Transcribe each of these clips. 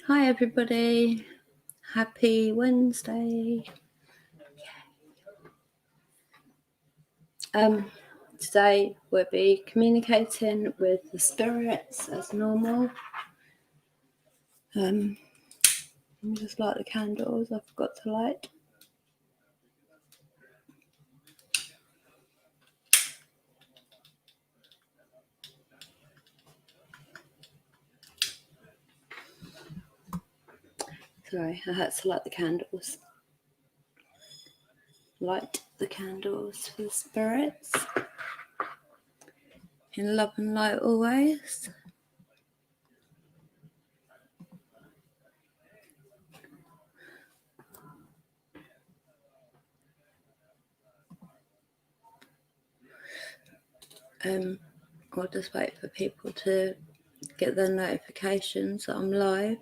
Hi everybody, happy Wednesday. Today we'll be communicating with the spirits as normal. Let me just light the candles, I forgot to light. Sorry, I had to light the candles. Light the candles for the spirits. In love and light always. I'll just wait for people to get their notifications that I'm live.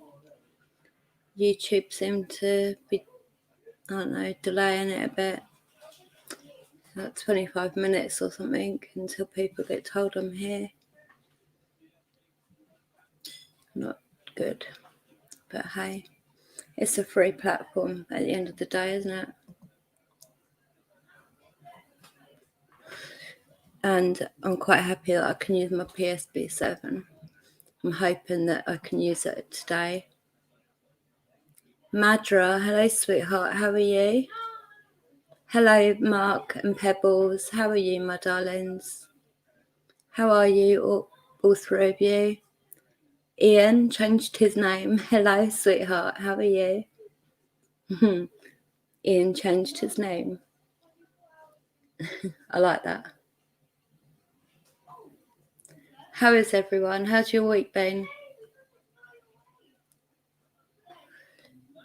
YouTube seemed to be, I don't know, delaying it a bit. Like 25 minutes or something until people get told I'm here. Not good. But hey, it's a free platform at the end of the day, isn't it? And I'm quite happy that I can use my Psb7. I'm hoping that I can use it today. Madra, hello sweetheart, how are you? Hello Mark and Pebbles, how are you my darlings? How are you, all three of you? Ian changed his name. Hello sweetheart, how are you? Ian changed his name. I like that. How is everyone? How's your week been?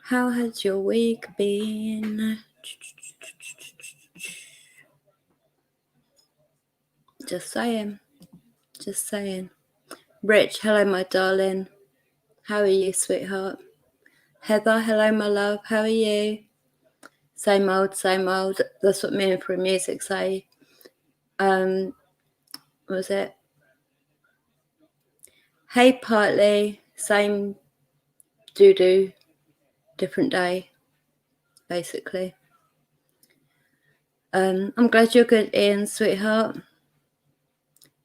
How has your week been? Just saying. Just saying. Rich, hello my darling. How are you, sweetheart? Heather, hello my love. How are you? Same old, same old. That's what me and Free Music say. What was it? Hey Partly, same doo-doo, different day, basically. I'm glad you're good, Ian, sweetheart.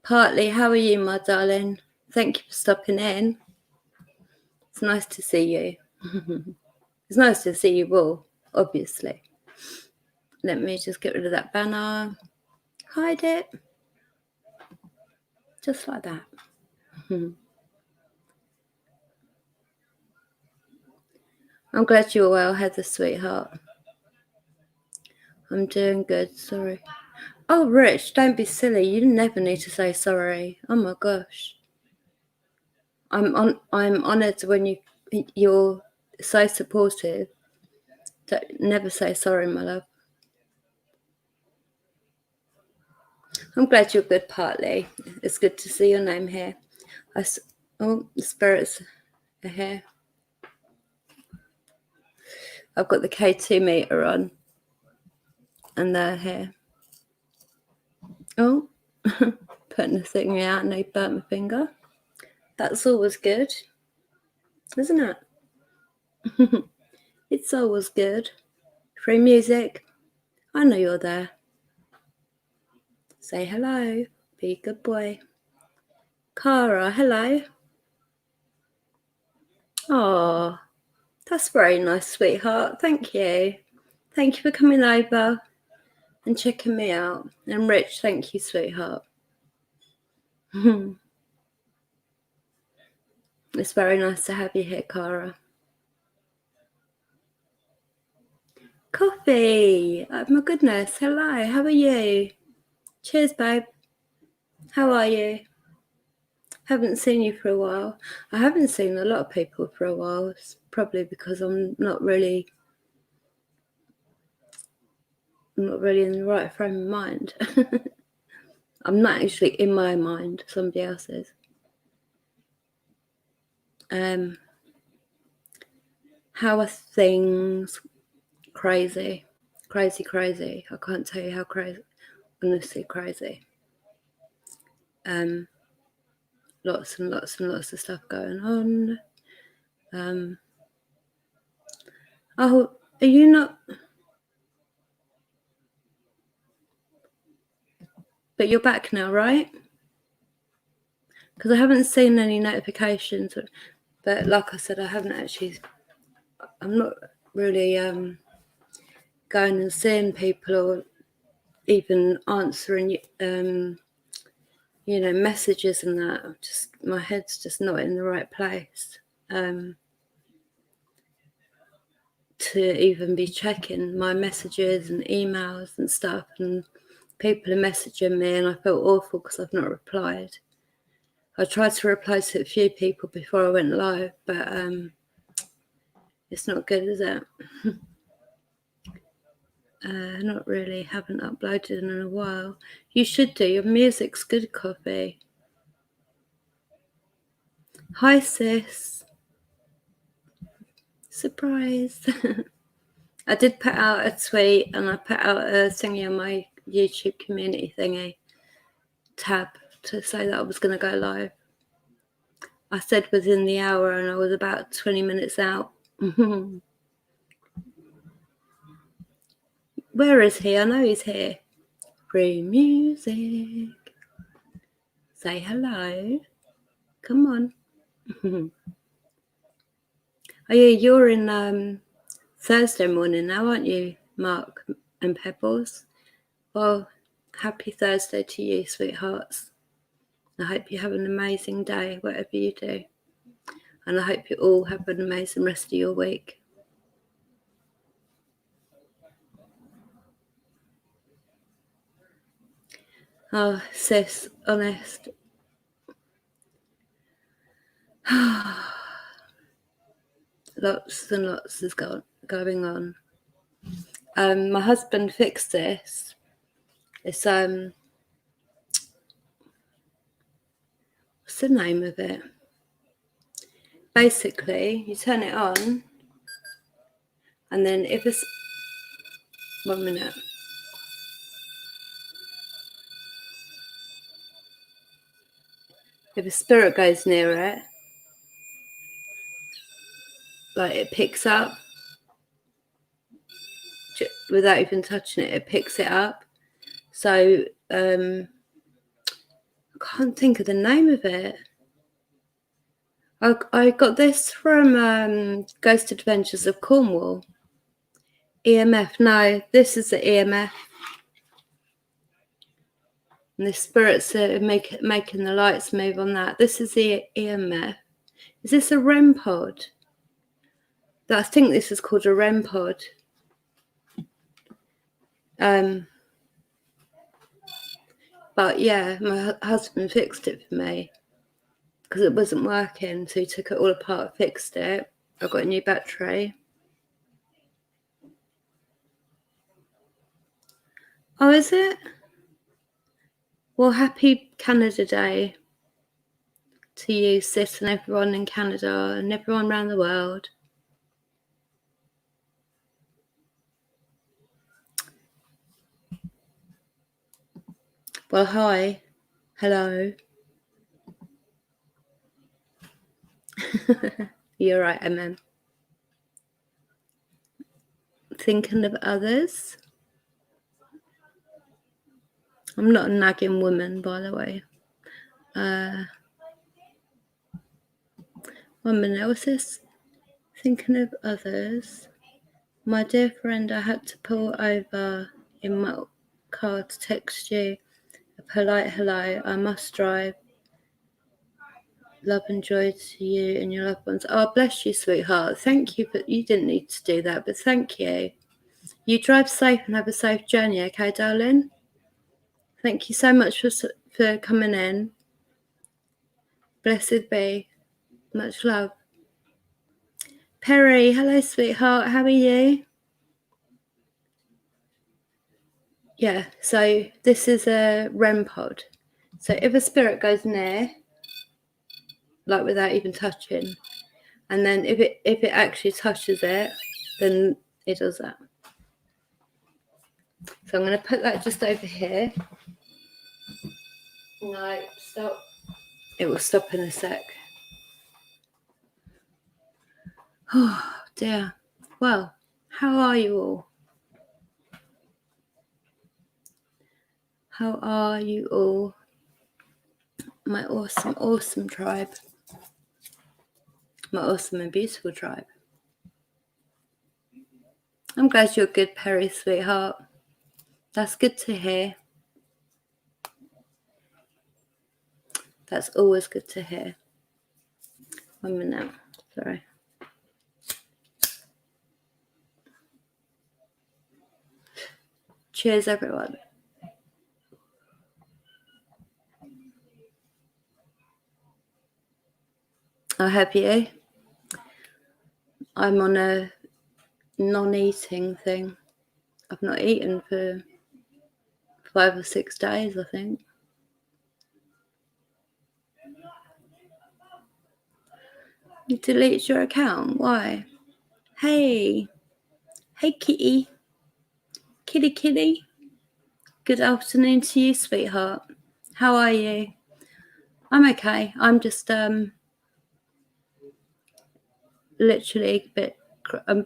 Partly, how are you, my darling? Thank you for stopping in. It's nice to see you. It's nice to see you all, obviously. Let me just get rid of that banner. Hide it. Just like that. I'm glad you're well, Heather, sweetheart. I'm doing good, sorry. Oh, Rich, don't be silly. You never need to say sorry. Oh my gosh. I'm honoured when you're so supportive. Don't never say sorry, my love. I'm glad you're good, Partly. It's good to see your name here. Oh, the spirits are here. I've got the K2 meter on, and they're here. Oh, putting the thing out and they burnt my finger. That's always good, isn't it? It's always good. Free music. I know you're there. Say hello. Be a good boy. Cara, hello. Oh, that's very nice, sweetheart. Thank you. Thank you for coming over and checking me out. And Rich, thank you, sweetheart. It's very nice to have you here, Cara. Coffee. Oh, my goodness. Hello. How are you? Cheers, babe. How are you? Haven't seen you for a while. I haven't seen a lot of people for a while. It's probably because I'm not really in the right frame of mind. I'm not actually in my mind, somebody else's. How are things? Crazy. Crazy. I can't tell you how crazy. Honestly, crazy. Lots and lots of stuff going on. Oh, are you not? But you're back now, right? Because I haven't seen any notifications. But like I said, I haven't actually. I'm not really going and seeing people or even answering messages and that. Just my head's just not in the right place to even be checking my messages and emails and stuff. And people are messaging me, and I feel awful because I've not replied. I tried to reply to a few people before I went live, but it's not good, is it? Not really. Haven't uploaded in a while. You should do. Your music's good, Coffee. Hi, sis. Surprise. I did put out a tweet, and I put out a thingy on my YouTube community thingy tab to say that I was going to go live. I said within the hour, and I was about 20 minutes out. Where is he? I know he's here. Free music. Say hello. Come on. Oh yeah, you're in Thursday morning now, aren't you, Mark and Pebbles? Well, happy Thursday to you, sweethearts. I hope you have an amazing day, whatever you do. And I hope you all have an amazing rest of your week. Oh, sis, honest. Lots and lots is going on. My husband fixed this. It's what's the name of it? Basically, you turn it on, and then if it's 1 minute. If a spirit goes near it, like it picks up without even touching it, it picks it up. So I can't think of the name of it. I got this from Ghost Adventures of Cornwall. EMF. No, this is the EMF. And the spirits are making the lights move on that. This is the EMF. Is this a REM pod? I think this is called a REM pod. But yeah, my husband fixed it for me because it wasn't working. So he took it all apart, fixed it. I got a new battery. Oh, is it? Well, happy Canada Day to you, sis, and everyone in Canada and everyone around the world. Well, hi. Hello. You're right, MM. Thinking of others. I'm not a nagging woman, by the way. 1 minute, what's this? Thinking of others. My dear friend, I had to pull over in my car to text you a polite hello. I must drive. Love and joy to you and your loved ones. Oh, bless you, sweetheart. Thank you, but you didn't need to do that, but thank you. You drive safe and have a safe journey, okay, darling? Thank you so much for coming in. Blessed be. Much love. Perry, hello, sweetheart. How are you? Yeah, so this is a REM pod. So if a spirit goes near, like without even touching, and then if it actually touches it, then it does that. So I'm going to put that just over here. No, stop. It will stop in a sec. Oh dear. Well, How are you all? How are you all? My awesome, awesome tribe. My awesome and beautiful tribe. I'm glad you're good, Perry, sweetheart. That's good to hear. That's always good to hear. 1 minute. Sorry. Cheers, everyone. I have you. I'm on a non-eating thing. I've not eaten for 5 or 6 days, I think. You delete your account? Why? Hey. Hey, kitty. Kitty, kitty. Good afternoon to you, sweetheart. How are you? I'm okay. I'm just literally a bit. I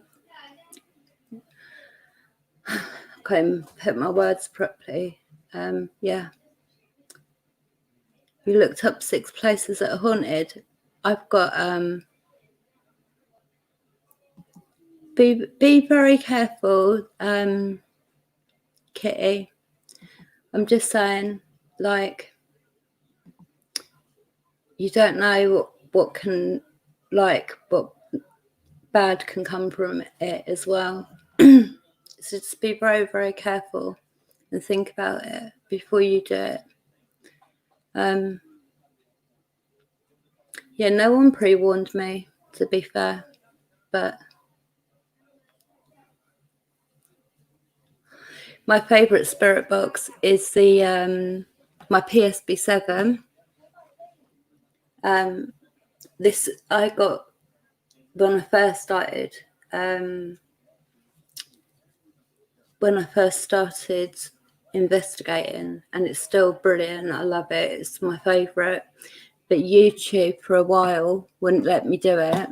can't even put my words properly. Yeah. You looked up 6 places that are haunted. I've got be very careful, Kitty. I'm just saying, like, you don't know what can, like, what bad can come from it as well. So just be very, very careful and think about it before you do it. Yeah, no one pre-warned me, to be fair, but my favourite spirit box is the my Psb7. This I got when I first started. When I first started investigating, and it's still brilliant. I love it. It's my favourite. But YouTube for a while wouldn't let me do it.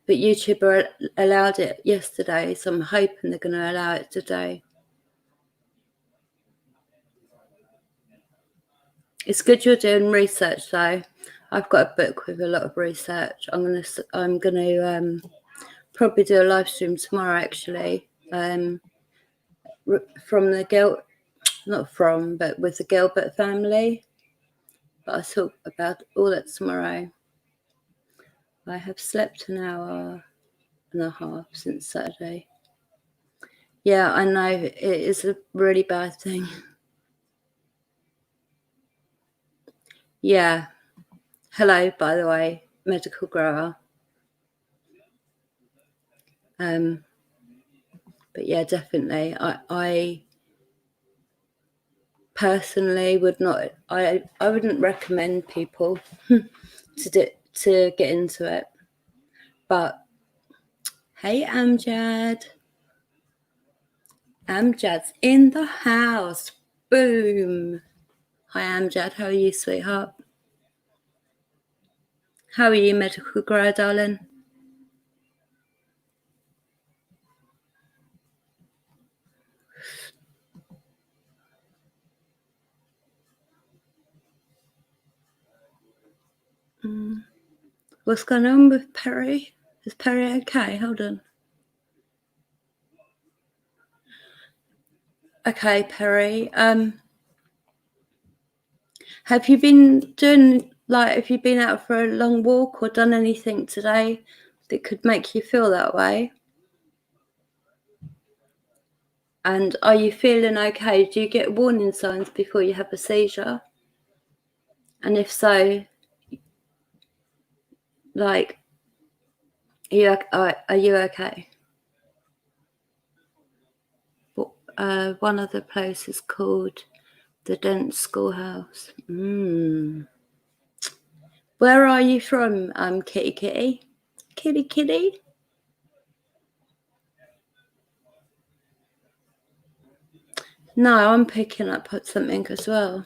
But YouTube allowed it yesterday, so I'm hoping they're going to allow it today. It's good you're doing research, though. I've got a book with a lot of research. I'm gonna probably do a live stream tomorrow, actually. From the but with the Gilbert family. But I'll talk about all that tomorrow. I have slept an hour and a half since Saturday. Yeah, I know, it is a really bad thing. Yeah. Hello, by the way, medical grower. But yeah, definitely. I personally would not. I wouldn't recommend people to get into it. But hey, Amjad. Amjad's in the house. Boom. Hi, Amjad. How are you, sweetheart? How are you, medical grower, darling? What's going on with Perry? Is Perry okay? Hold on. Okay, Perry. Have you been doing, like, have you been out for a long walk or done anything today that could make you feel that way? And are you feeling okay? Do you get warning signs before you have a seizure? And if so, like, are you okay? One other place is called the Dent Schoolhouse. Where are you from, Kitty Kitty? Kitty Kitty? No, I'm picking up something as well.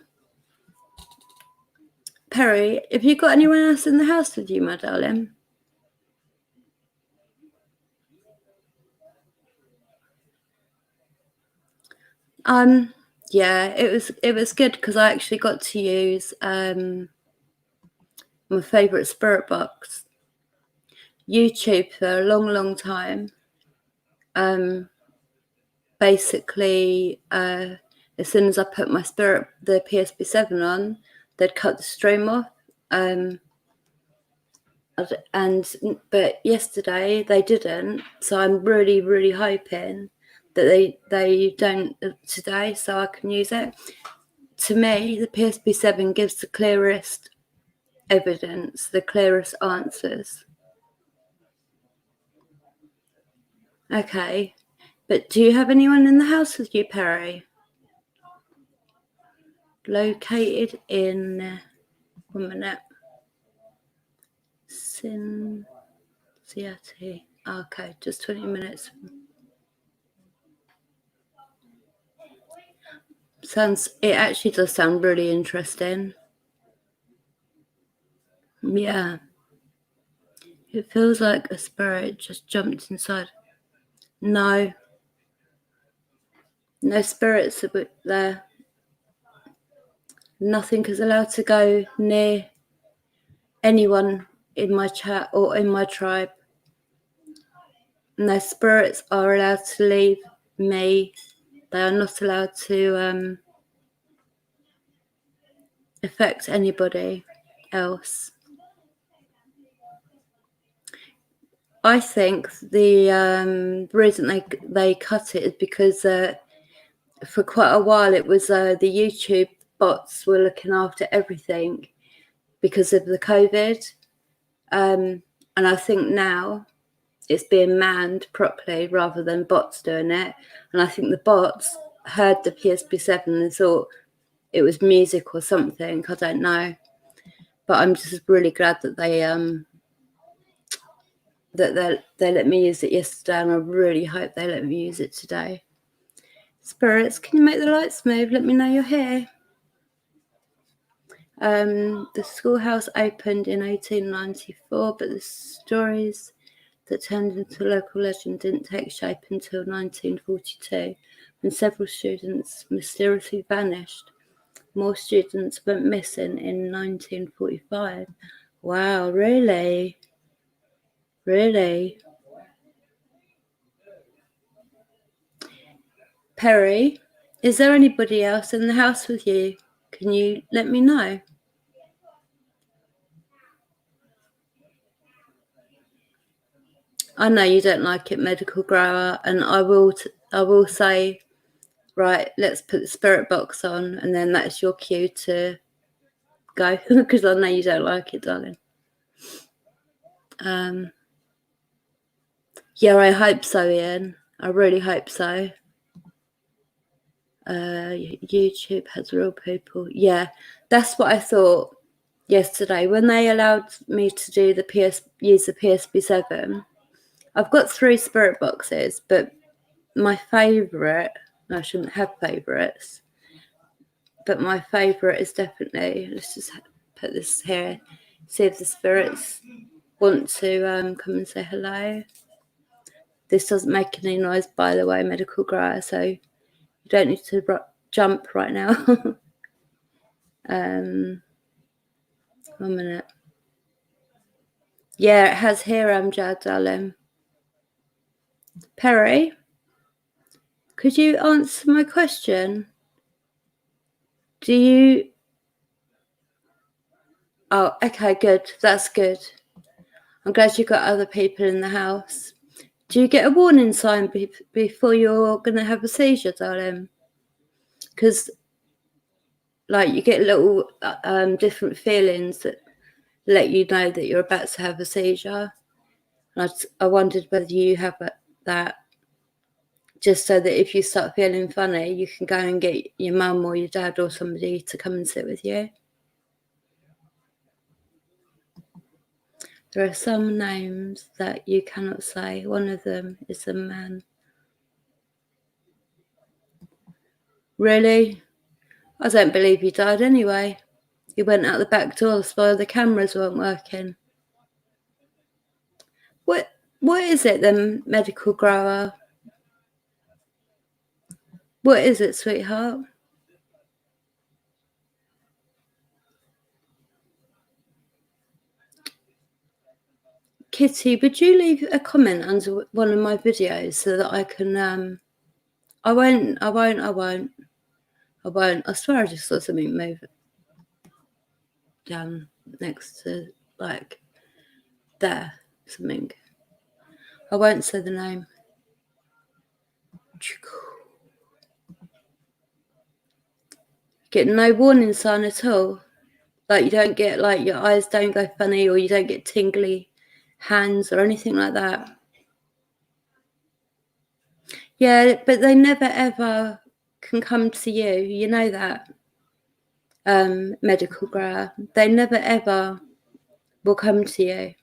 Perry, have you got anyone else in the house with you, my darling? Yeah, it was good because I actually got to use my favourite Spirit Box. YouTube for a long time. Basically, as soon as I put my the Psb7 on, they'd cut the stream off. But yesterday they didn't, so I'm really hoping that they don't today, so I can use it. To me, the Psb7 gives the clearest evidence, the clearest answers. Okay, but do you have anyone in the house with you, Perry? Located in 1 minute. Cincinnati. Okay, just 20 minutes. It actually does sound really interesting. Yeah. It feels like a spirit just jumped inside. No spirits are there. Nothing is allowed to go near anyone in my chat or in my tribe. No spirits are allowed to leave me. They are not allowed to affect anybody else. I think the reason they cut it is because for quite a while it was the YouTube bots were looking after everything because of the COVID, and I think now it's being manned properly rather than bots doing it. And I think the bots heard the Psb7 and thought it was music or something. I don't know, but I'm just really glad that they let me use it yesterday, and I really hope they let me use it today. Spirits, can you make the lights move? Let me know you're here. The schoolhouse opened in 1894, but the stories that turned into local legend didn't take shape until 1942, when several students mysteriously vanished. More students went missing in 1945. Wow, really? Really? Perry, is there anybody else in the house with you? Can you let me know? I know you don't like it, medical grower, and I will say, right, let's put the spirit box on, and then that's your cue to go, because I know you don't like it, darling. Yeah, I hope so, Ian. I really hope so. YouTube has real people. Yeah, that's what I thought yesterday when they allowed me to do use the Psb7. I've got 3 spirit boxes, but my favourite, I shouldn't have favourites, but my favourite is definitely, let's just put this here, see if the spirits want to come and say hello. This doesn't make any noise, by the way, medical grower, so you don't need to jump right now. 1 minute. Yeah, it has here, Amjad, darling. Perry, could you answer my question? Do you... Oh, okay, good. That's good. I'm glad you got other people in the house. Do you get a warning sign before you're going to have a seizure, darling? Because, like, you get little different feelings that let you know that you're about to have a seizure. And I wondered whether you have that, just so that if you start feeling funny, you can go and get your mum or your dad or somebody to come and sit with you. There are some names that you cannot say. One of them is a man. Really? I don't believe he died anyway. He went out the back door while the cameras weren't working. What is it then, medical grower? What is it, sweetheart? Kitty, would you leave a comment under one of my videos so that I can I won't. I swear I just saw something move down next to, like, there, something. I won't say the name. Get no warning sign at all. Like, you don't get, like, your eyes don't go funny, or you don't get tingly hands or anything like that. Yeah, but they never ever can come to you. You know that, medical grower. They never ever will come to you.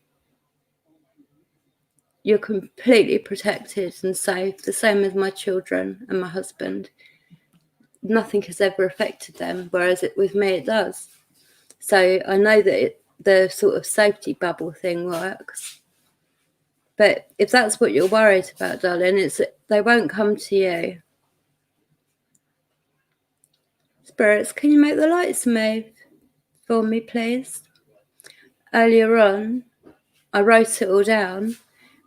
You're completely protected and safe, the same as my children and my husband. Nothing has ever affected them, whereas with me it does. So I know that the sort of safety bubble thing works. But if that's what you're worried about, darling, they won't come to you. Spirits, can you make the lights move for me, please? Earlier on, I wrote it all down,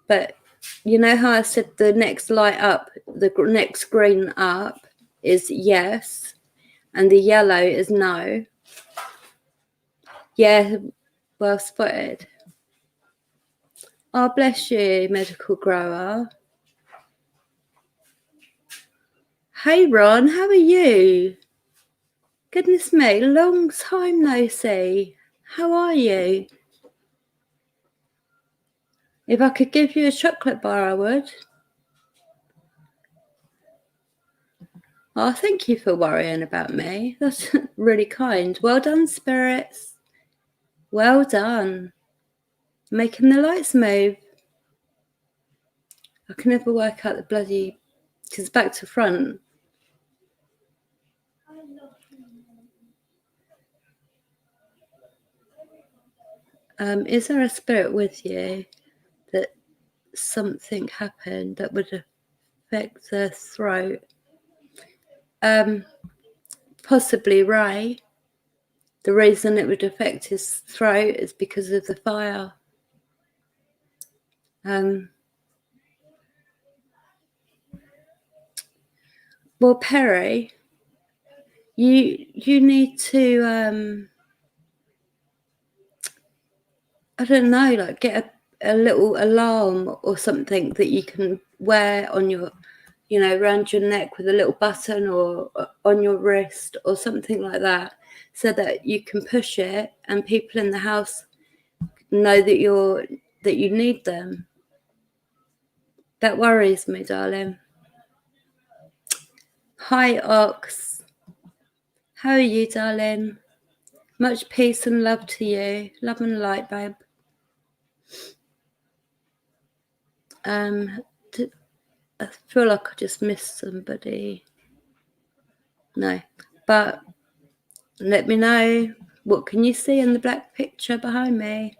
but you know how I said the next light up, the next green up is yes, and the yellow is no? Yeah, well spotted. Oh, bless you, medical grower. Hey, Ron, how are you? Goodness me, long time no see. How are you? If I could give you a chocolate bar, I would. Oh, thank you for worrying about me. That's really kind. Well done, spirits. Well done. Making the lights move. I can never work out the bloody, because back to front. Is there a spirit with you that something happened that would affect the throat? Possibly Ray. The reason it would affect his throat is because of the fire. Well, Perry, you need to I don't know, like get a little alarm or something that you can wear on your, around your neck with a little button, or on your wrist or something like that, so that you can push it and people in the house know that you need them. That worries me, darling. Hi, Ox. How are you, darling? Much peace and love to you. Love and light, babe. I feel like I just missed somebody. No, but let me know. What can you see in the black picture behind me?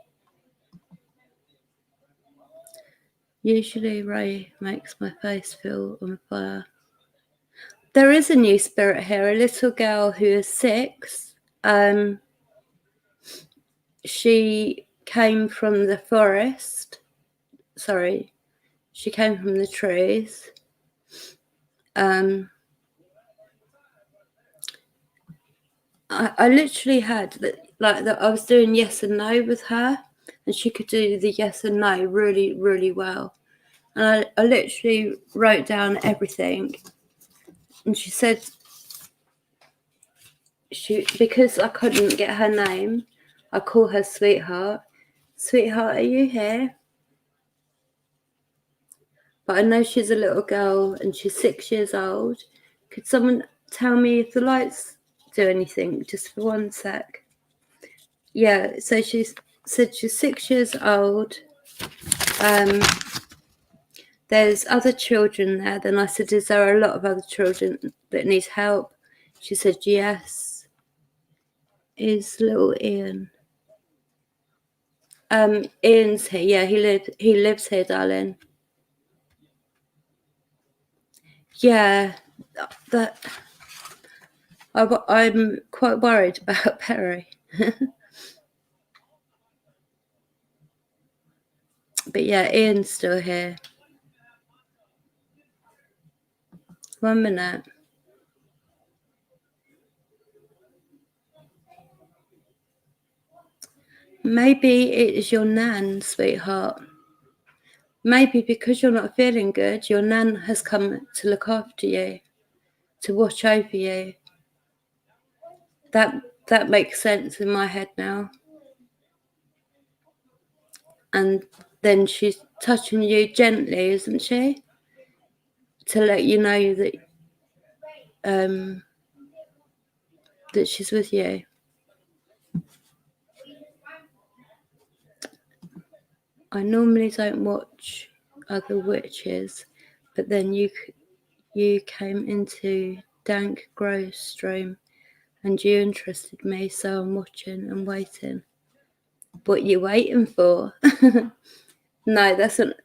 Usually Ray makes my face feel on fire. There is a new spirit here, a little girl who is 6. She came from the forest. Sorry, she came from the trees. I literally had that, like, that I was doing yes and no with her, and she could do the yes and no really, really well. And I literally wrote down everything. And she said, because I couldn't get her name, I call her Sweetheart. Sweetheart, are you here? But I know she's a little girl and she's 6 years old. Could someone tell me if the lights do anything, just for 1 sec? Yeah, so she said she's 6 years old. There's other children there. Then I said, is there a lot of other children that need help? She said yes. is little Ian? Ian's here. Yeah, he lives here, darling. Yeah, that I'm quite worried about Perry. But yeah, Ian's still here. 1 minute. Maybe it is your nan, sweetheart. Maybe because you're not feeling good, your nan has come to look after you, to watch over you. That makes sense in my head now. And then she's touching you gently, isn't she? To let you know that that she's with you. I normally don't watch other witches, but then you came into Dank Grove stream and you interested me, so I'm watching and waiting. What you waiting for? No, that's an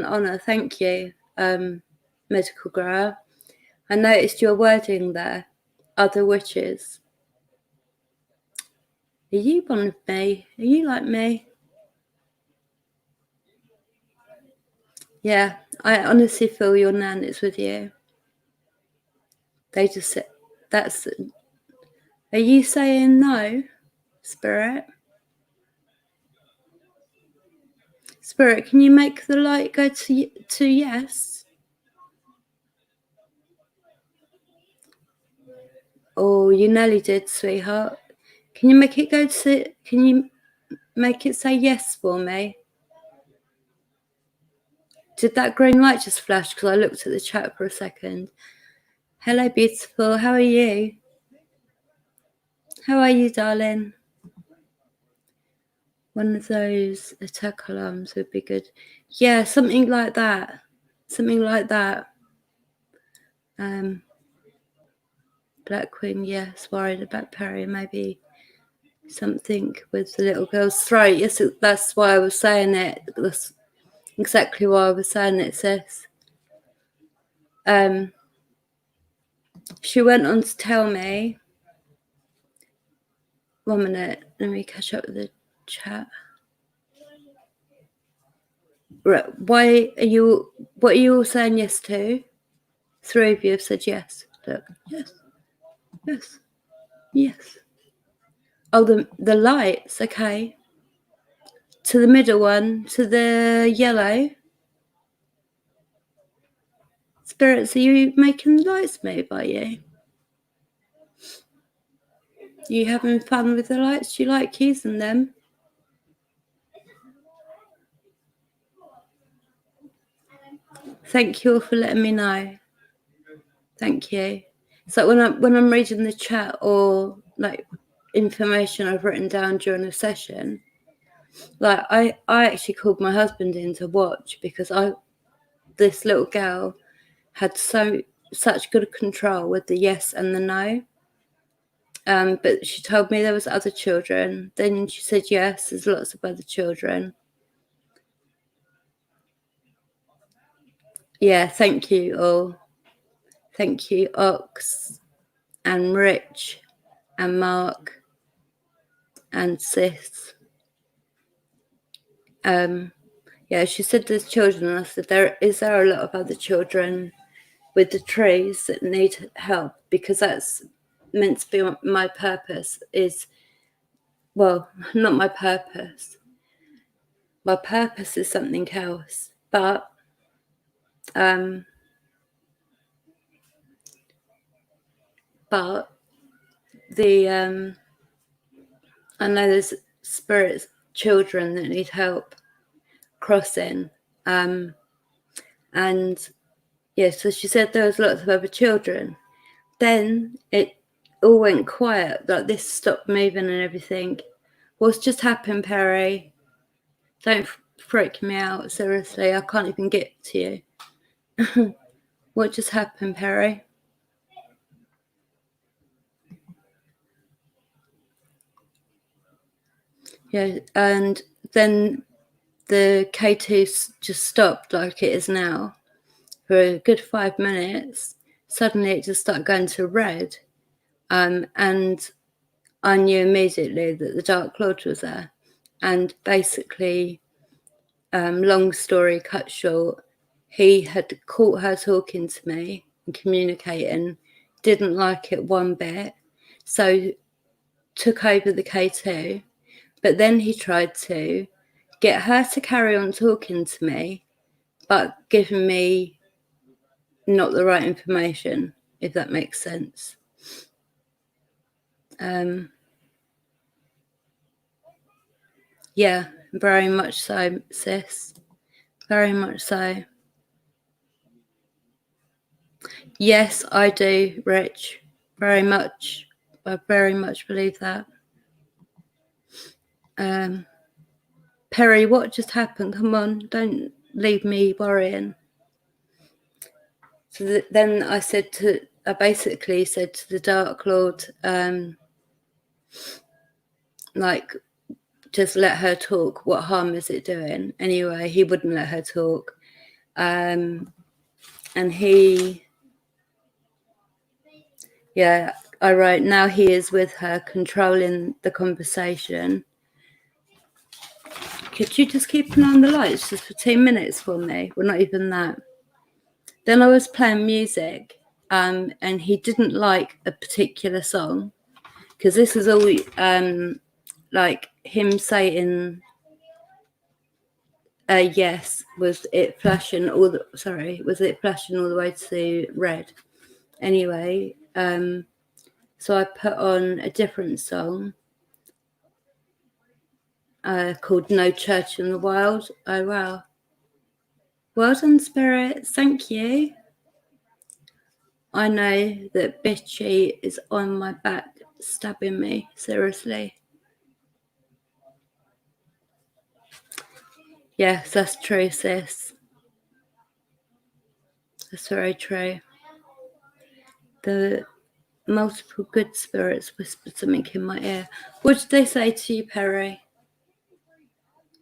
honour. Thank you, medical grower. I noticed your wording there. Other witches. Are you one of me? Are you like me? Yeah, I honestly feel your nan is with you. They just said, that's... Are you saying no, Spirit? Spirit, can you make the light go to yes? Oh, you nearly did, sweetheart. Can you make it go to... Can you make it say yes for me? Did that green light just flash? Because I looked at the chat for a second. Hello, beautiful. How are you? How are you, darling? One of those attack alarms would be good. Yeah, something like that. Something like that. Black Queen, yes, worried about Perry. Maybe something with the little girl's throat. Yes, that's why I was saying it. That's exactly why I was saying it, sis. She went on to tell me. 1 minute. Let me catch up with the chat. Right. Why are you... What are you all saying yes to? 3 of you have said yes. Look. Yes. Yes. Yes. Oh, the lights. Okay. To the middle one. To the yellow. Spirits, are you making the lights move, are you? Are you having fun with the lights? Do you like using them? Thank you all for letting me know. Thank you. So when I'm reading the chat or like information I've written down during a session, like I actually called my husband in to watch because this little girl had such good control with the yes and the no. But she told me there was other children. Then she said yes, there's lots of other children. Yeah, thank you all. Thank you, Ox and Rich and Mark and Sis. Yeah, she said there's children, and I said there are a lot of other children with the trees that need help, because that's meant to be my purpose. Well, not my purpose. My purpose is something else, but I know there's spirits, children that need help crossing, and yeah, so she said there was lots of other children. Then it all went quiet, like this stopped moving and everything. What's just happened, Perry? Don't freak me out, seriously, I can't even get to you. What just happened, Perry? Yeah, and then the K2 just stopped like it is now for a good 5 minutes. Suddenly it just started going to red, and I knew immediately that the Dark Lord was there. And basically, long story cut short, he had caught her talking to me and communicating, didn't like it one bit, so took over the K2, but then he tried to get her to carry on talking to me, but giving me not the right information, if that makes sense. Yeah, very much so, sis. Very much so. Yes, I do, Rich. Very much. I very much believe that. Perry, what just happened? Come on, don't leave me worrying. So then I basically said to the Dark Lord, like, just let her talk. What harm is it doing? Anyway, he wouldn't let her talk. And he, yeah, I wrote, now he is with her, controlling the conversation. Could you just keep an eye on the lights just for 2 minutes for me? Well, not even that. Then I was playing music, and he didn't like a particular song, because this is all like him saying yes, was it flashing all the way to red? Anyway, so I put on a different song called No Church in the Wild. Oh, wow. Well done, Spirit. Thank you. I know that Bitchy is on my back stabbing me. Seriously. Yes, that's true, sis. That's very true. The multiple good spirits whispered something in my ear. What did they say to you, Perry?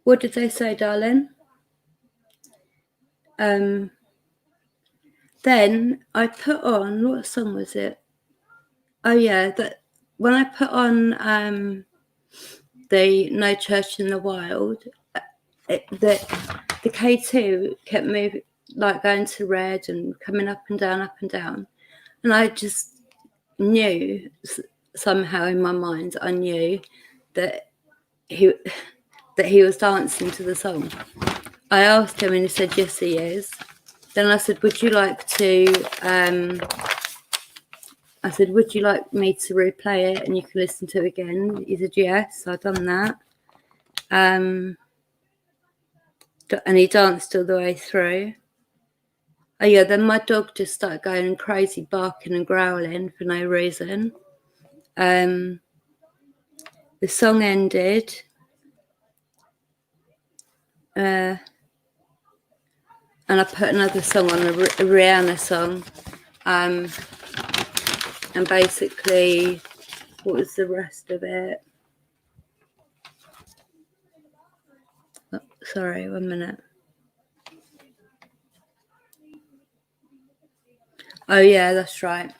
What did they say, darling? Then I put on, what song was it? Oh yeah, that when I put on the No Church in the Wild, the K2 kept moving, like going to red and coming up and down, and I just knew somehow in my mind, I knew that he was dancing to the song. I asked him and he said yes, he is. Then I said, would you like me to replay it and you can listen to it again? He said yes. I've done that. And he danced all the way through. Oh yeah, then my dog just started going crazy, barking and growling for no reason. The song ended. And I put another song on, a Rihanna song. And basically, what was the rest of it? Oh, sorry, 1 minute. Oh yeah, that's right.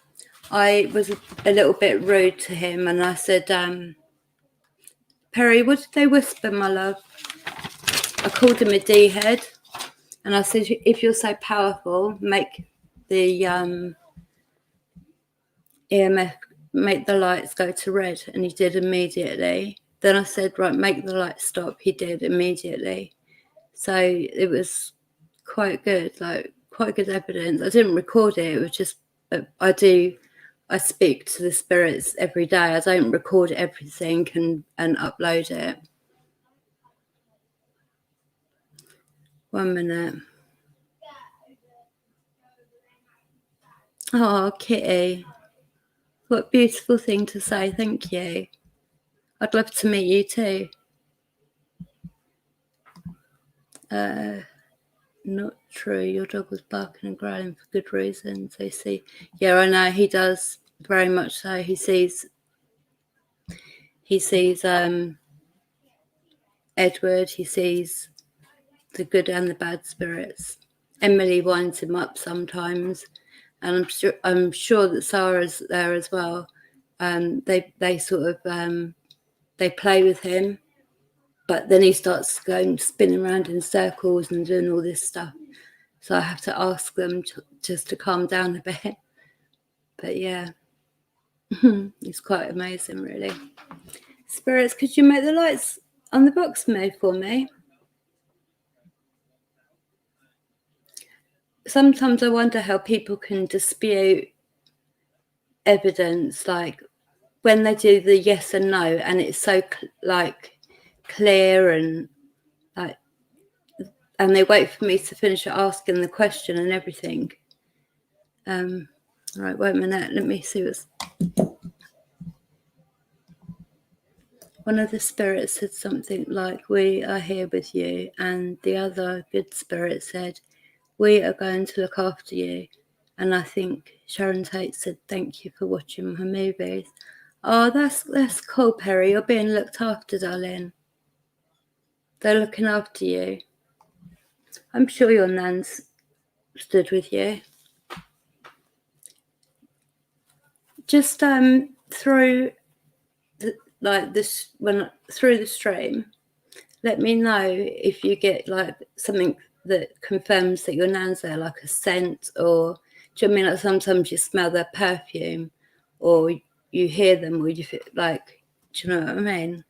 I was a little bit rude to him and I said, Perry, what did they whisper, my love? I called him a D-head and I said, if you're so powerful, make the EMF, make the lights go to red. And he did immediately. Then I said, right, make the lights stop. He did immediately. So it was quite good, like quite good evidence. I didn't record it. It was just, I speak to the spirits every day. I don't record everything and upload it. 1 minute. Oh, Kitty. What a beautiful thing to say. Thank you. I'd love to meet you too. Not true. Your dog was barking and growling for good reasons. They see. Yeah, I know. He does very much so. He sees Edward, he sees the good and the bad spirits. Emily winds him up sometimes, and I'm sure that Sarah's there as well. They sort of they play with him, but then he starts going spinning around in circles and doing all this stuff. So I have to ask them just to calm down a bit. But yeah, it's quite amazing, really. Spirits, could you make the lights on the box move for me? Sometimes I wonder how people can dispute evidence, like when they do the yes and no, and it's so clear and like, and they wait for me to finish asking the question and everything. Right, wait a minute. Let me see what's. One of the spirits said something like, "We are here with you," and the other good spirit said, "We are going to look after you." And I think Sharon Tate said, "Thank you for watching my movies." Oh, that's cool, Perry. You're being looked after, darling. They're looking after you. I'm sure your nan's stood with you. Just through through the stream, let me know if you get like something that confirms that your nan's there, like a scent, or do you know what I mean? Like sometimes you smell their perfume, or you hear them, or you feel like, do you know what I mean?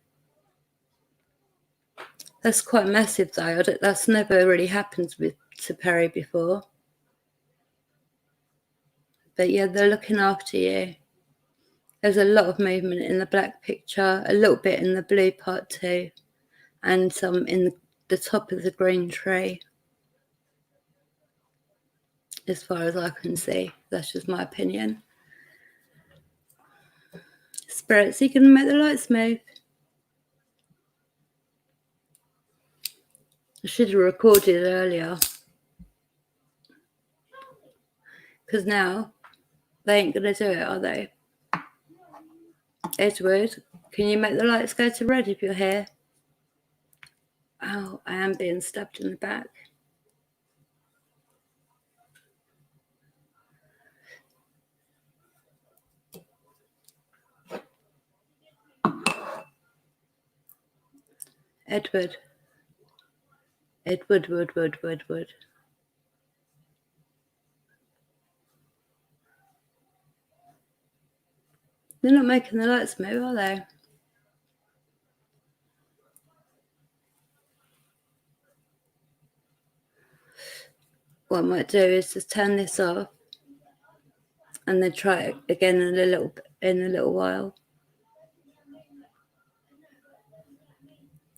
That's quite massive, though. That's never really happened to Perry before. But yeah, they're looking after you. There's a lot of movement in the black picture, a little bit in the blue part too, and some in the top of the green tree. As far as I can see, that's just my opinion. Spirits, you can make the lights move. I should have recorded earlier, because now they ain't gonna do it, are they? Edward, can you make the lights go to red if you're here? Oh, I am being stabbed in the back. Edward. Wood. They're not making the lights move, are they? What I might do is just turn this off and then try it again in a little while.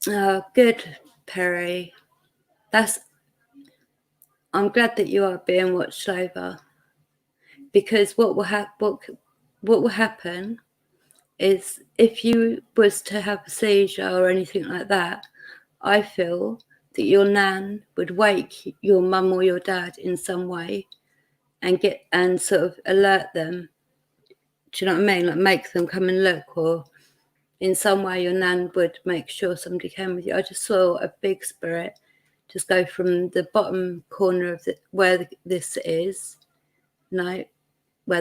Oh, good, Perry. I'm glad that you are being watched over, because what will happen is if you was to have a seizure or anything like that, I feel that your nan would wake your mum or your dad in some way and sort of alert them. Do you know what I mean? Like make them come and look, or in some way your nan would make sure somebody came with you. I just saw a big spirit just go from the bottom corner of where this is, where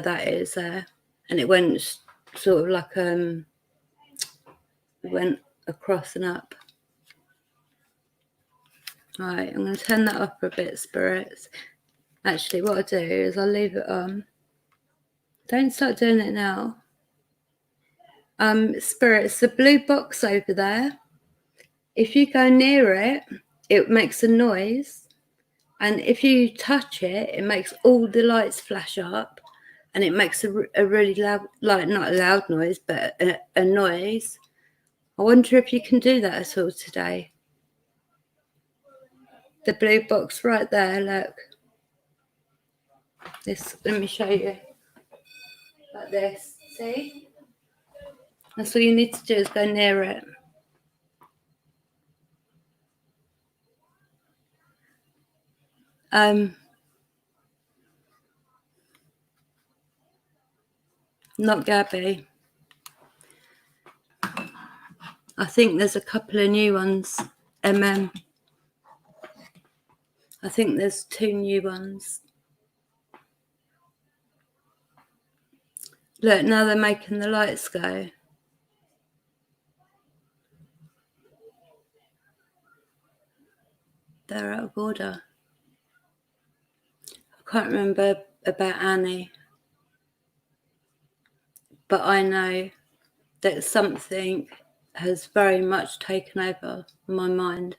that is there, and it went sort of like it went across and up. Right, I'm going to turn that up a bit, spirits. Actually, what I'll do is I'll leave it on. Don't start doing it now. Spirits, the blue box over there, if you go near it, it makes a noise. And if you touch it, it makes all the lights flash up. And it makes a really loud, like not a loud noise, but a noise. I wonder if you can do that at all today. The blue box right there, look. Let me show you. Like this, see? That's all you need to do is go near it. Not Gabby. I think there's a couple of new ones I think there's 2 new ones. Look, now they're making the lights go. They're out of order. I can't remember about Annie, but I know that something has very much taken over my mind.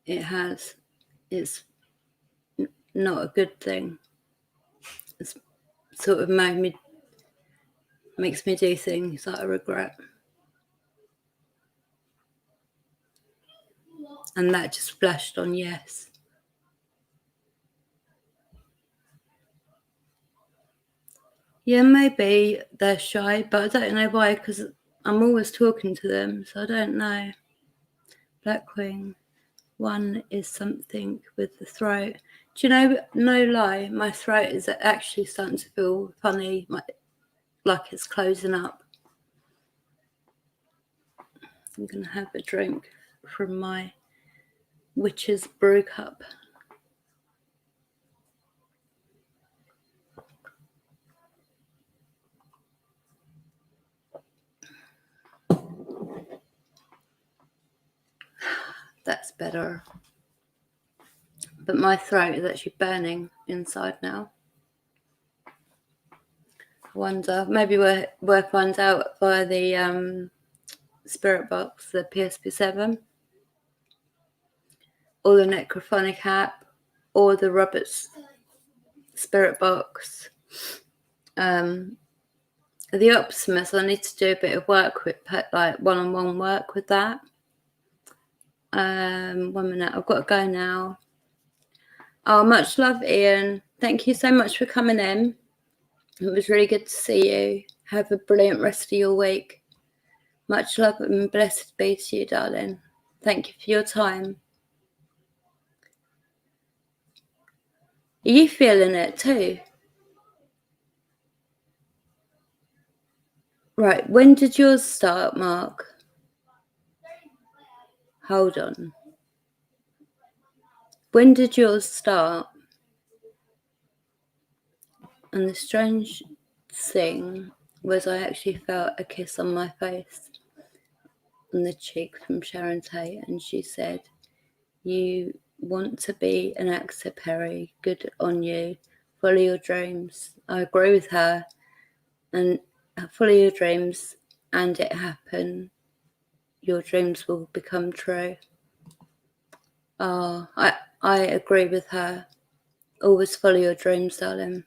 It has. It's not a good thing. It's sort of makes me do things that I regret. And that just flashed on yes. Yeah, maybe they're shy, but I don't know why, because I'm always talking to them, so I don't know. Black Queen. 1 is something with the throat. Do you know, no lie, my throat is actually starting to feel funny, like it's closing up. I'm going to have a drink from my witch's brew cup. That's better. But my throat is actually burning inside now. I wonder, maybe we'll find out via the Spirit Box, the Psb7, or the Necrophonic app, or the Robert's Spirit Box. The Optimus, I need to do a bit of work with, like one-on-one work with that. 1 minute, I've got to go now. Oh, much love, Ian. Thank you so much for coming in. It was really good to see you. Have a brilliant rest of your week. Much love and blessed be to you, darling. Thank you for your time. Are you feeling it too? Right, when did yours start, Mark? Hold on. When did yours start? And the strange thing was I actually felt a kiss on my face, on the cheek from Sharon Tate, and she said, "You want to be an actor, Perry. Good on you. Follow your dreams." I agree with her, and follow your dreams, and it happened. Your dreams will become true. Oh, I agree with her. Always follow your dreams, darling.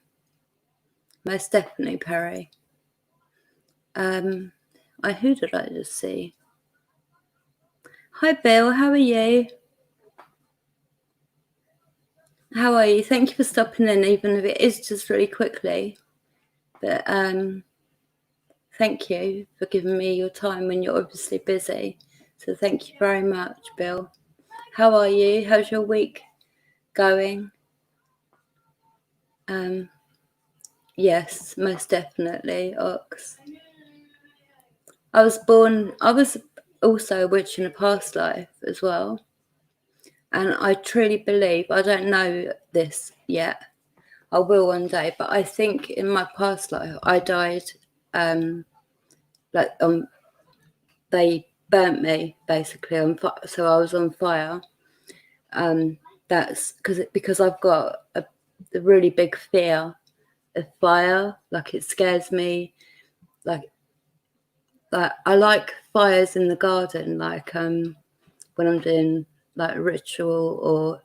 Most definitely, Perry. Who did I just see? Hi, Bill. How are you? How are you? Thank you for stopping in, even if it is just really quickly. But thank you for giving me your time when you're obviously busy. So thank you very much, Bill. How are you? How's your week going? Yes, most definitely, Ox. I was also a witch in a past life as well. And I truly believe, I don't know this yet, I will one day, but I think in my past life I died, they burnt me basically on fire, so I was on fire. That's because I've got a really big fear of fire. Like, it scares me. Like I like fires in the garden, like when I'm doing like a ritual or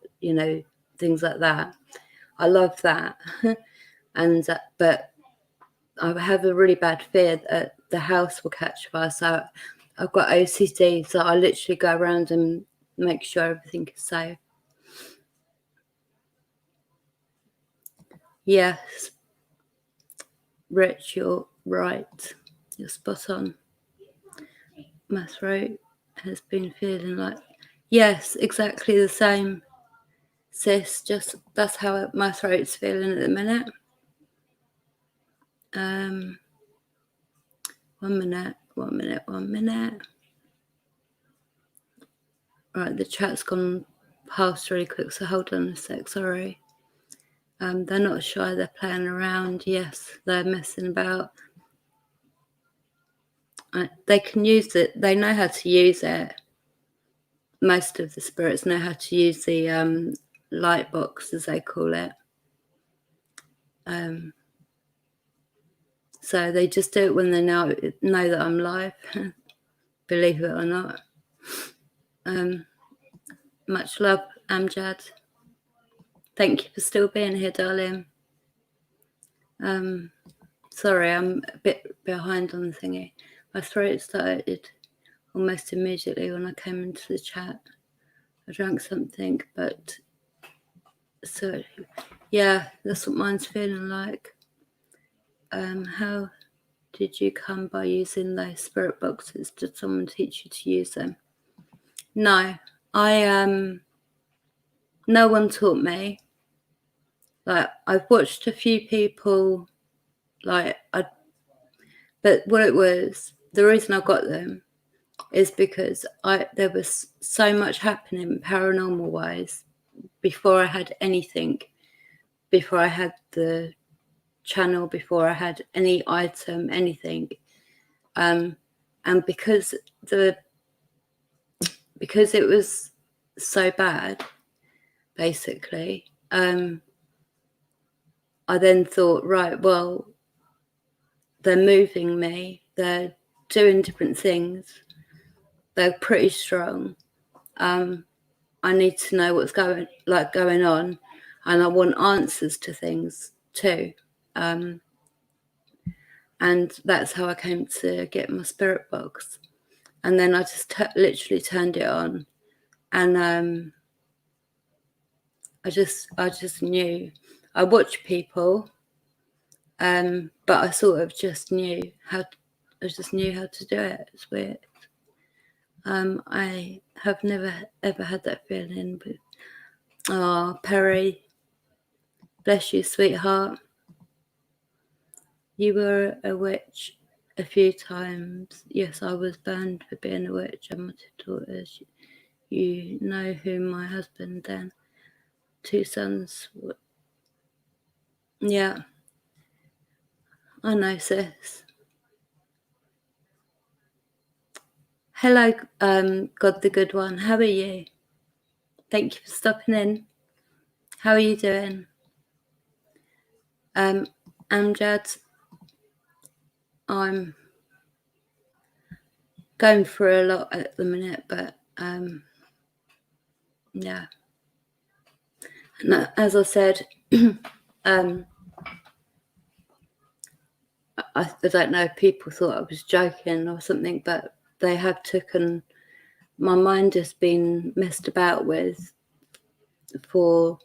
things like that. I love that. And but I have a really bad fear that the house will catch fire. So I've got OCD, so I literally go around and make sure everything is safe. Yes, Rich, you're right. You're spot on. My throat has been feeling like, yes, exactly the same, sis. Just that's how my throat's feeling at the minute. 1 minute. Right, the chat's gone past really quick, so hold on a sec, sorry. They're not shy, they're playing around. Yes, they're messing about. They can use it, they know how to use it. Most of the spirits know how to use the light box, as they call it. So they just do it when they know that I'm live, believe it or not. Much love, Amjad. Thank you for still being here, darling. Sorry, I'm a bit behind on the thingy. My throat started almost immediately when I came into the chat. I drank something, but so yeah, that's what mine's feeling like. How did you come by using those spirit boxes? Did someone teach you to use them? No, no one taught me. Like, I've watched a few people, but what it was, the reason I got them is because there was so much happening paranormal wise before I had anything, before I had the channel, before I had any item, anything, and because it was so bad, basically, I then thought, right, well, they're moving me, they're doing different things, they're pretty strong. I need to know what's going on, and I want answers to things too. And that's how I came to get my spirit box. And then I just literally turned it on, and I just knew. I watch people, but I sort of just knew how. I just knew how to do it. It's weird. I have never ever had that feeling. But Perry, bless you, sweetheart. You were a witch a few times. Yes, I was banned for being a witch. I must have taught us. You know who my husband then. 2 sons. Yeah, I know, sis. Hello, God the Good One. How are you? Thank you for stopping in. How are you doing? Amjad, I'm going through a lot at the minute, but yeah. And as I said, I don't know if people thought I was joking or something, but they have taken, my mind has been messed about with for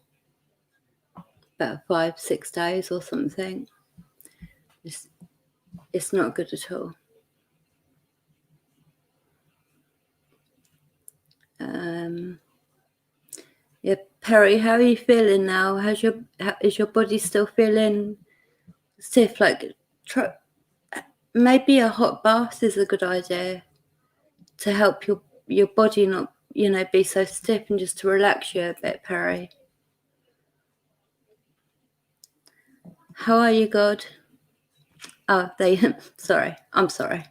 about 5-6 days or something. It's not good at all. Yeah, Perry, how are you feeling now? Is your body still feeling stiff? Like, maybe a hot bath is a good idea to help your body not, be so stiff, and just to relax you a bit, Perry. How are you, God? Oh, sorry. I'm sorry.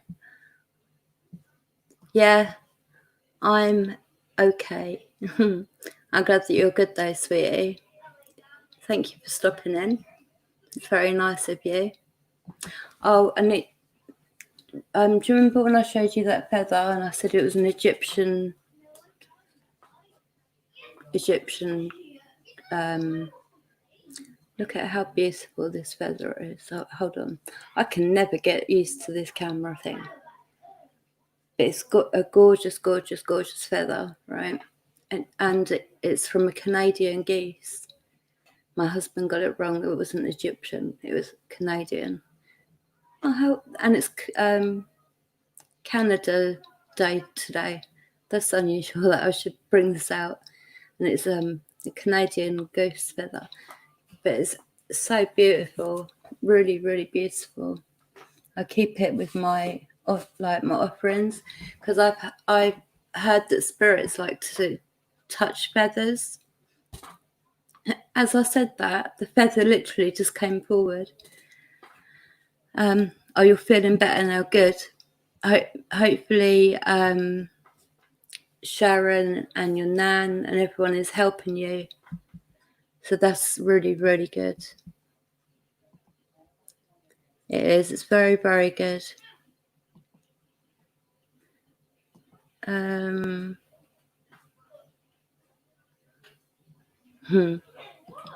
Yeah, I'm okay. I'm glad that you're good though, sweetie. Thank you for stopping in. It's very nice of you. Oh, and do you remember when I showed you that feather and I said it was an Egyptian look at how beautiful this feather is. So, hold on. I can never get used to this camera thing. It's got a gorgeous, gorgeous, gorgeous feather, right? And it's from a Canadian geese. My husband got it wrong. It wasn't Egyptian. It was Canadian. And it's Canada Day today. That's unusual that I should bring this out. And it's a Canadian goose feather. But it's so beautiful. Really, really beautiful. I keep it with my offerings because heard that spirits like to touch feathers. As I said that, the feather literally just came forward. Oh, you're feeling better now. Good. Hopefully, Sharon and your nan and everyone is helping you. So that's really, really good. It is. It's very, very good.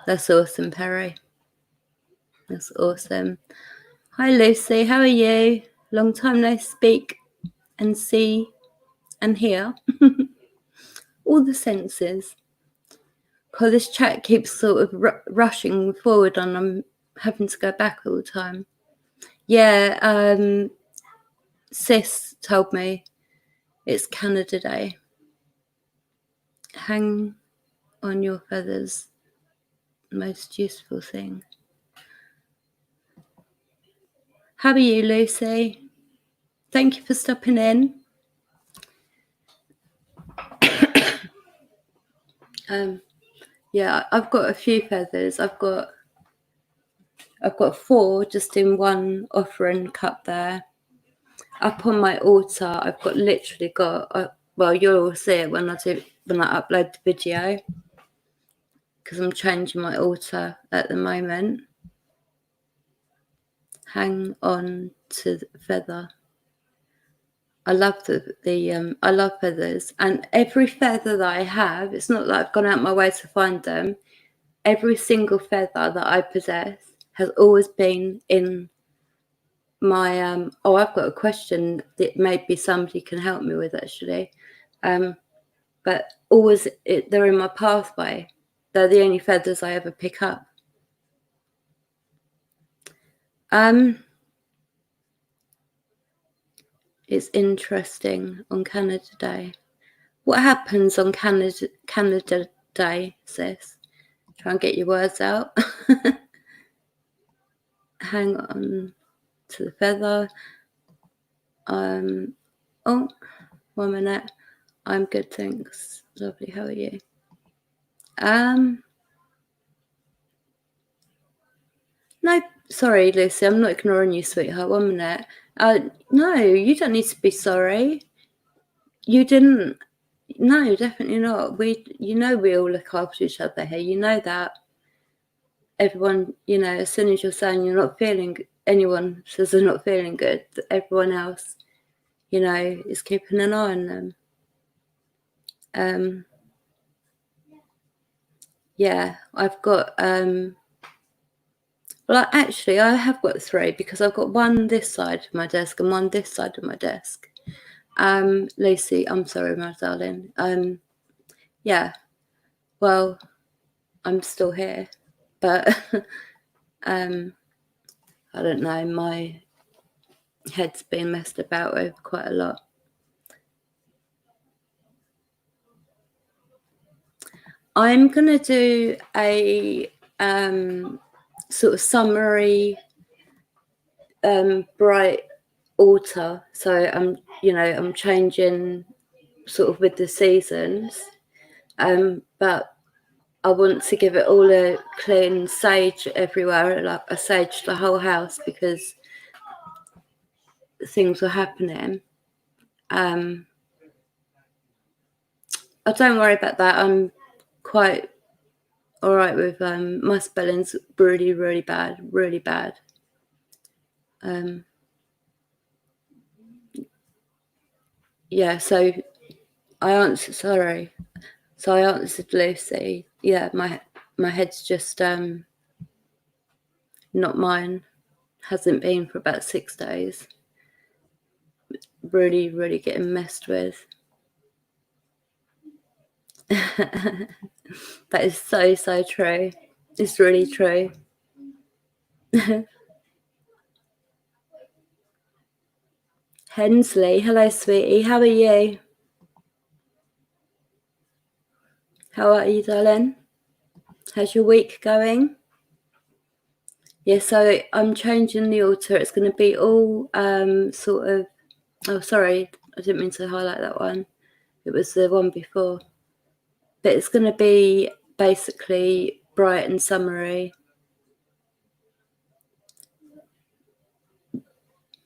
That's awesome, Perry. That's awesome. Hi, Lucy. How are you? Long time no speak and see and hear. All the senses. Because this chat keeps sort of rushing forward and I'm having to go back all the time. Yeah, Sis told me it's Canada Day. Hang on your feathers. Most useful thing. How are you, Lucy? Thank you for stopping in. Yeah, I've got a few feathers. I've got 4 just in one offering cup there. Up on my altar, I've got literally got. Well, you'll see it when I upload the video, because I'm changing my altar at the moment. Hang on to the feather. I love I love feathers, and every feather that I have, it's not like I've gone out my way to find them. Every single feather that I possess has always been in my I've got a question that maybe somebody can help me with, actually. But always they're in my pathway. They're the only feathers I ever pick up. It's interesting on Canada Day. What happens on Canada Day, sis? Try and get your words out. Hang on to the feather. Oh, 1 minute. I'm good, thanks. Lovely. How are you? No, sorry, Lucy. I'm not ignoring you, sweetheart. 1 minute. No, you don't need to be sorry. You didn't. No, definitely not. We all look after each other here. You know that. Everyone, as soon as you're saying you're not feeling, anyone says they're not feeling good, everyone else, is keeping an eye on them. Yeah, I've got, well, actually, I have got 3, because I've got one this side of my desk and one this side of my desk. Lucy, I'm sorry, my darling. Yeah, well, I'm still here, but I don't know, my head's been messed about over quite a lot. I'm going to do a sort of summary bright altar. So I'm changing sort of with the seasons. But I want to give it all a clean sage everywhere, like a sage the whole house, because things were happening. Oh, don't worry about that. I'm quite all right with my spelling's really, really bad, really bad. Yeah, so I answered. Sorry, so I answered Lucy. Yeah, my head's just not mine. Hasn't been for about 6 days. Really, really getting messed with. That is so, so true. It's really true. Hensley, hello, sweetie. How are you? How are you, darling? How's your week going? Yeah, so I'm changing the altar. It's going to be all sort of. Oh, sorry, I didn't mean to highlight that one. It was the one before. But it's going to be basically bright and summery.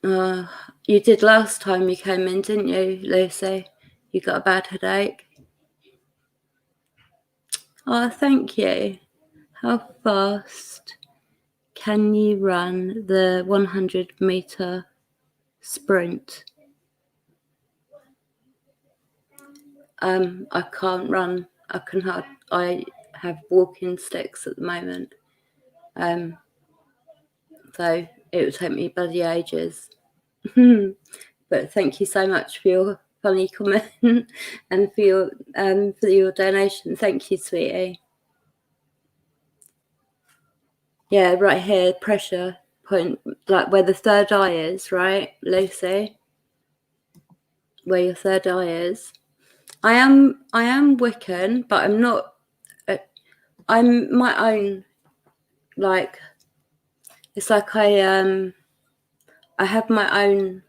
You did last time you came in, didn't you, Lucy? You got a bad headache? Oh, thank you. How fast can you run the 100-meter sprint? I can't run. I have walking sticks at the moment. So it would take me bloody ages. But thank you so much for your funny comment and for your donation. Thank you, sweetie. Yeah, right here, pressure point, like where the third eye is, right, Lucy? Where your third eye is. I am Wiccan, but I'm not. I'm my own. Like, it's like I have my own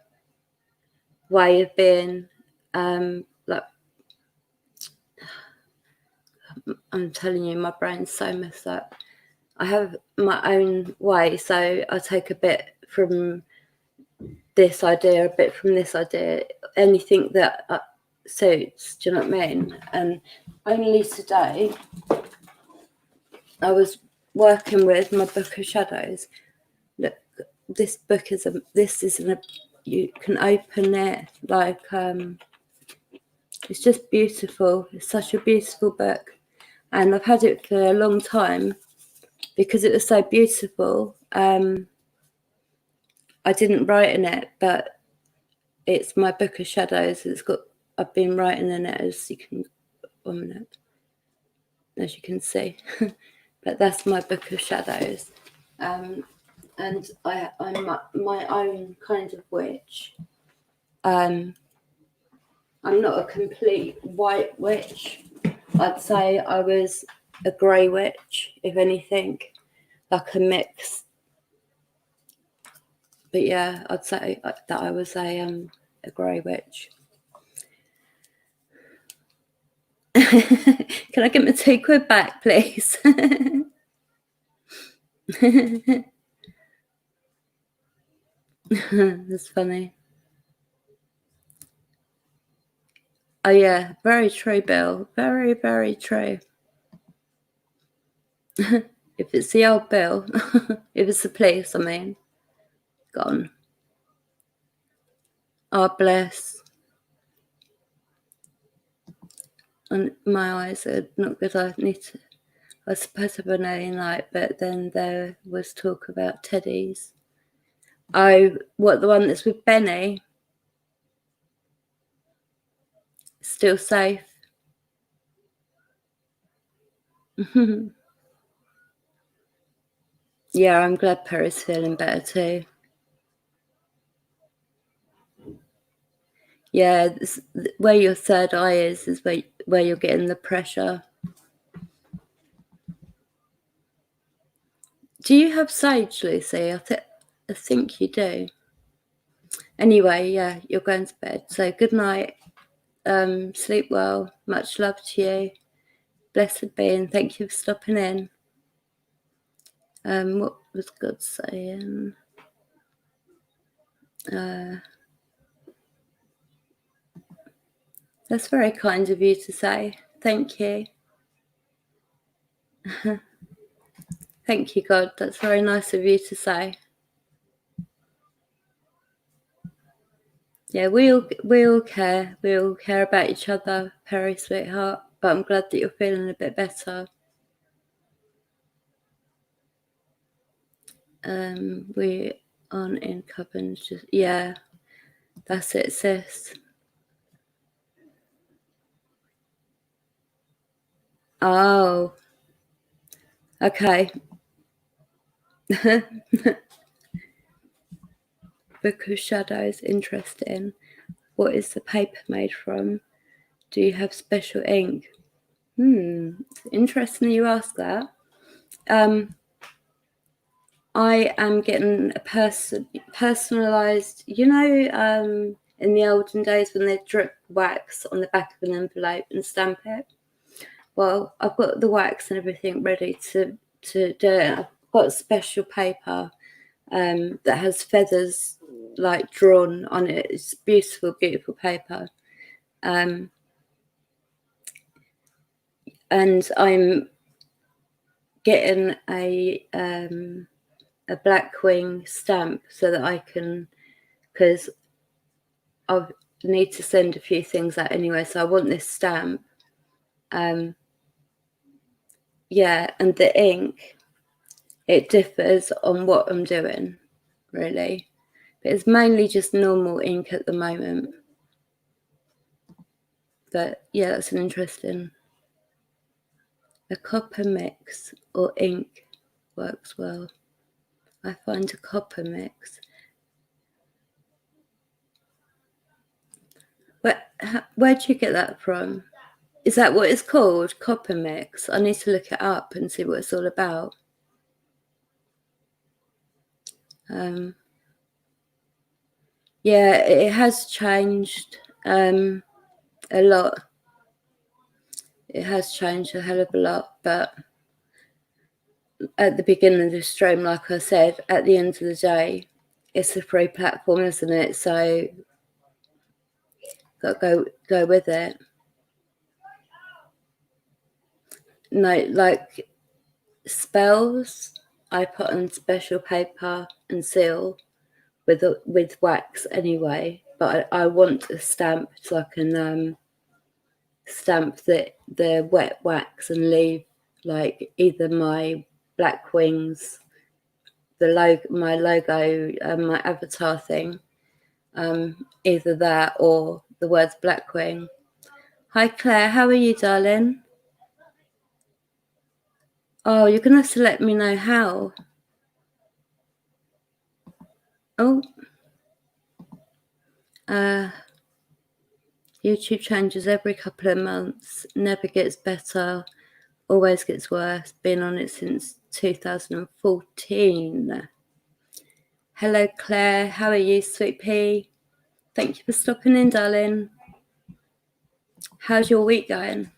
way of being. Like, I'm telling you, my brain's so messed up. I have my own way, so I take a bit from this idea, a bit from this idea, anything that suits. Do you know what I mean? And only today, I was working with my book of shadows. Look, this book is you can open it like it's just beautiful. It's such a beautiful book, and I've had it for a long time because it was so beautiful. I didn't write in it, but it's my book of shadows. I've been writing in it, as you can see. But that's my book of shadows. And I'm my own kind of witch. I'm not a complete white witch. I'd say I was a grey witch, if anything, like a mix. But yeah, I'd say that I was a grey witch. Can I get my £2 back, please? That's funny. Oh yeah, very true, Bill. Very, very true. If it's the old Bill, if it's the police, I mean, gone. Oh, bless. And my eyes are not good. I was supposed to have an early night, but then there was talk about teddies. Oh, what, the one that's with Benny? Still safe? Yeah, I'm glad Perry's feeling better too. Yeah, where your third eye is where you're getting the pressure. Do you have sage, Lucy? I think you do. Anyway, yeah, you're going to bed. So good night. Sleep well. Much love to you. Blessed be, and thank you for stopping in. What was God saying? That's very kind of you to say. Thank you. Thank you, God. That's very nice of you to say. Yeah, we all care. We all care about each other, Perry, sweetheart. But I'm glad that you're feeling a bit better. We aren't in covens. Yeah, that's it, sis. Oh, okay. Book of Shadows, interesting. What is the paper made from? Do you have special ink? Interesting you ask that. I am getting a personalized, in the olden days when they drip wax on the back of an envelope and stamp it. Well, I've got the wax and everything ready to do it. I've got special paper that has feathers like drawn on it. It's beautiful, beautiful paper. And I'm getting a Blackwing stamp so that I can, because I need to send a few things out anyway, so I want this stamp. Yeah, and the ink, it differs on what I'm doing, really. But it's mainly just normal ink at the moment. But yeah, that's an interesting. A copper mix or ink works well. I find a copper mix. Where'd you get that from? Is that what it's called? Copper mix? I need to look it up and see what it's all about. Yeah, it has changed a lot. It has changed a hell of a lot, but at the beginning of the stream, like I said, at the end of the day, it's a free platform, isn't it? So got to go with it. No, like spells, I put on special paper and seal with wax anyway. But I want a stamp so I can stamp the wet wax and leave like either my black wings, my logo, my avatar thing, either that or the words Blackwing. Hi Claire, how are you, darling? Oh, you're gonna have to let me know how. Oh, YouTube changes every couple of months, never gets better, always gets worse. Been on it since 2014. Hello Claire, how are you, sweet pea? Thank you for stopping in, darling. How's your week going?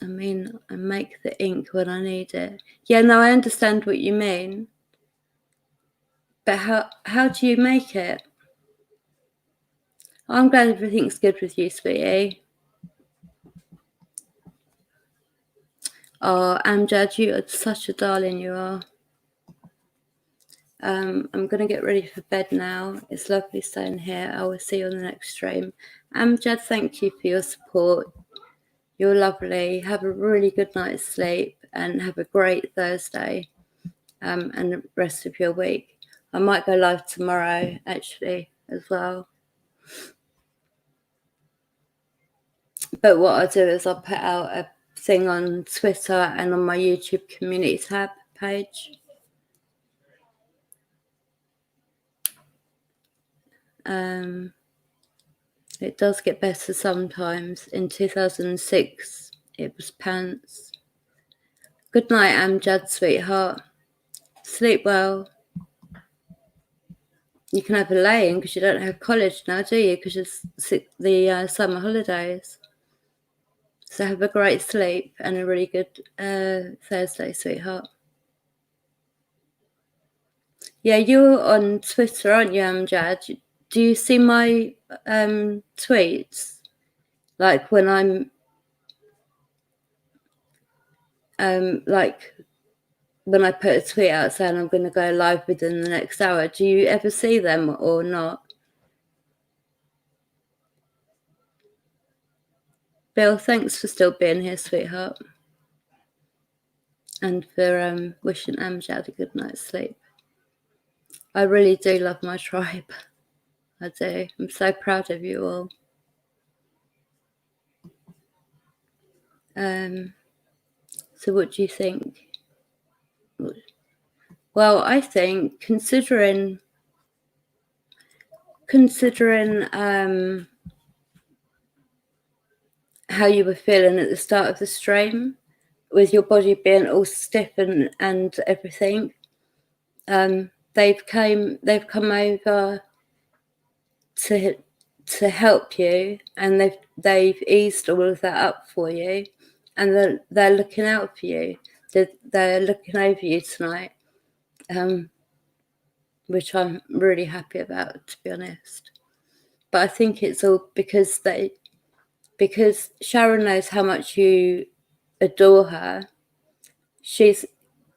I mean, I make the ink when I need it. Yeah, no, I understand what you mean. But how do you make it? I'm glad everything's good with you, sweetie. Oh, Amjad, you are such a darling, you are. I'm going to get ready for bed now. It's lovely staying here. I will see you on the next stream. Amjad, thank you for your support. You're lovely. Have a really good night's sleep and have a great Thursday and the rest of your week. I might go live tomorrow, actually, as well. But what I'll do is I'll put out a thing on Twitter and on my YouTube community tab page. It does get better sometimes. In 2006, it was pants. Good night, Amjad, sweetheart. Sleep well. You can have a lay-in because you don't have college now, do you? Because it's the summer holidays. So have a great sleep and a really good Thursday, sweetheart. Yeah, you're on Twitter, aren't you, Amjad? Do you see my tweets? Like when I'm like when I put a tweet out saying I'm going to go live within the next hour, do you ever see them or not? Bill, thanks for still being here, sweetheart. And for wishing Amjad a good night's sleep. I really do love my tribe. I do. I'm so proud of you all. So what do you think? Well, I think considering how you were feeling at the start of the stream, with your body being all stiff and everything, they've come over to help you, and they've eased all of that up for you, and they're looking out for you. They're looking over you tonight, which I'm really happy about, to be honest. But I think it's all because Sharon knows how much you adore her.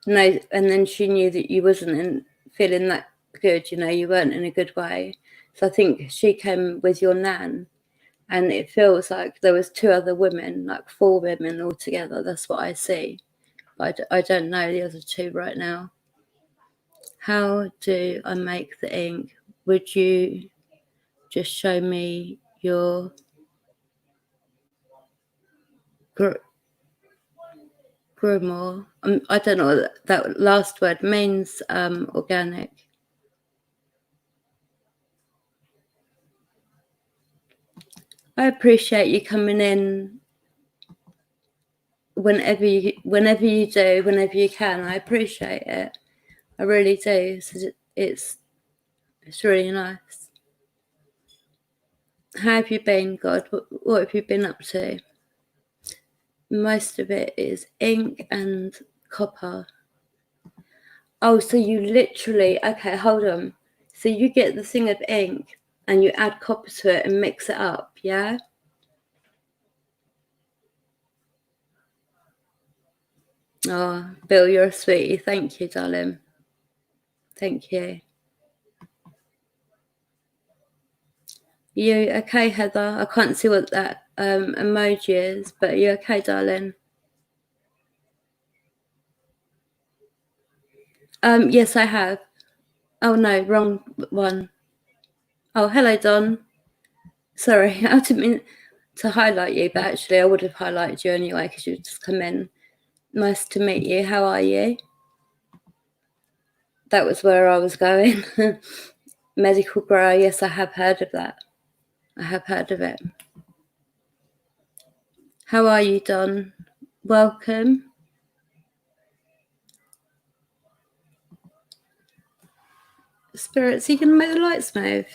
And then she knew that you wasn't feeling that good, you weren't in a good way. So I think she came with your nan, and it feels like there was 2 other women, like 4 women altogether. That's what I see. But I don't know the other 2 right now. How do I make the ink? Would you just show me your grimoire? I don't know what that last word means. Organic. I appreciate you coming in whenever you do, whenever you can. I appreciate it. I really do. It's really nice. How have you been, God? What have you been up to? Most of it is ink and copper. Oh, so you literally, okay, hold on. So you get the thing of ink and you add copper to it and mix it up, yeah? Oh, Bill, you're a sweetie. Thank you, darling. Thank you. You okay, Heather? I can't see what that emoji is, but are you okay, darling? Yes, I have. Oh no, wrong one. Oh, hello, Don. Sorry, I didn't mean to highlight you, but actually I would have highlighted you anyway because you've just come in. Nice to meet you. How are you? That was where I was going. Medical grower. Yes, I have heard of that. I have heard of it. How are you, Don? Welcome. Spirits, are you going to make the lights move?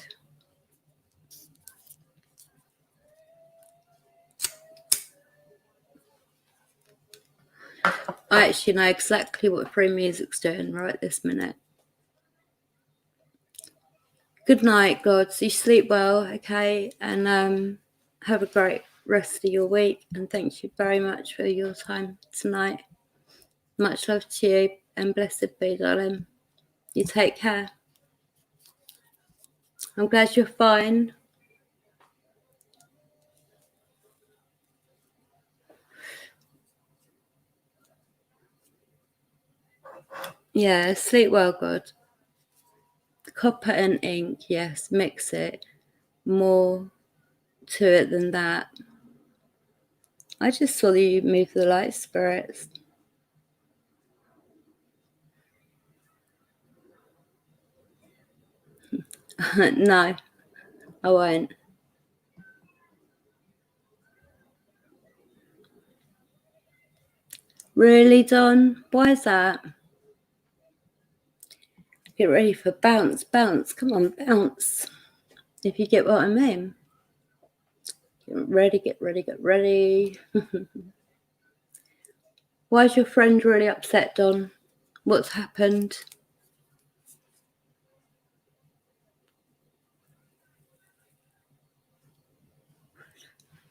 I actually know exactly what free music's doing right this minute. Good night, gods. You sleep well, okay? And have a great rest of your week. And thank you very much for your time tonight. Much love to you, and blessed be, darling. You take care. I'm glad you're fine. Yeah, sleep well, God. Copper and ink, yes, mix it. More to it than that. I just saw you move the light, spirits. No, I won't. Really, Don? Why is that? Get ready for bounce, bounce. Come on, bounce. If you get what I mean. Get ready, get ready, get ready. Why is your friend really upset, Don? What's happened?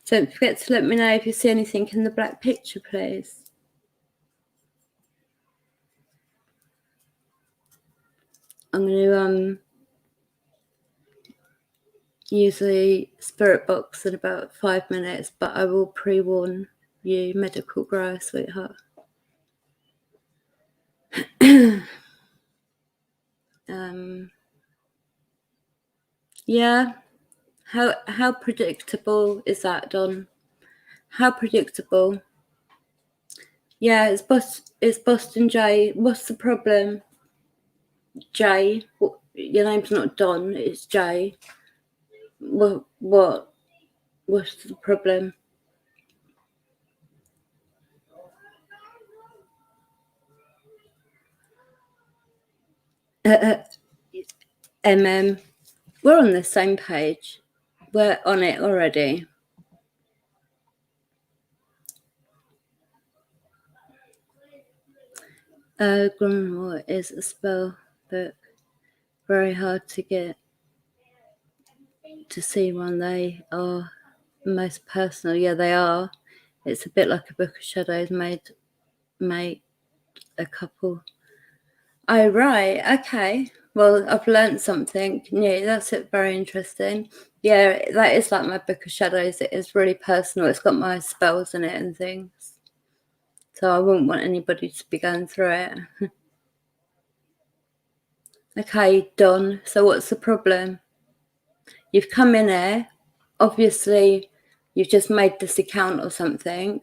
Don't forget to let me know if you see anything in the black picture, please. I'm going to use the spirit box in about 5 minutes, but I will pre-warn you, medical grower, sweetheart. Yeah. How predictable is that, Don? How predictable? Yeah, it's Boston J. What's the problem? J. Your name's not Don. It's J. What? What's the problem? MM. We're on the same page. We're on it already. Grimoire is a spell book. Very hard to get to see one. They are most personal. Yeah, they are. It's a bit like a book of shadows made a couple. Oh, right. Okay. Well, I've learned something new. That's it. Very interesting. Yeah, that is like my book of shadows. It is really personal. It's got my spells in it and things. So I wouldn't want anybody to be going through it. Okay, Don. So what's the problem? You've come in here. Obviously, you've just made this account or something,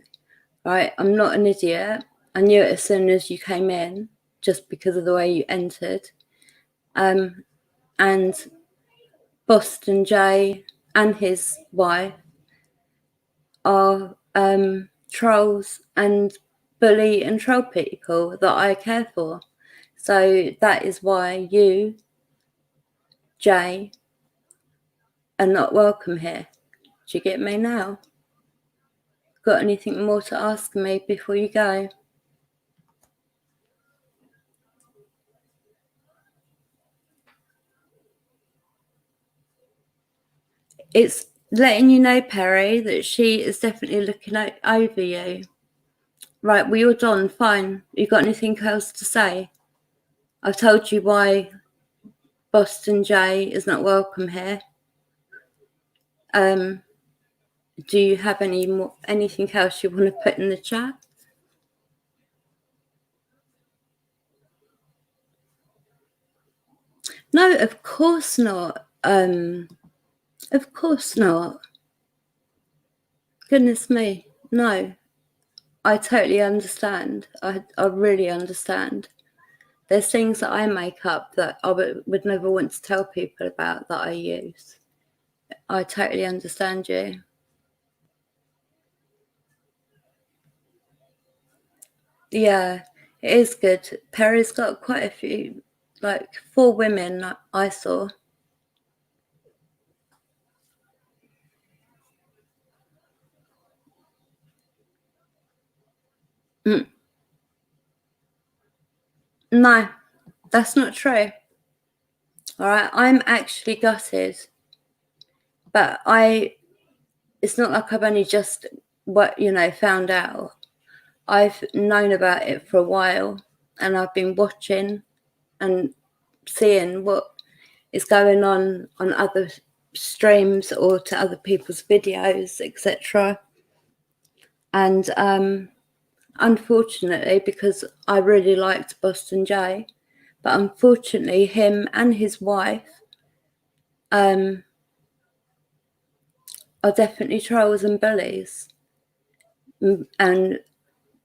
right? I'm not an idiot. I knew it as soon as you came in, just because of the way you entered. And Boston Jay and his wife are trolls and bully and troll people that I care for. So that is why you, Jay, are not welcome here. Do you get me now? Got anything more to ask me before you go? It's letting you know, Perry, that she is definitely looking over you. Right, well, you're done. Fine. You got anything else to say? I've told you why Boston Jay is not welcome here. Do you have anything else you want to put in the chat? No, of course not. Of course not. Goodness me, no. I totally understand. I really understand. There's things that I make up that I would never want to tell people about that I use. I totally understand you. Yeah, it is good. Perry's got quite a few, like 4 women I saw. No, that's not true. All right, I'm actually gutted, but it's not like I've only just found out. I've known about it for a while, and I've been watching and seeing what is going on other streams or to other people's videos, etc. And unfortunately, because I really liked Boston Jay, but unfortunately him and his wife are definitely trolls and bullies. And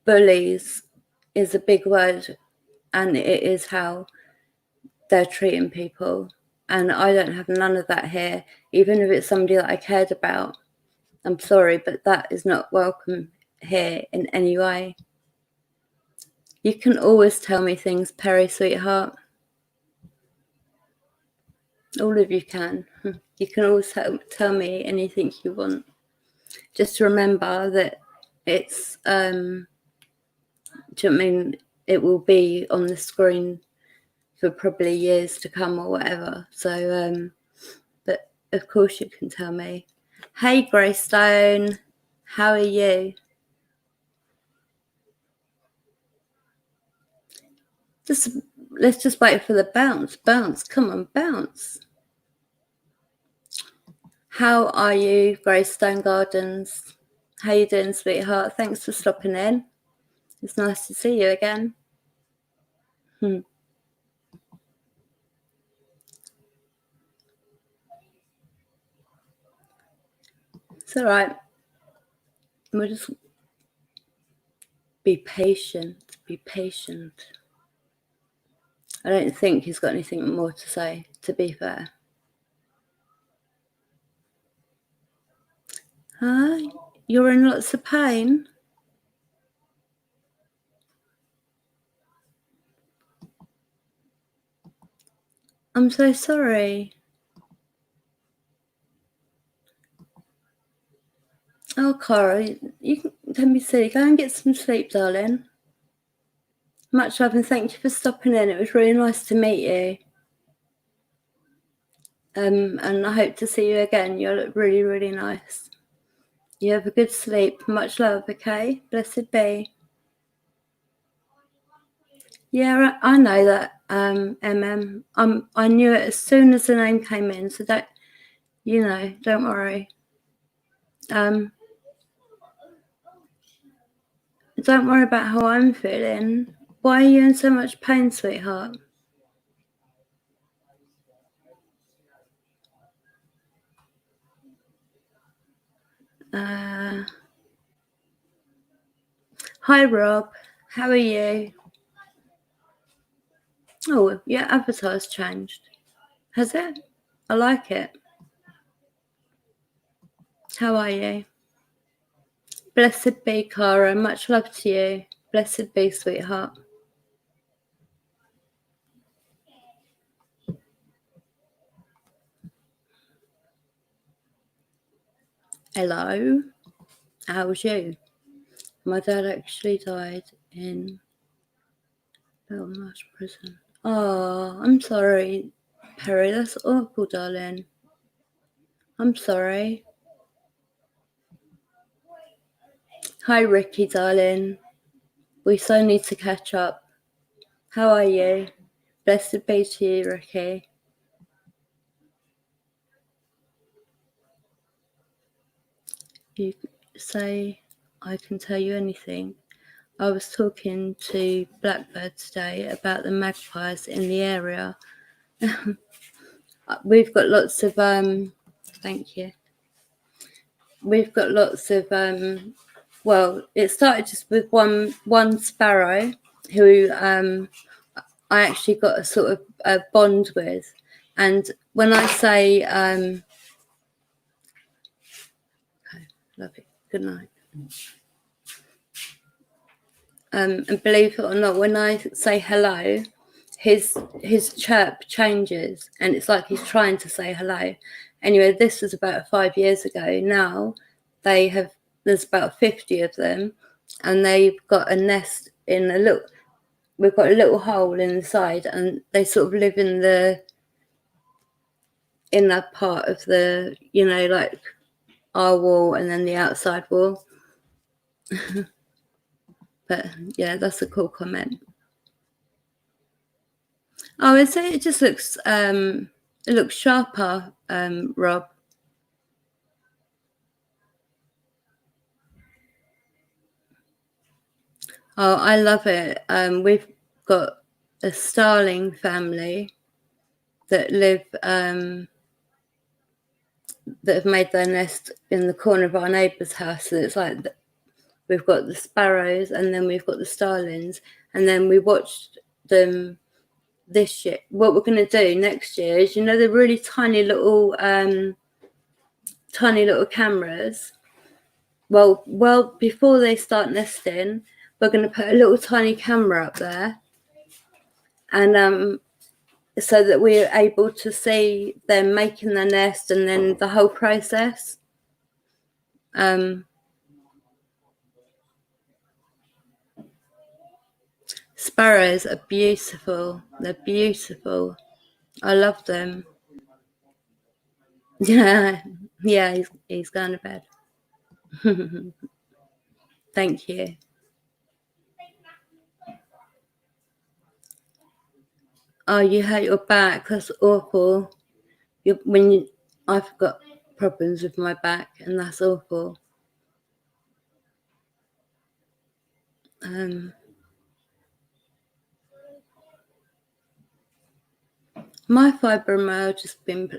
bullies is a big word, and it is how they're treating people. And I don't have none of that here, even if it's somebody that I cared about. I'm sorry, but that is not welcome here in any way. You can always tell me things, Perry, sweetheart. All of you can. You can always tell me anything you want. Just remember that it's, do you know what I mean? It will be on the screen for probably years to come or whatever. So, but of course you can tell me. Hey, Greystone, how are you? Let's just wait for the bounce. Bounce, come on, bounce. How are you, Greystone Gardens? How you doing, sweetheart? Thanks for stopping in. It's nice to see you again. It's all right. We'll just be patient. Be patient. I don't think he's got anything more to say, to be fair. Hi, you're in lots of pain? I'm so sorry. Oh, Cara, you can, don't be silly. Go and get some sleep, darling. Much love and thank you for stopping in. It was really nice to meet you. And I hope to see you again. You look really, really nice. You have a good sleep. Much love, okay? Blessed be. Yeah, I know that, I knew it as soon as the name came in, so that, you know, don't worry. Don't worry about how I'm feeling. Why are you in so much pain, sweetheart? Hi, Rob. How are you? Oh, your avatar's changed. Has it? I like it. How are you? Blessed be, Cara. Much love to you. Blessed be, sweetheart. Hello. How's you? My dad actually died in Belmarsh prison. Oh, I'm sorry, Perry. That's awful, darling. I'm sorry. Hi, Ricky, darling. We so need to catch up. How are you? Blessed be to you, Ricky. You say I can tell you anything. I was talking to Blackbird today about the magpies in the area. We've got lots of thank you. We've got lots of well, it started just with one sparrow who I actually got a sort of a bond with, and when I say okay, love it, good night. And believe it or not, when I say hello, his chirp changes, and it's like he's trying to say hello. Anyway, this was about 5 years ago. Now there's about 50 of them, and they've got a nest in a little. We've got a little hole in the side, and they sort of live in that part of the, you know, like our wall and then the outside wall. But yeah, that's a cool comment. Oh, I'd say it just looks it looks sharper, Rob. Oh, I love it. We've got a starling family that live that have made their nest in the corner of our neighbour's house. So it's like we've got the sparrows, and then we've got the starlings, and then we watched them this year. What we're going to do next year is, you know, the really tiny little cameras. Well, before they start nesting, we're going to put a little tiny camera up there, and so that we're able to see them making their nest and then the whole process. Sparrows are beautiful. They're beautiful. I love them. Yeah, yeah. He's going to bed. Thank you. Oh, you hurt your back. That's awful. I've got problems with my back, and that's awful. My fibromyalgia's been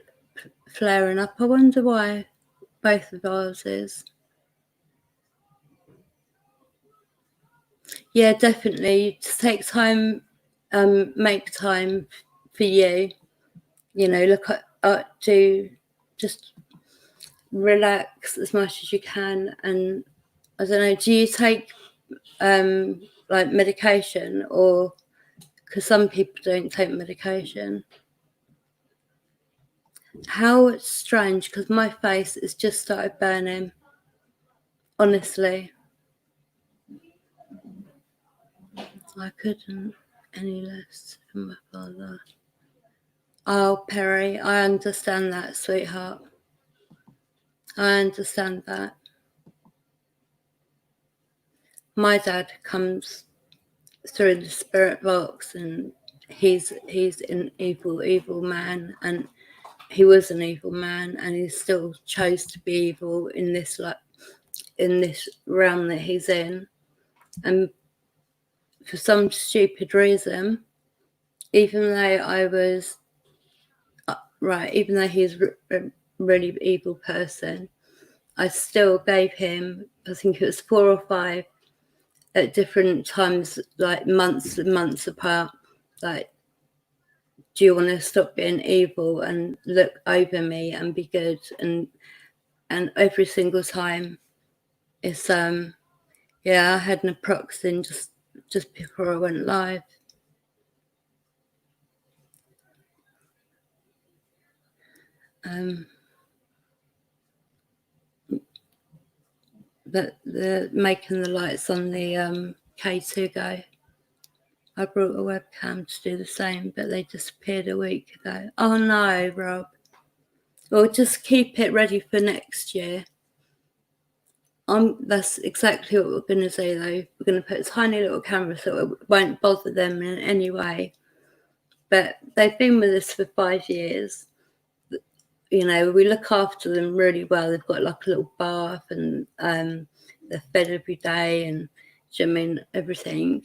flaring up. I wonder why both of ours is. Yeah, definitely. Just take time, make time for you. You know, look at to just relax as much as you can. And I don't know, do you take like medication, or because some people don't take medication? How strange, because my face has just started burning. Honestly, I couldn't any less than my father. Oh, Perry, I understand that, sweetheart. I understand that. My dad comes through the spirit box, and he's an evil man, and he was an evil man, and he still chose to be evil in this realm that he's in. And for some stupid reason, even though I was even though he's a really evil person, I still gave him, I think it was 4 or 5 at different times, like months and months apart, like, do you want to stop being evil and look over me and be good? And every single time it's yeah, I had naproxen just before I went live. But they're making the lights on the K2 go. I brought a webcam to do the same, but they disappeared a week ago. Oh no, Rob. Well, just keep it ready for next year. That's exactly what we're going to do, though. We're going to put a tiny little camera so it won't bother them in any way. But they've been with us for 5 years. You know, we look after them really well. They've got like a little bath, and they're fed every day, and I mean, everything.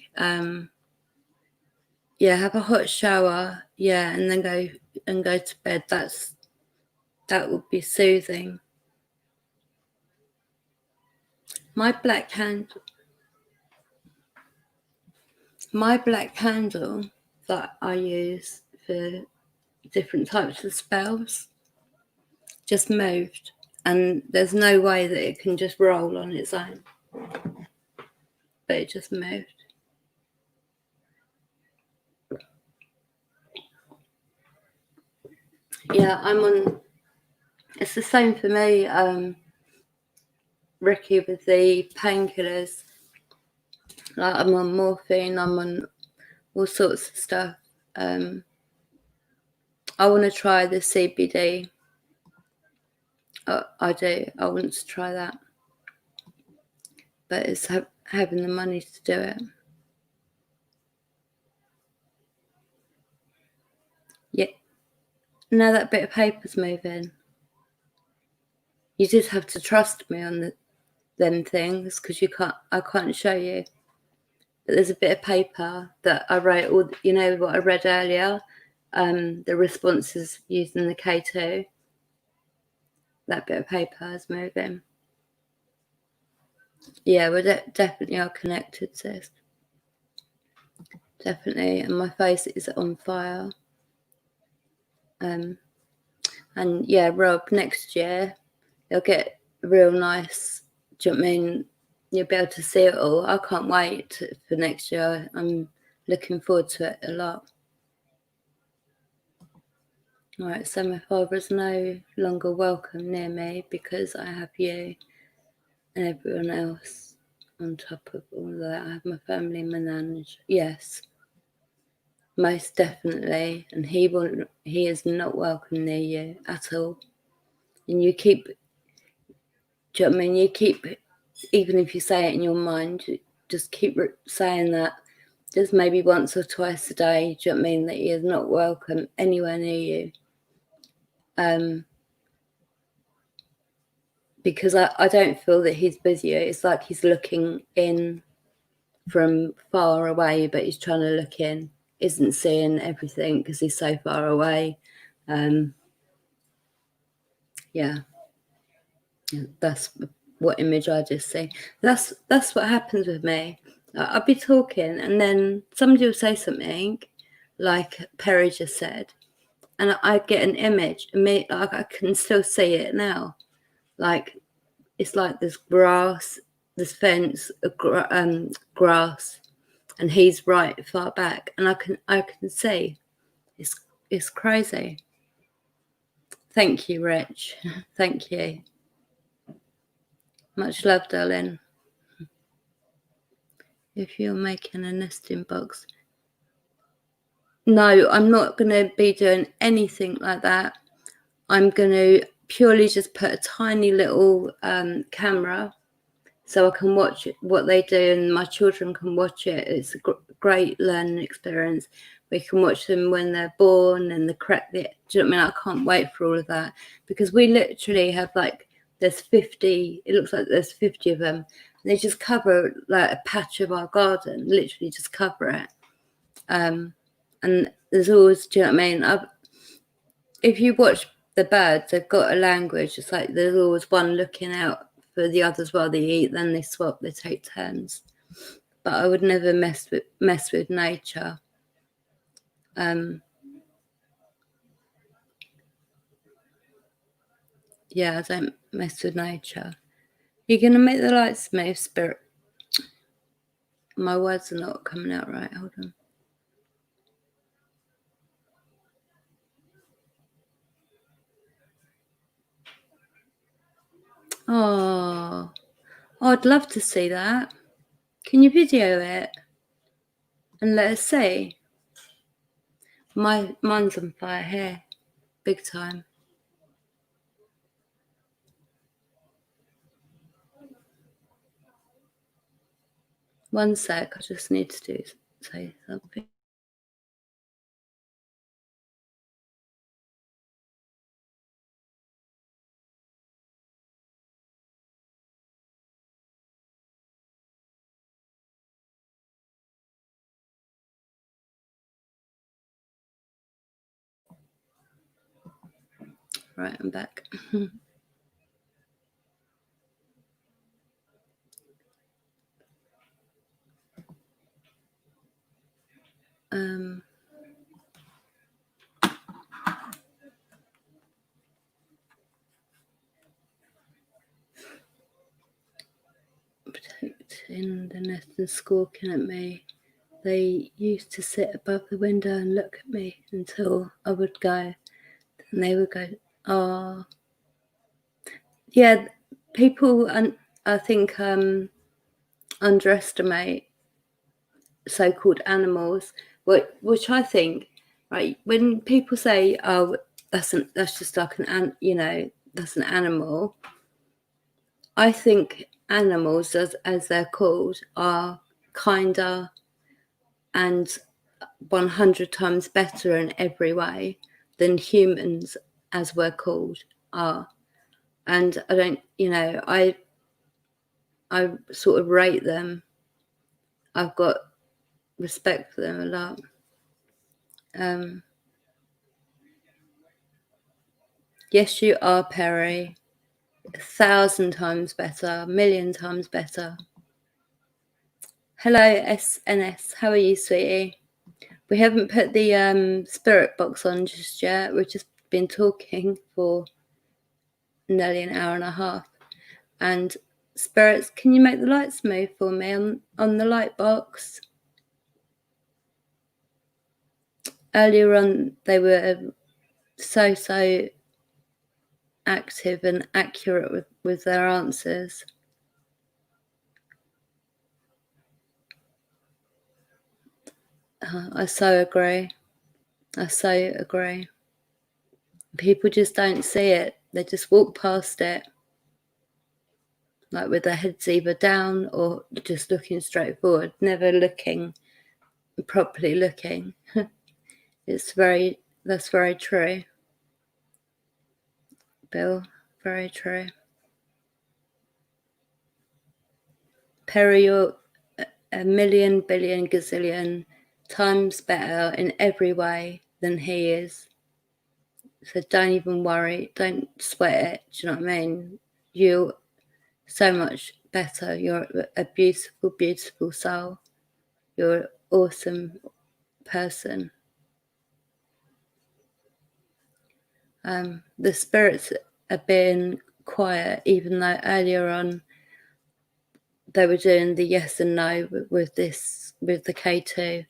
Yeah, have a hot shower, yeah, and then go to bed. That would be soothing. My black candle that I use for different types of spells just moved, and there's no way that it can just roll on its own, but it just moved. Yeah, I'm on. It's the same for me, Ricky, with the painkillers. Like, I'm on morphine. I'm on all sorts of stuff. I want to try the CBD. I do. I want to try that, but it's having the money to do it. Yeah. Now that bit of paper's moving. You just have to trust me on them things, because I can't show you. But there's a bit of paper that I wrote all. You know what I read earlier, the responses using the K2. That bit of paper is moving. Yeah, we definitely are connected, sis. Definitely, and my face is on fire. And yeah, Rob, next year you'll get real nice. Do you know what I mean? You'll be able to see it all. I can't wait for next year. I'm looking forward to it a lot. All right, so my father is no longer welcome near me because I have you and everyone else on top of all that. I have my family managed. Yes, most definitely. And he is not welcome near you at all. And you keep, do you know what I mean? You keep, even if you say it in your mind, just keep saying that just maybe once or twice a day. Do you know what I mean? That he is not welcome anywhere near you. Because I don't feel that he's busy. It's like he's looking in from far away, but he's trying to look in, isn't seeing everything because he's so far away. Yeah, that's what image I just see. That's what happens with me. I'll be talking, and then somebody will say something, like Perry just said, and I get an image, and like I can still see it now. Like, it's like this grass, this fence, grass, and he's right far back, and I can see. It's crazy. Thank you, Rich. Thank you. Much love, darling. If you're making a nesting box. No, I'm not going to be doing anything like that. I'm going to purely just put a tiny little camera so I can watch what they do and my children can watch it. It's a great learning experience. We can watch them when they're born and the correct. Do you know what I mean? I can't wait for all of that because we literally have like, there's 50, it looks like there's 50 of them. And they just cover like a patch of our garden, literally just cover it. And there's always, do you know what I mean? If you watch the birds, they've got a language. It's like there's always one looking out for the others while they eat, then they swap, they take turns. But I would never mess with nature. Yeah, I don't mess with nature. You're gonna make the lights move, Spirit. My words are not coming out right. Hold on. Oh, I'd love to see that. Can you video it and let us see? Mine's on fire here, big time. One sec, I just need to say something. Right, I'm back. Protecting the nest and squawking at me. They used to sit above the window and look at me until I would go. And they would go, oh. Yeah, people, I think, underestimate so-called animals, which I think, right, when people say, oh, that's just like that's an animal, I think animals, as they're called, are kinder and 100 times better in every way than humans, as we're called, are. And I don't, I sort of rate them. I've got respect for them a lot. Yes, you are, Perry. 1,000 times better, 1,000,000 times better. Hello, SNS. How are you, sweetie? We haven't put the spirit box on just yet. We've just been talking for nearly an hour and a half. And spirits, can you make the lights move for me on the light box? Earlier on, they were so active and accurate with their answers. I so agree. I so agree. People just don't see it. They just walk past it, like with their heads either down or just looking straight forward, never properly looking. That's very true, Bill. Very true. Perry, you're a million, billion, gazillion times better in every way than he is. So don't even worry. Don't sweat it. Do you know what I mean? You're so much better. You're a beautiful, beautiful soul. You're an awesome person. The spirits have been quiet, even though earlier on they were doing the yes and no with the K2.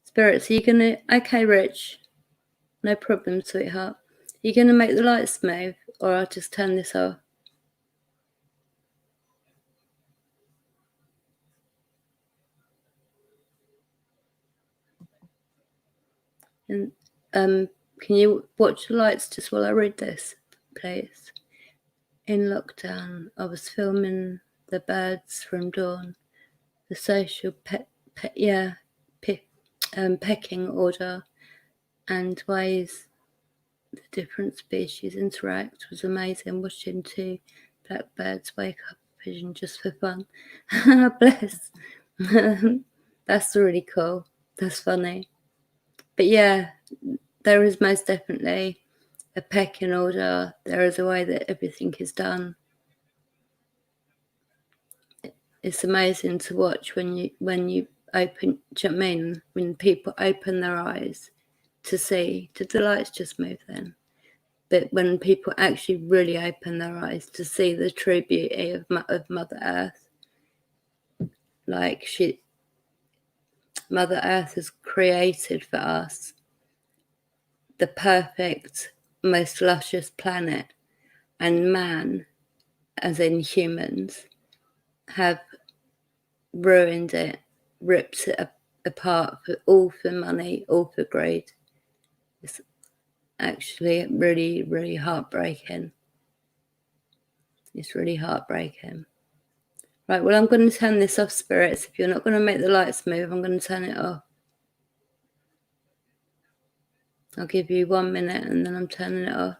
Spirits, are you gonna? Okay, Rich, no problem, sweetheart. Are you going to make the lights move, or I'll just turn this off? And can you watch the lights just while I read this, please? In lockdown, I was filming the birds from dawn, the social pecking order, and ways the different species interact was amazing. Watching two blackbirds wake up a pigeon just for fun. Bless. That's really cool. That's funny. But yeah, there is most definitely a pecking order. There is a way that everything is done. It's amazing to watch when you open. Do you know what I mean? When people open their eyes to see. Did the lights just move then? But when people actually really open their eyes to see the true beauty of Mother Earth, like Mother Earth has created for us the perfect, most luscious planet, and man, as in humans, have ruined it, ripped it apart, all for money, all for greed. It's actually really, really heartbreaking. It's really heartbreaking. Right, well, I'm going to turn this off, spirits. If you're not going to make the lights move, I'm going to turn it off. I'll give you 1 minute and then I'm turning it off.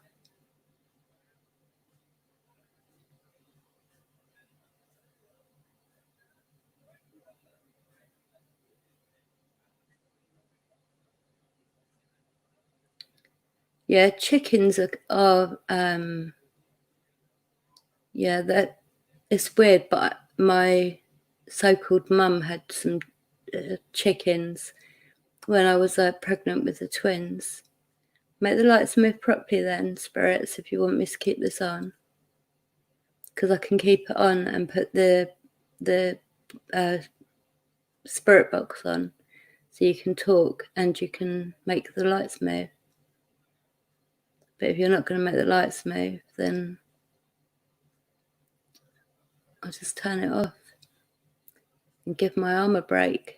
Yeah, chickens are yeah, that it's weird, but my so-called mum had some chickens when I was pregnant with the twins. Make the lights move properly then, spirits, if you want me to keep this on. Because I can keep it on and put the spirit box on. So you can talk and you can make the lights move. But if you're not going to make the lights move, then I'll just turn it off and give my arm a break.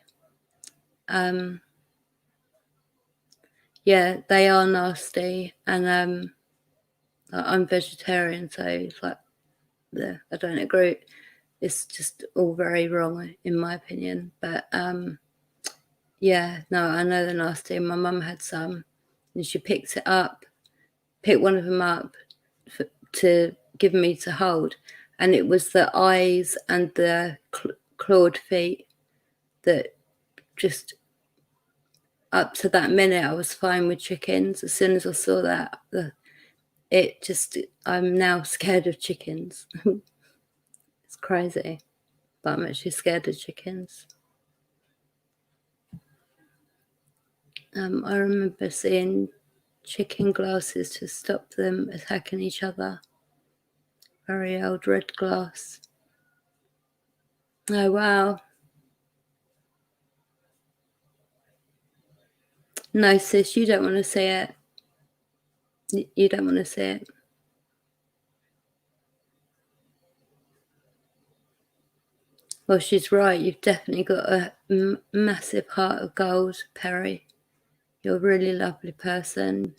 Yeah, they are nasty, and I'm vegetarian, so it's like I don't agree. It's just all very wrong in my opinion. But yeah, no, I know they're nasty. My mum had some, and she picked one of them up to give me to hold, and it was the eyes and the clawed feet that just up to that minute I was fine with chickens. As soon as I saw that, I'm now scared of chickens. It's crazy, but I'm actually scared of chickens. I remember seeing chicken glasses to stop them attacking each other. Very old red glass. Oh wow. No, sis, you don't want to see it. You don't want to see it. Well, she's right. You've definitely got a massive heart of gold, Perry. You're a really lovely person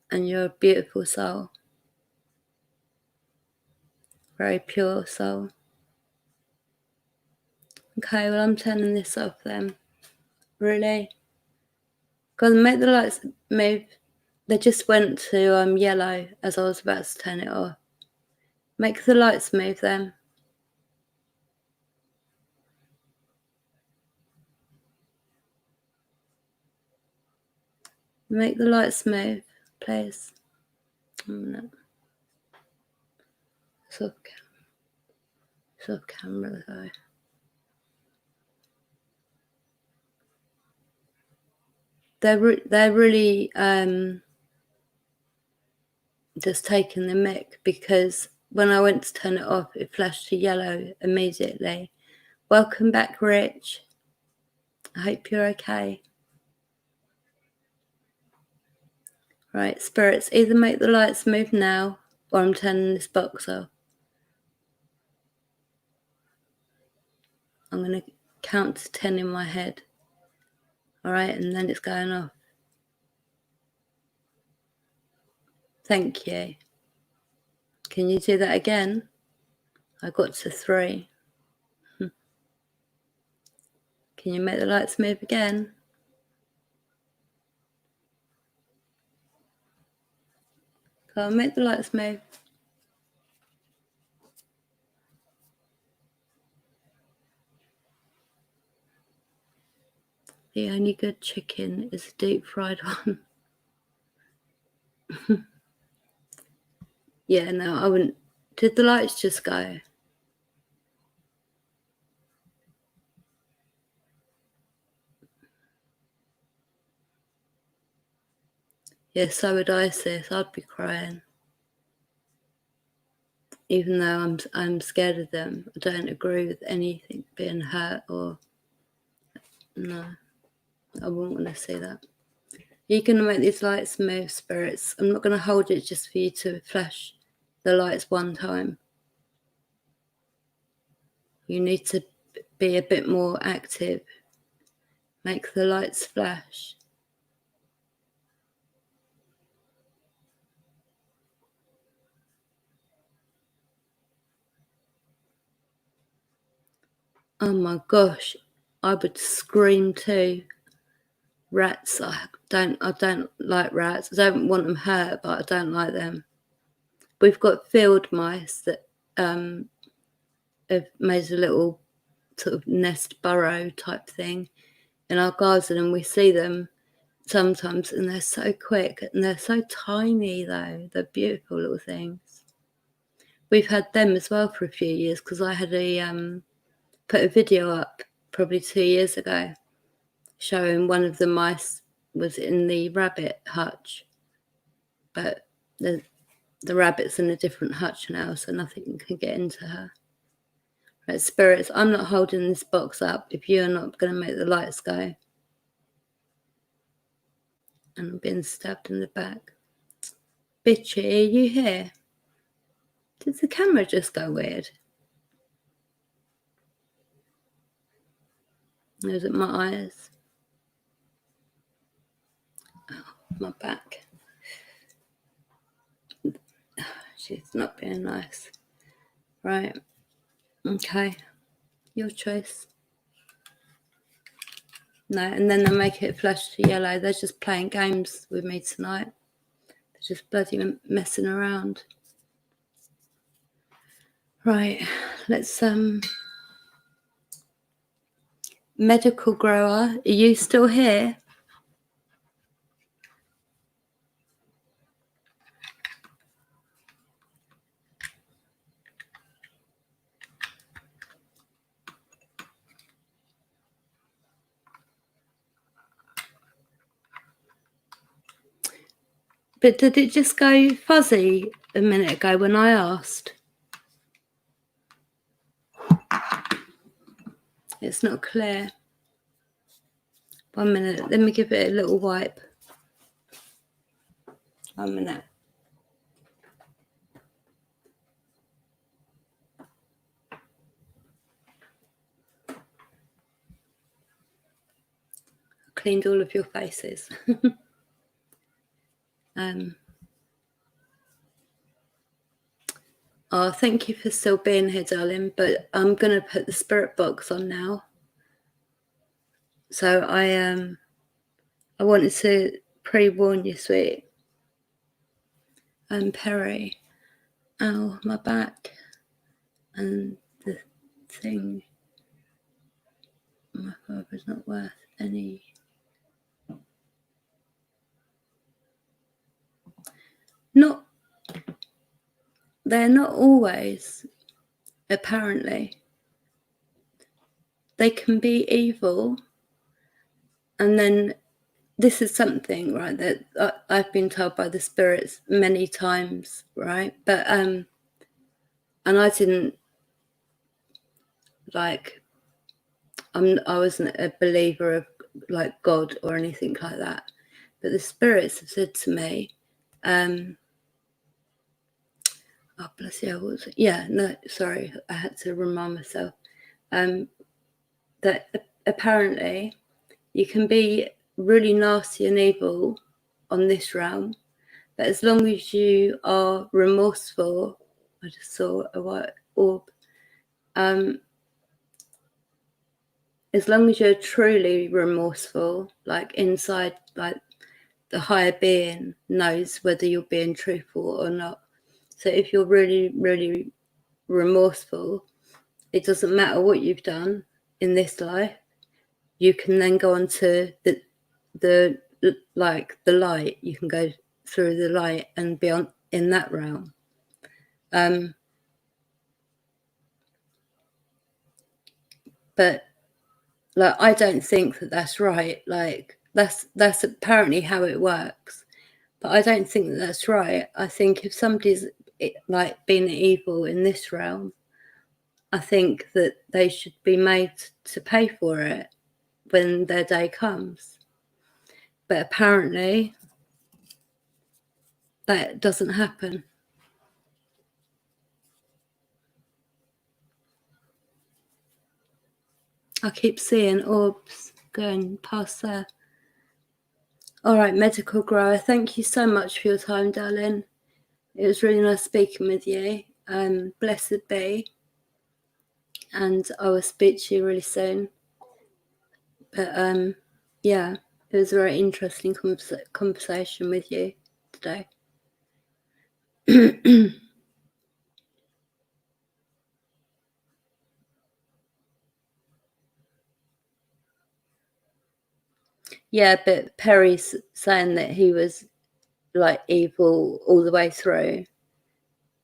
and you're a beautiful soul. Very pure soul. Okay, well, I'm turning this off then. Really? God, make the lights move. They just went to yellow as I was about to turn it off. Make the lights move then. Make the lights move, please. No. It's off camera though. They're really just taking the mick, because when I went to turn it off, it flashed to yellow immediately. Welcome back, Rich. I hope you're okay. Right, spirits, either make the lights move now or I'm turning this box off. I'm going to count to 10 in my head. Alright, and then it's going off. Thank you. Can you do that again? I got to 3. Can you make the lights move again? Go on, make the lights move. The only good chicken is a deep fried one. Yeah, no, I wouldn't. Did the lights just go? Yeah, so would I, sis. I'd be crying. Even though I'm scared of them. I don't agree with anything being hurt or... No, I wouldn't want to see that. You're going to make these lights move, spirits. I'm not going to hold it just for you to flash the lights one time. You need to be a bit more active. Make the lights flash. Oh my gosh, I would scream too. Rats, I don't like rats. I don't want them hurt, but I don't like them. We've got field mice that have made a little sort of nest burrow type thing in our garden, and we see them sometimes, and they're so quick and they're so tiny though. They're beautiful little things. We've had them as well for a few years because I had put a video up probably 2 years ago showing one of the mice was in the rabbit hutch, but the rabbit's in a different hutch now, so nothing can get into her. Right, spirits, I'm not holding this box up if you're not going to make the lights go. And I'm being stabbed in the back. Bitchy, are you here? Did the camera just go weird? Was it my eyes? Oh, my back. She's not being nice. Right. Okay. Your choice. No, and then they make it flash to yellow. They're just playing games with me tonight. They're just bloody messing around. Right. Let's medical grower, are you still here? But did it just go fuzzy a minute ago when I asked? It's not clear. 1 minute. Let me give it a little wipe. 1 minute. Cleaned all of your faces. Oh, thank you for still being here, darling, but I'm going to put the spirit box on now. So I wanted to pre-warn you, sweet. Perry. Oh, my back. And the thing. My father's not worth any. They're not always, apparently. They can be evil, and then this is something, right, that I've been told by the spirits many times, right? But and I didn't like. I wasn't a believer of like God or anything like that. But the spirits have said to me Oh, bless you. Yeah, no, sorry, I had to remind myself. That apparently you can be really nasty and evil on this realm, but as long as you are remorseful, I just saw a white orb. As long as you're truly remorseful, like inside, like the higher being knows whether you're being truthful or not. So if you're really, really remorseful, it doesn't matter what you've done in this life. You can then go on to the light. You can go through the light and be on in that realm. But like, I don't think that that's right. Like that's apparently how it works. But I don't think that that's right. I think if somebody's like being evil in this realm, I think that they should be made to pay for it when their day comes. But apparently that doesn't happen. I keep seeing orbs going past there. All right, Medical Grower, thank you so much for your time, darling. It was really nice speaking with you. Blessed be. And I will speak to you really soon. But yeah, it was a very interesting conversation with you today. Yeah, but Perry's saying that he was like evil all the way through,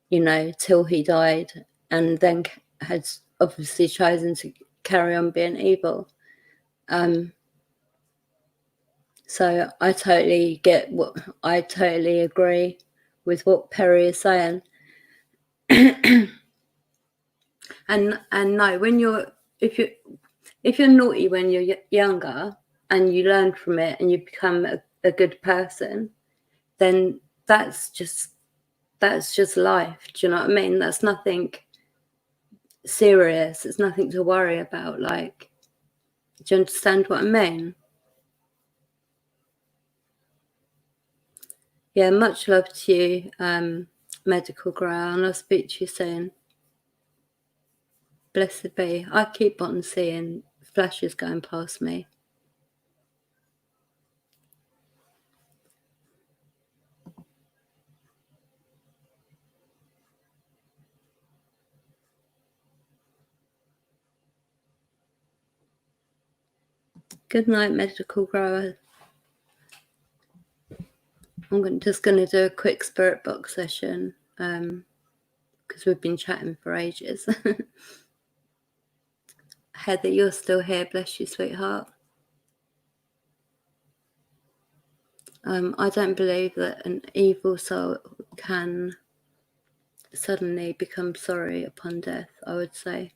you know, till he died, and then had obviously chosen to carry on being evil. So I totally get I totally agree with what Perry is saying. And no, when if you're naughty when you're younger and you learn from it and you become a good person, then that's just life. Do you know what I mean? That's nothing serious. It's nothing to worry about. Like, do you understand what I mean? Yeah, much love to you, Medical Grower, and I'll speak to you soon. Blessed be. I keep on seeing flashes going past me. Good night, Medical Grower. I'm just going to do a quick spirit box session because we've been chatting for ages. Heather, you're still here. Bless you, sweetheart. I don't believe that an evil soul can suddenly become sorry upon death. I would say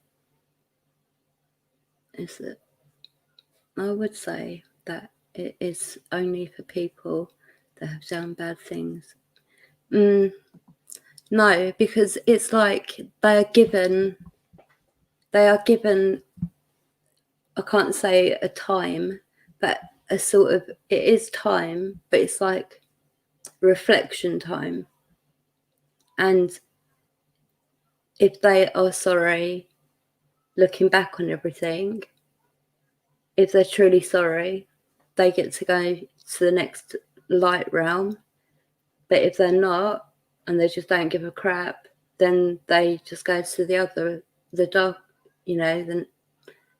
that it is only for people that have done bad things. No, because it's like they are given, I can't say a time, but a sort of, it is time, but it's like reflection time. And if they are sorry, looking back on everything, if they're truly sorry, they get to go to the next light realm. But if they're not, and they just don't give a crap, then they just go to the dark, you know, the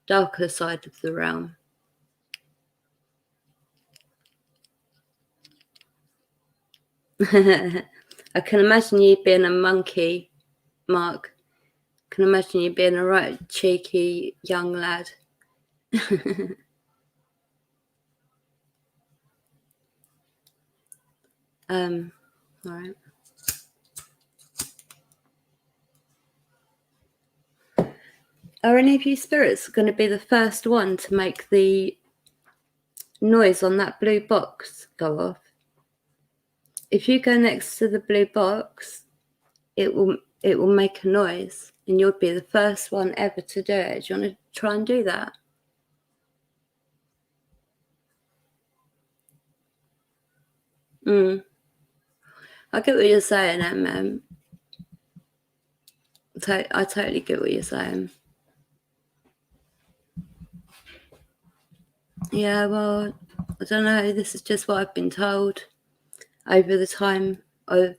darker side of the realm. I can imagine you being a monkey, Mark. I can imagine you being a right cheeky young lad. All right. Are any of you spirits going to be the first one to make the noise on that blue box go off? if you go next to the blue box, it will make a noise, and you'll be the first one ever to do it. Do you want to try and do that? I get what you're saying, Em. I totally get what you're saying. Yeah, well, I don't know. This is just what I've been told over the time of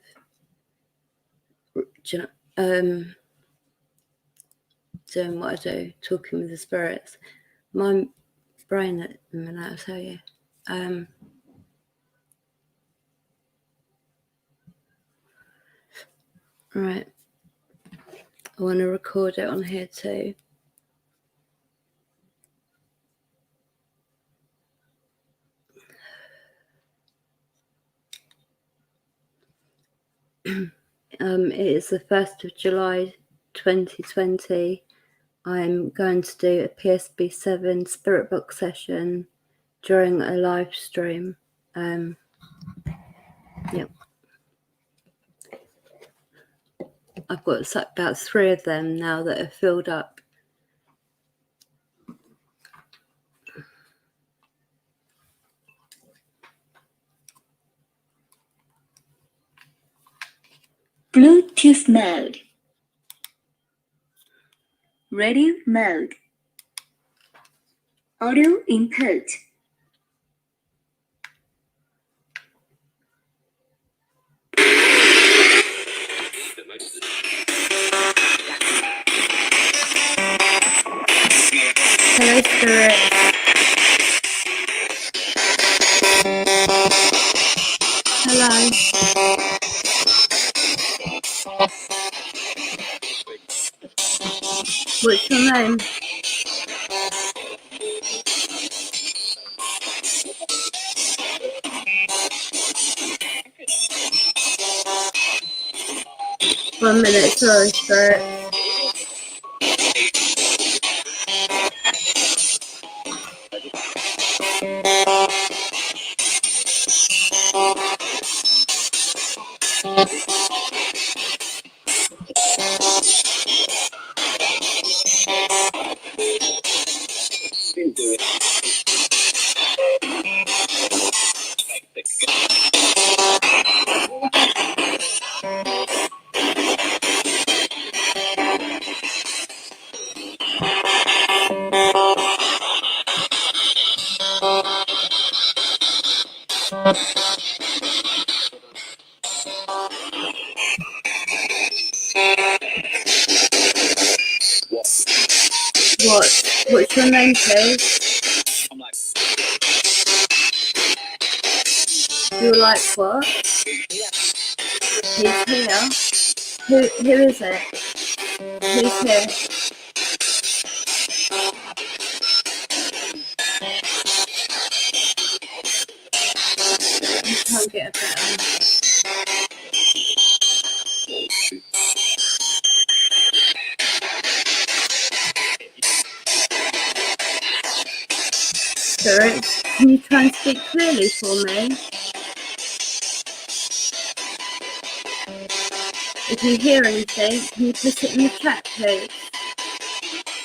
doing what I do, talking with the spirits. My brain at the minute, I'll tell you. Right. I want to record it on here too. It is the 1st of July 2020. I'm going to do a Psb7 Spirit Box session during a live stream. Yep. I've got about 3 of them now that are filled up. Bluetooth mode. Radio mode. Audio input. Hello, Spirit. Hello. What's your name? One minute, sorry, Spirit. What's your name, please? You're like what? He's here. Who is it? Who's here? I can't get a better. Spirit, can you try and speak clearly for me? If you hear anything, can you put it in the chat, please?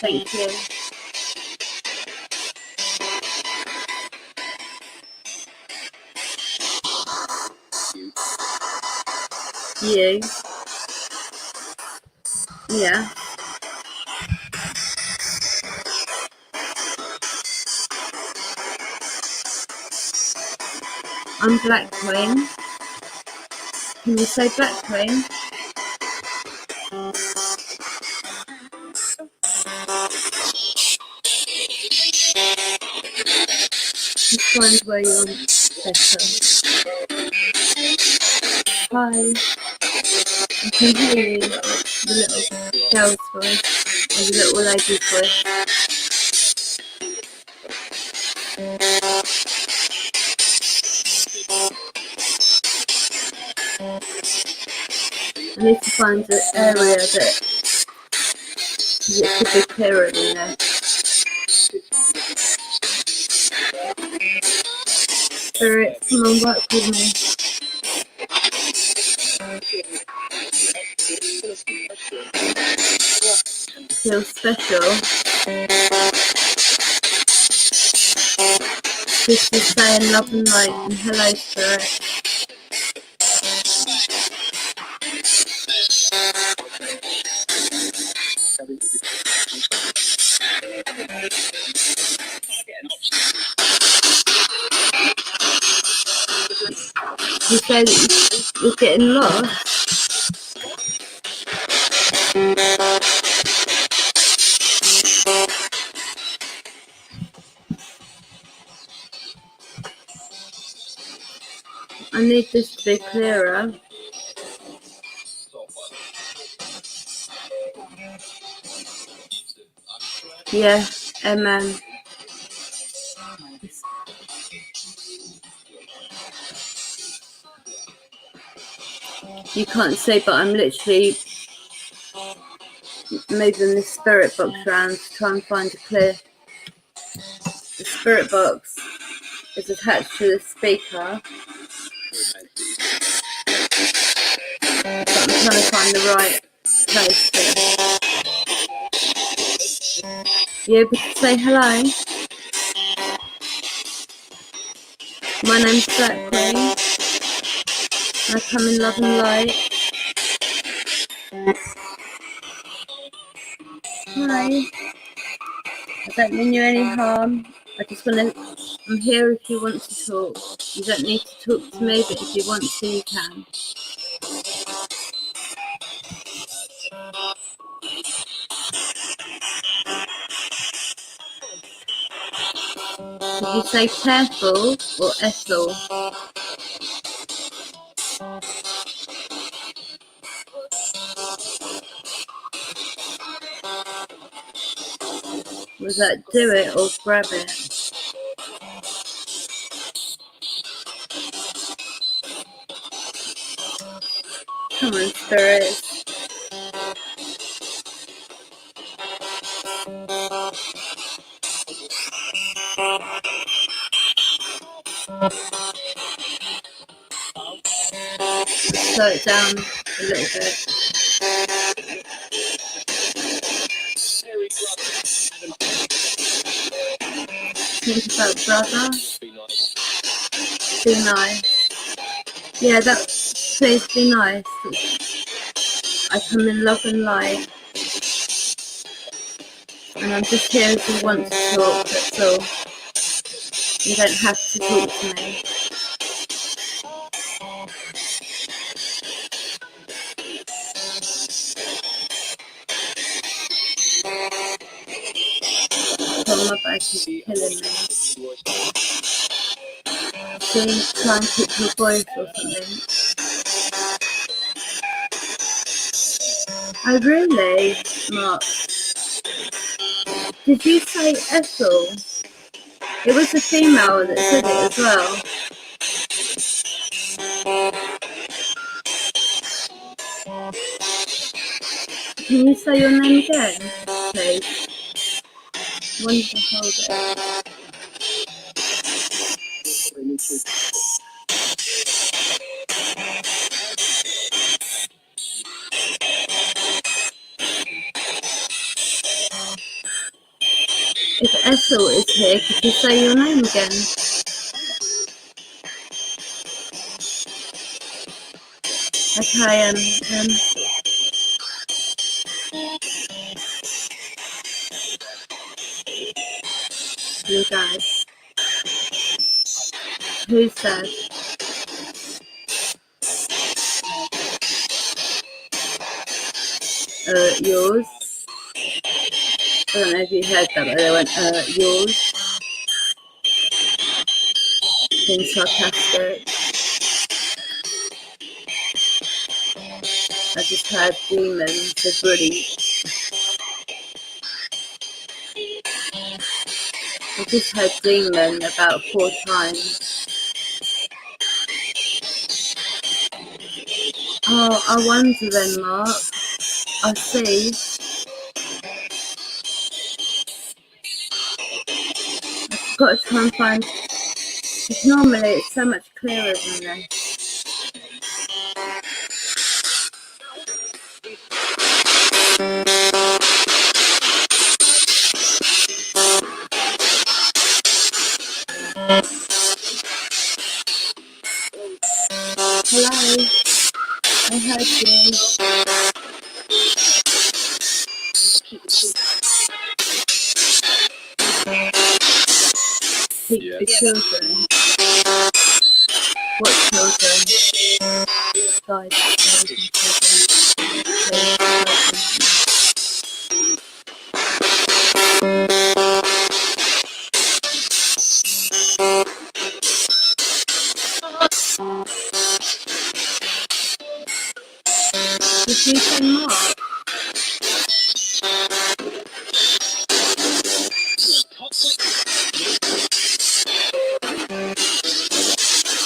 Thank you. You? Yeah. I'm Black Queen. Can you say Black Queen? Just find where you're better. Hi. I can hear you, the little girl's voice, or the little lady's voice. I need to find an area that it should be clearer than this. Spirit, come on, work with me. feel special, just to say love and light and hello, Spirit. You say that you're getting lost. I need this to be clearer. Yeah, amen. You can't see, but I'm literally moving the spirit box around to try and find a clear. The spirit box is attached to the speaker, but I'm trying to find the right place here. You able to say hello? My name's Black Queen, and I come in love and light. Hi. I don't mean you any harm. I just want to. I'm here if you want to talk. You don't need to talk to me, but if you want to, you can. Did you say careful or Ethel? Was that do it or grab it? Come on, spirits. Slow it down a little bit. Think about brother. Be nice. Yeah, that. Please be nice. I come in love and light. And I'm just here if you want to talk, that's all. You don't have to talk to me. But my back is killing me. See, try and keep your voice or something. Oh really, Mark? Did you say Ethel? It was a female that said it as well. Can you say your name again, please? When to hold it. If Ethel is here, could you say your name again? Okay, you guys. Who said? Yours. I don't know if you heard that, but they went, yours. Being sarcastic. I just heard demons, the bully. I just heard demon about 4 times. Oh, I wonder then, Mark. I see. I've got to try and find. Because normally it's so much clearer than this. Hello. I heard you. Teach the children. What children? Guys, did you say Mark?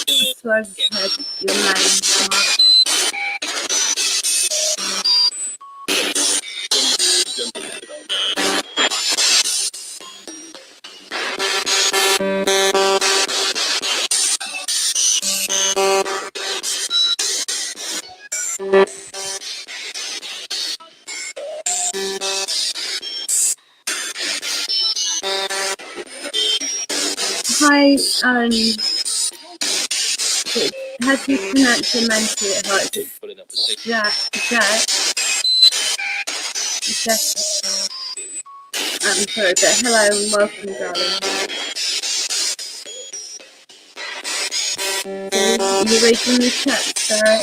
I swear I heard your name, Mark. Hi, how do you pronounce your name, sweetheart? Jack, I'm sorry, but hello and welcome, darling. You're reading the chat, Sarah.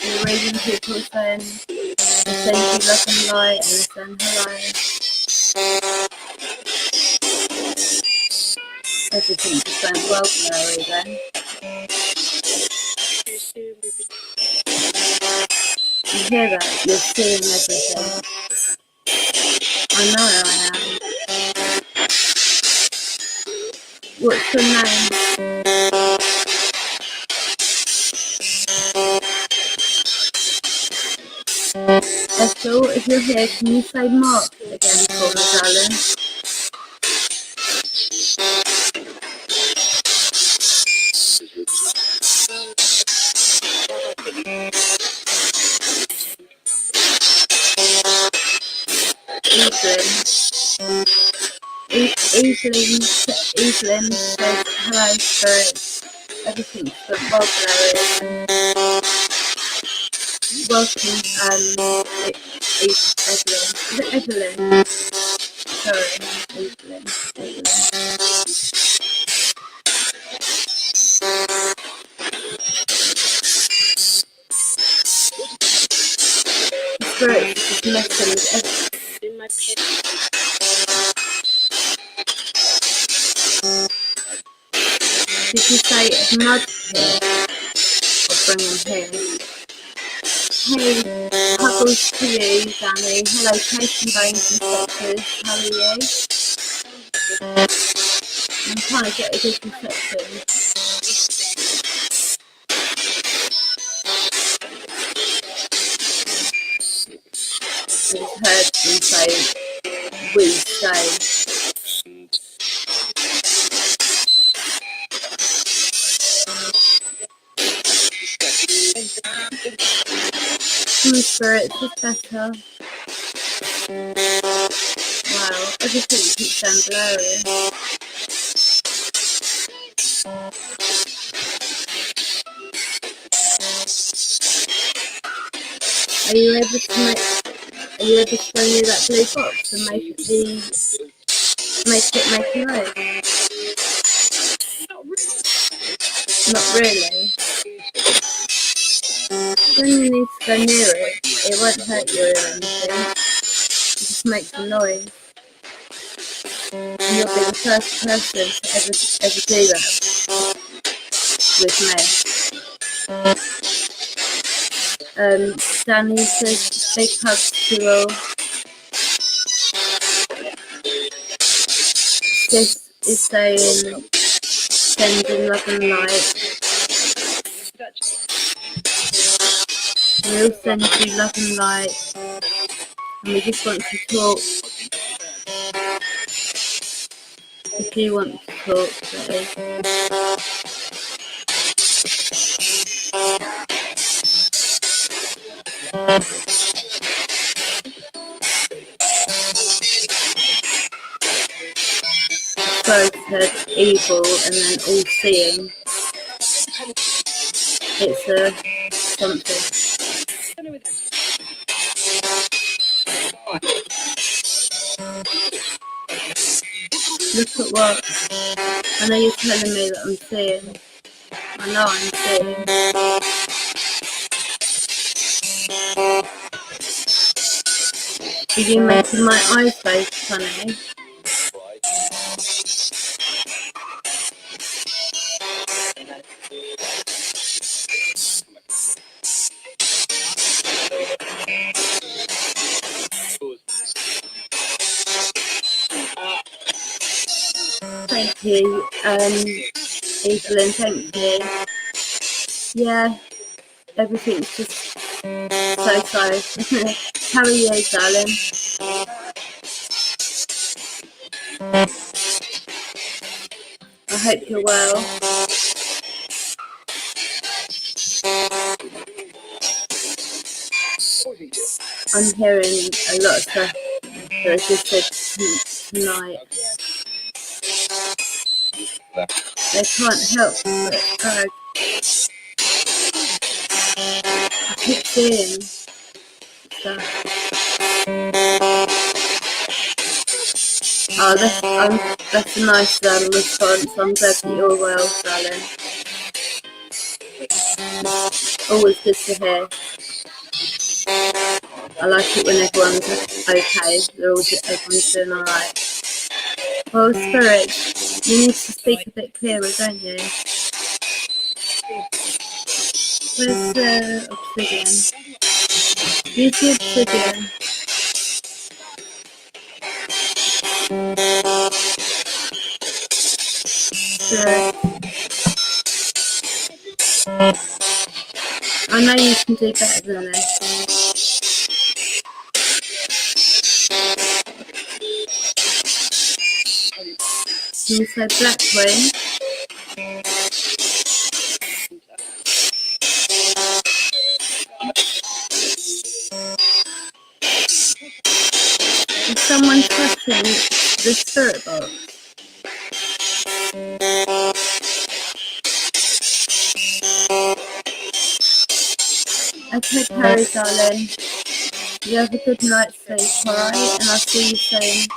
You're reading people saying, I send you love and light, and I send hello. Everything just went well, blurry then. You hear that? You're seeing everything. I know I am. What's your name? Ethel, if you're here, can you say Mark again for me, darling? Evelyn says, hello, spirits. Everything's but well, blurry. Welcome, Evelyn. Is it Evelyn? Sorry, Evelyn. Spirits is messing. Did you say mud here? Or bring him here? Hey, cuddles to you, Danny. Hello, Casey Bones and Sectors. How are you? I'm trying to get a good reception. We've heard them say, we say. My spirits is better. Wow, everything keeps going blurry. Are you able to bring me that blue box and make it make a noise? Not really. When you need to go near it, it won't hurt you or anything. It just makes a noise. And you'll be the first person to ever do that with me. Danny says big hugs to all. This is saying sending love and light. We all send you love and light, and we just want to talk. If you want to talk, that is. So said evil and then all seeing. It's a something. Look at what I know you're telling me that I'm seeing. I know I'm seeing. Are you making my eyes face funny? Thank you, Evelyn, thank you. Yeah, everything's just so. How are you, darling? I hope you're well. I'm hearing a lot of stuff that I just said tonight. They can't help but drag. I keep seeing stuff. Oh, that's a nice response. I'm glad that you're well, darling. Always good to hear. I like it when everyone's okay. Everyone's doing alright. Well, Spirit, you need to speak a bit clearer, don't you? Where's the obsidian? Use the obsidian. Spirit. I know you can do better than this. Can you say black queen? Is someone touching the spirit box? Okay, Carrie, darling. You have a good night's sleep, alright? And I'll see you soon.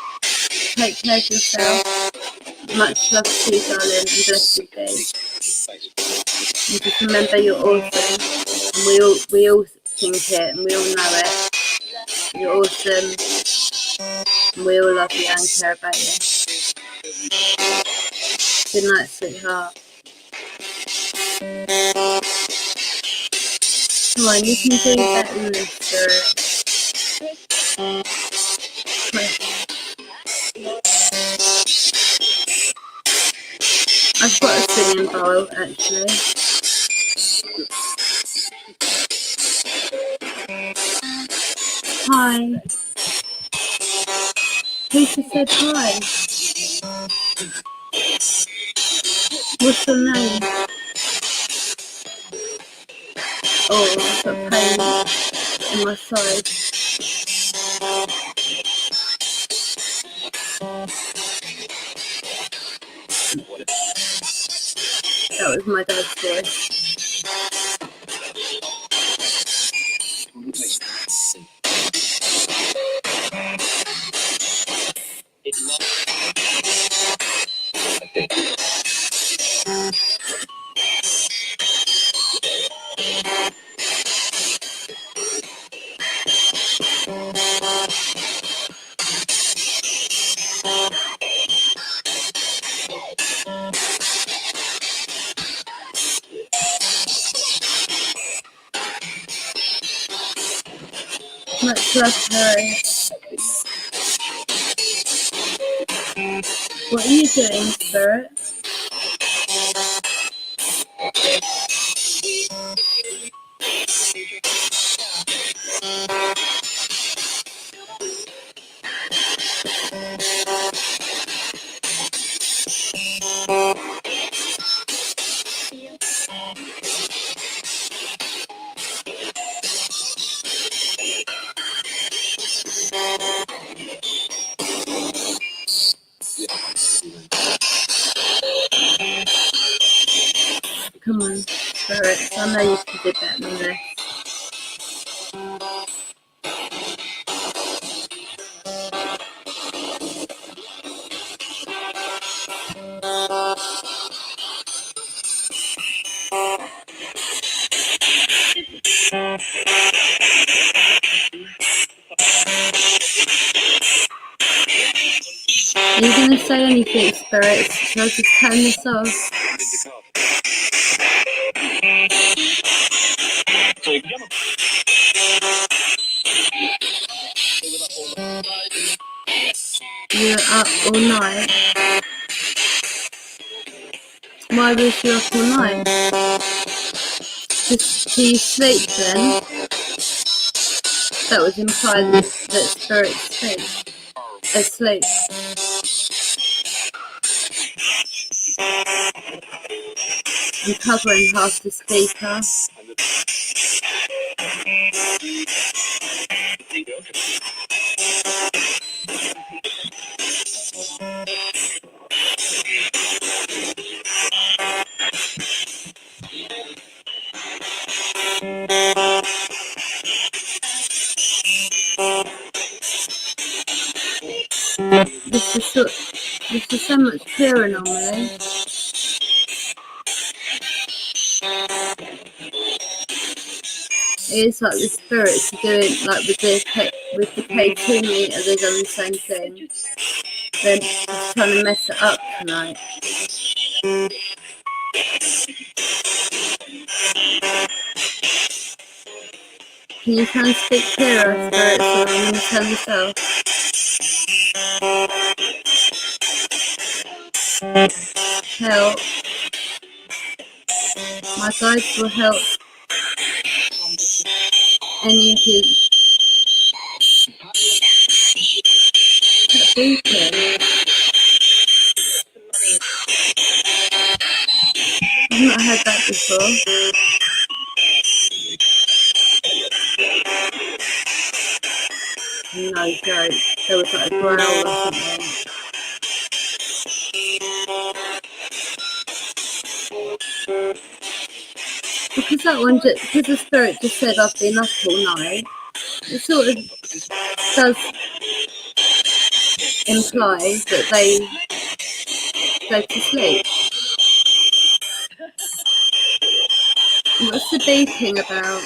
Take care of yourself. Much love to you, darling, and bless you, babe. And just remember you're awesome. And we all think it, and we all know it. You're awesome. And we all love you and care about you. Good night, sweetheart. Come on, you can do better than this, Spirit. I've got a singing bowl, actually. Hi. Who just said hi? What's your name? Oh, I've got pain in my side. That was my dad's voice. Much love, Harry. What are you doing, Spirit? Come on, spirits. I know you can do better than this. Are you going to say anything, spirits? Should I just turn this off? You're up all night. Why was you up all night? Just do you sleep then? That would imply that spirits asleep. I'm covering half the speaker. This is so much clearer normally. It is like the spirits are doing, like with the K2 meter, they've done the same thing. They're just trying to mess it up tonight. Can you try and speak clearer, spirits, or I'm going to turn this off? Help. My guides will help any of you. Beacon. I've not heard that before. No joke. There was like a growl or something. Because that one, because the spirit just said I've been up all night, it sort of does imply that they go to sleep. What's the beeping about?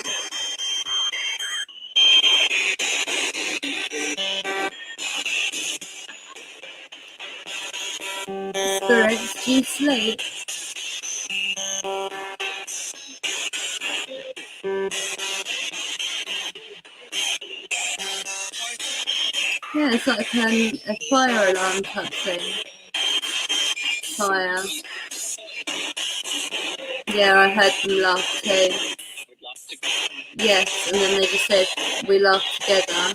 Spirits, do you sleep? Yeah, it's like a fire alarm type thing. Fire. Yeah, I heard them laugh too. Yes, and then they just said, we laugh together.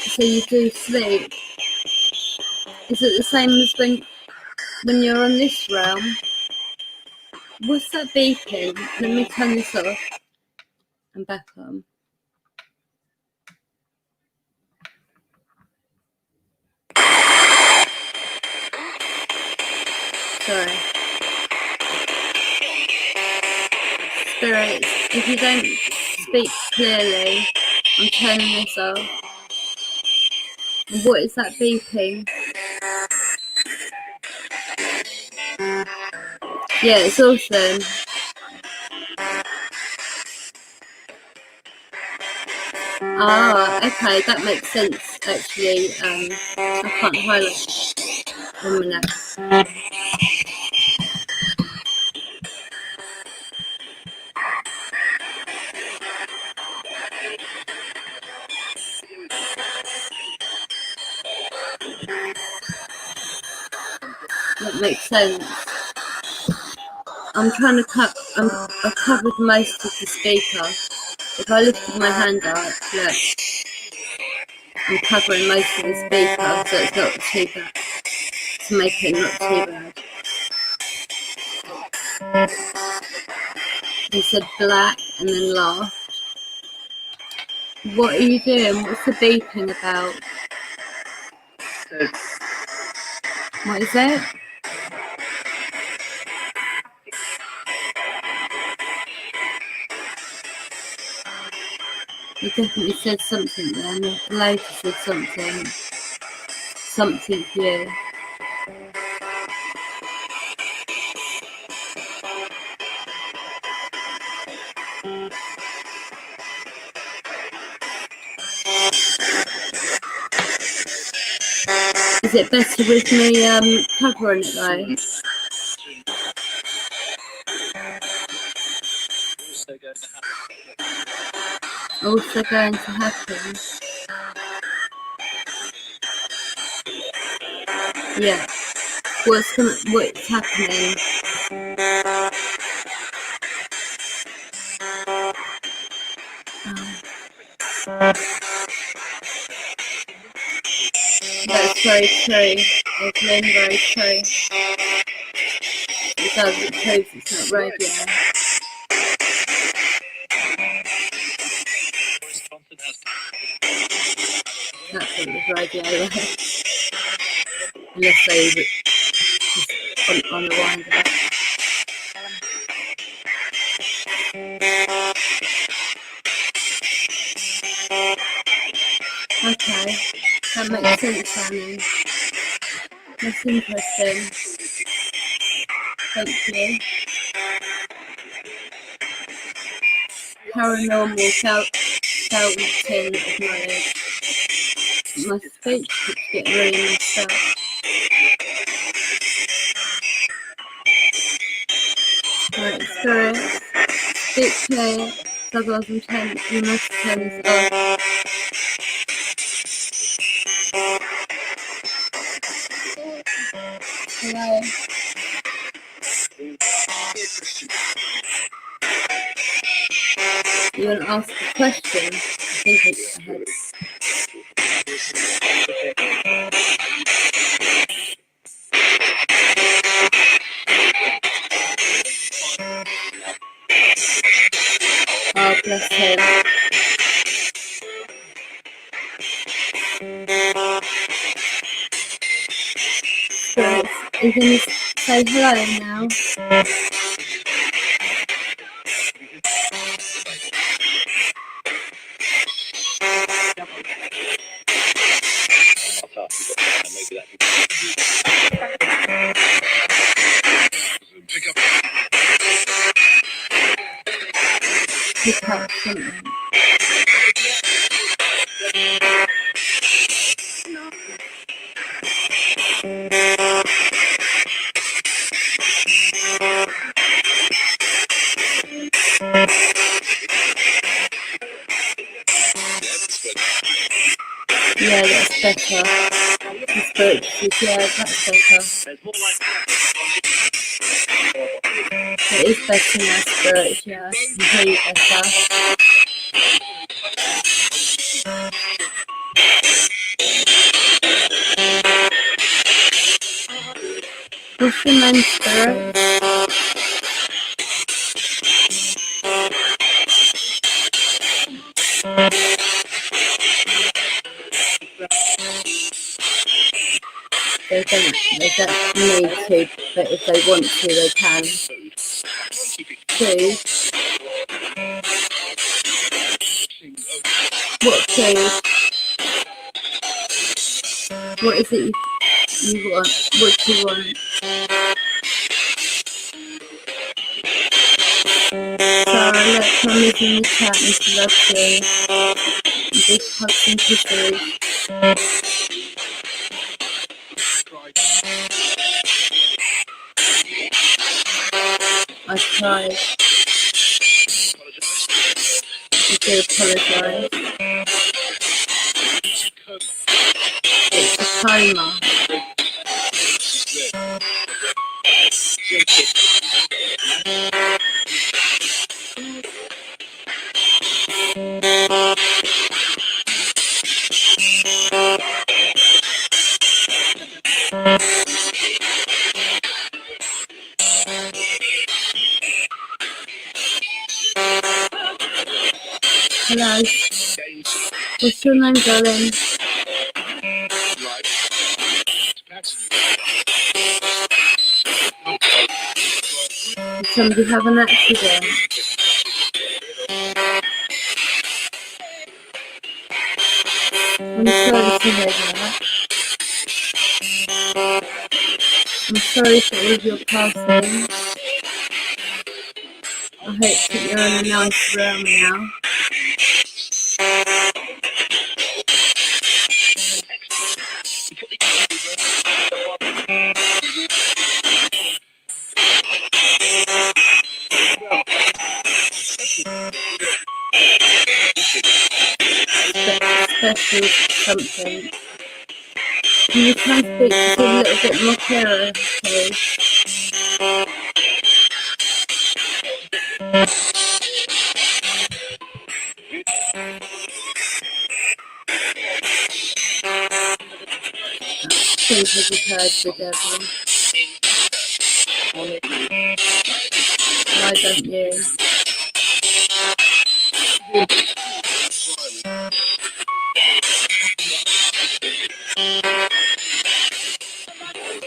So you do sleep. Is it the same as when you're on this realm? What's that beeping? Let me turn this off and back on. Sorry. Spirits, if you don't speak clearly, I'm turning this off. And what is that beeping? Yeah, it's awesome. Ah, okay, that makes sense actually. I can't highlight. 1 minute. That makes sense. I'm trying to cut. I've covered most of the speaker. If I lifted my hand up, look, I'm covering most of the speaker, so it's not too bad. To make it not too bad. He said black and then laughed. What are you doing? What's the beeping about? What is it? You definitely said something then. The lady said something. Something for you. Is it better with me covering it though? Also going to happen. Yeah. What's happening? That's very true. Evelyn, very true. It does, it proves it's not radio. That's what it was radio, right? Unless they just on the wind. Okay, that makes sense, Annie. That's interesting. Thank you. Paranormal fountain of knowledge. My speech keeps getting really messed up. Right, spirit, speak clear, struggles intense, you must turn this off. Hello. You want to ask a question? I think it's ahead. Oh, bless him. Spirits, are you going to say hello now? Pick up something. Yeah, that's better. The spirit says, yeah, that's better. It is better now, spirit, yeah. I can hear you better. What's your name, spirit? They don't need to, but if they want to, they can. Food. What food? What is it you want? What do you want? Sarah, let's come in the chat and to love you. Big hugs and kisses. I tried. I do apologise. It's a coma. Hello. What's your name, darling? somebody have an accident? I'm sorry to hear that. I'm sorry for all of your passing. I hope that you're in a nice realm now. Special something. Can you try and speak just a little bit more clearer, please? I think I just heard the devil. Why don't you?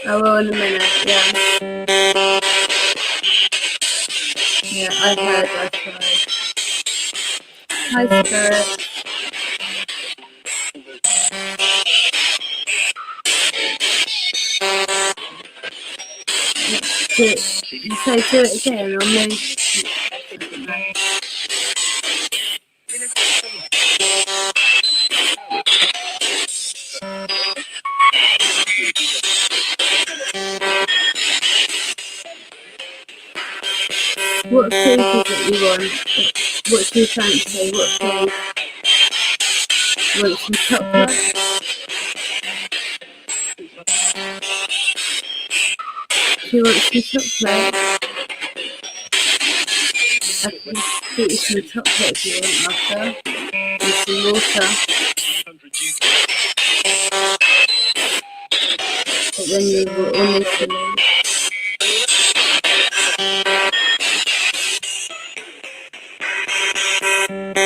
I will in a minute, yeah. Yeah, I heard, I tried. Hi, Spirit. You say do it again, or move? I don't know. What food is it you want? What do you fancy? What food? Want some chocolate? Do you want some chocolate? I can get you some chocolate if you want after. And some water. But then you will all need to leave.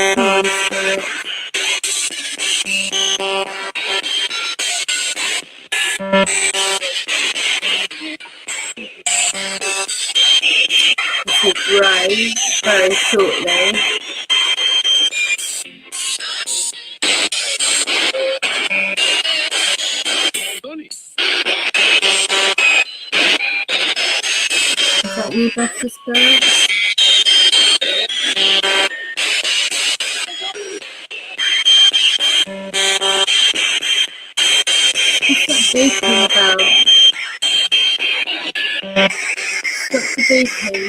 Come on, Spirit. This will grow very shortly. Is that any better, Spirit? What's that beeping about? Stop the beeping.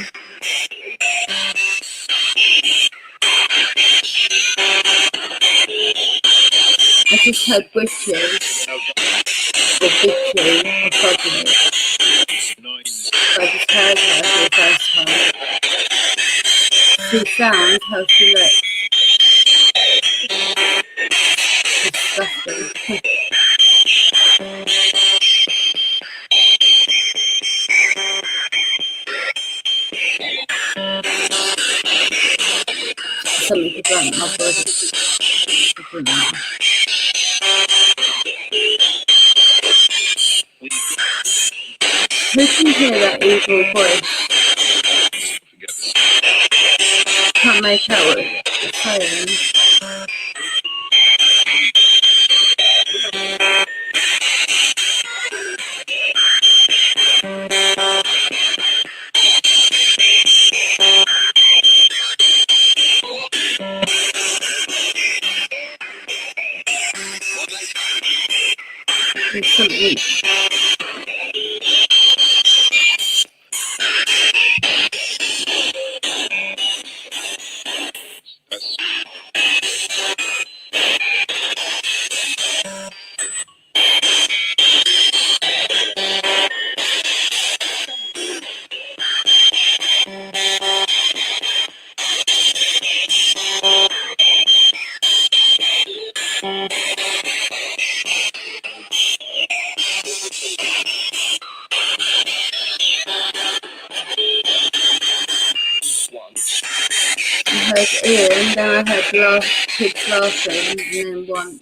I just heard wishy, or bitchy, or fudgy. I just heard her for the first time. She sounds how she looks. Disgusting. Something to blunt my body. I don't know. Who can hear that evil voice? Can't make out what it's saying. There's something. I heard Ian, then I heard kids laughing, and then one.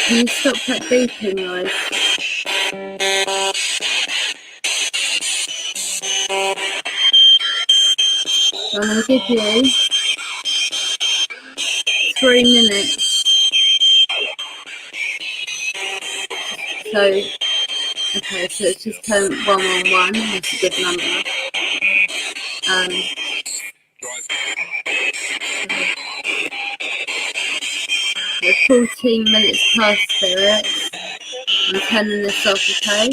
Can you stop that beeping noise? I'm going to give you 3 minutes. So, okay, so it's just turn 111, that's a good number. We're 14 minutes past spirits. I'm turning this off, okay?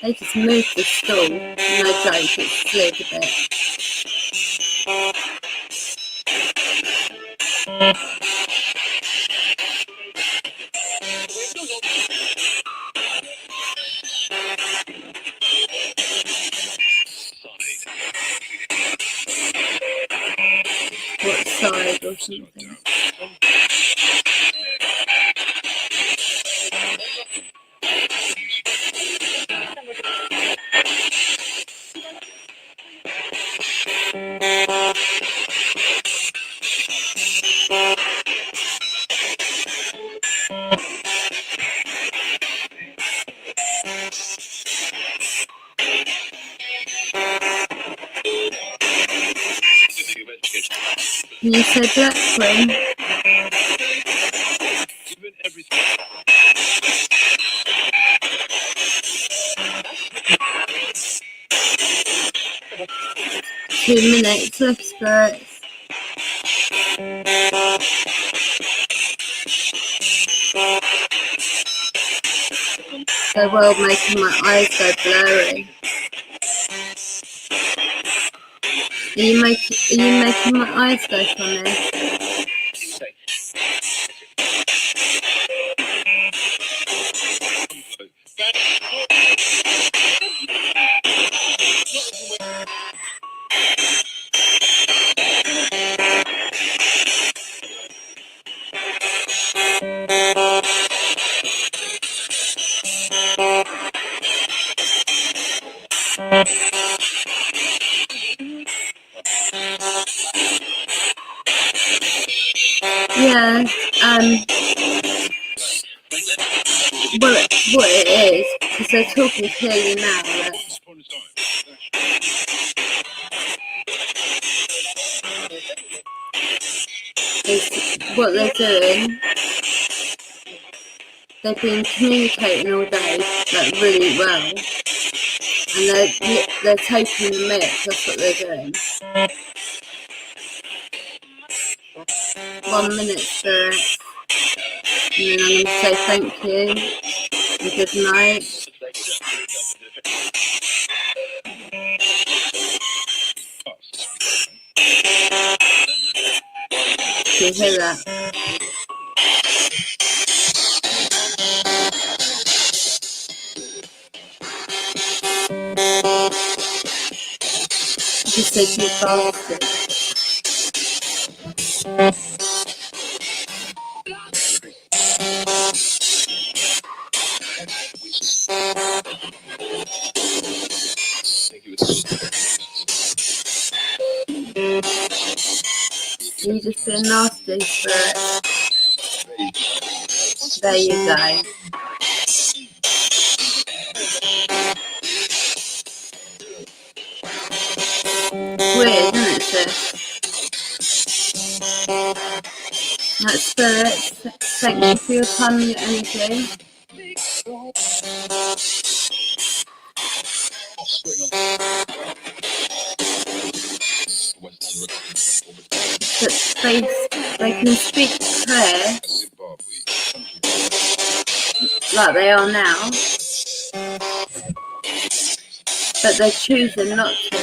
They just moved the stool. No joke, it slid a bit. What side or something? Can you say black queen? Two minutes left, spirits. They're well making my eyes go blurry. Are you making my eyes go funny? Yeah, what it is, because they're talking clearly now, that is what they're doing. They've been communicating all day, like really well, and they're taking the mix, that's what they're doing. 1 minute, spirits, and then I'm going to say thank you, and good night. Do you hear that? Just say you bastard. You just being nasty, spirit. There you go. Weird, isn't it, sis? That spirit, thank you for your time and your energy. But they can speak clear like they are now, but they're choosing not to.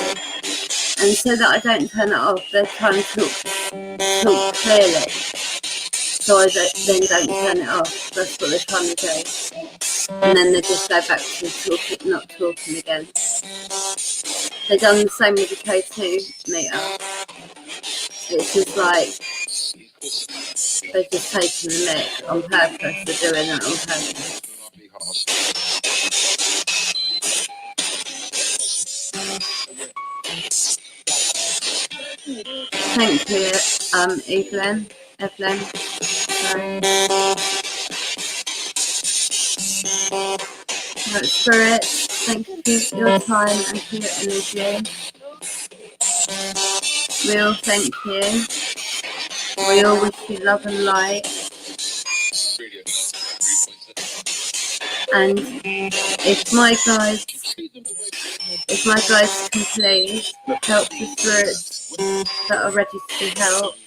And so that I don't turn it off, they're trying to talk clearly. So I then don't turn it off. That's what they're trying to do. And then they just go back to not talking again. They've done the same with the K2 meter. It's just like they've just taken the mic on purpose. They're doing it on purpose. Thank you, Evelyn. Sorry. Right, Spirit, thank you for your time and for your energy. We all thank you. We all wish you love and light. And if my guides can please help the spirits that are ready to be helped,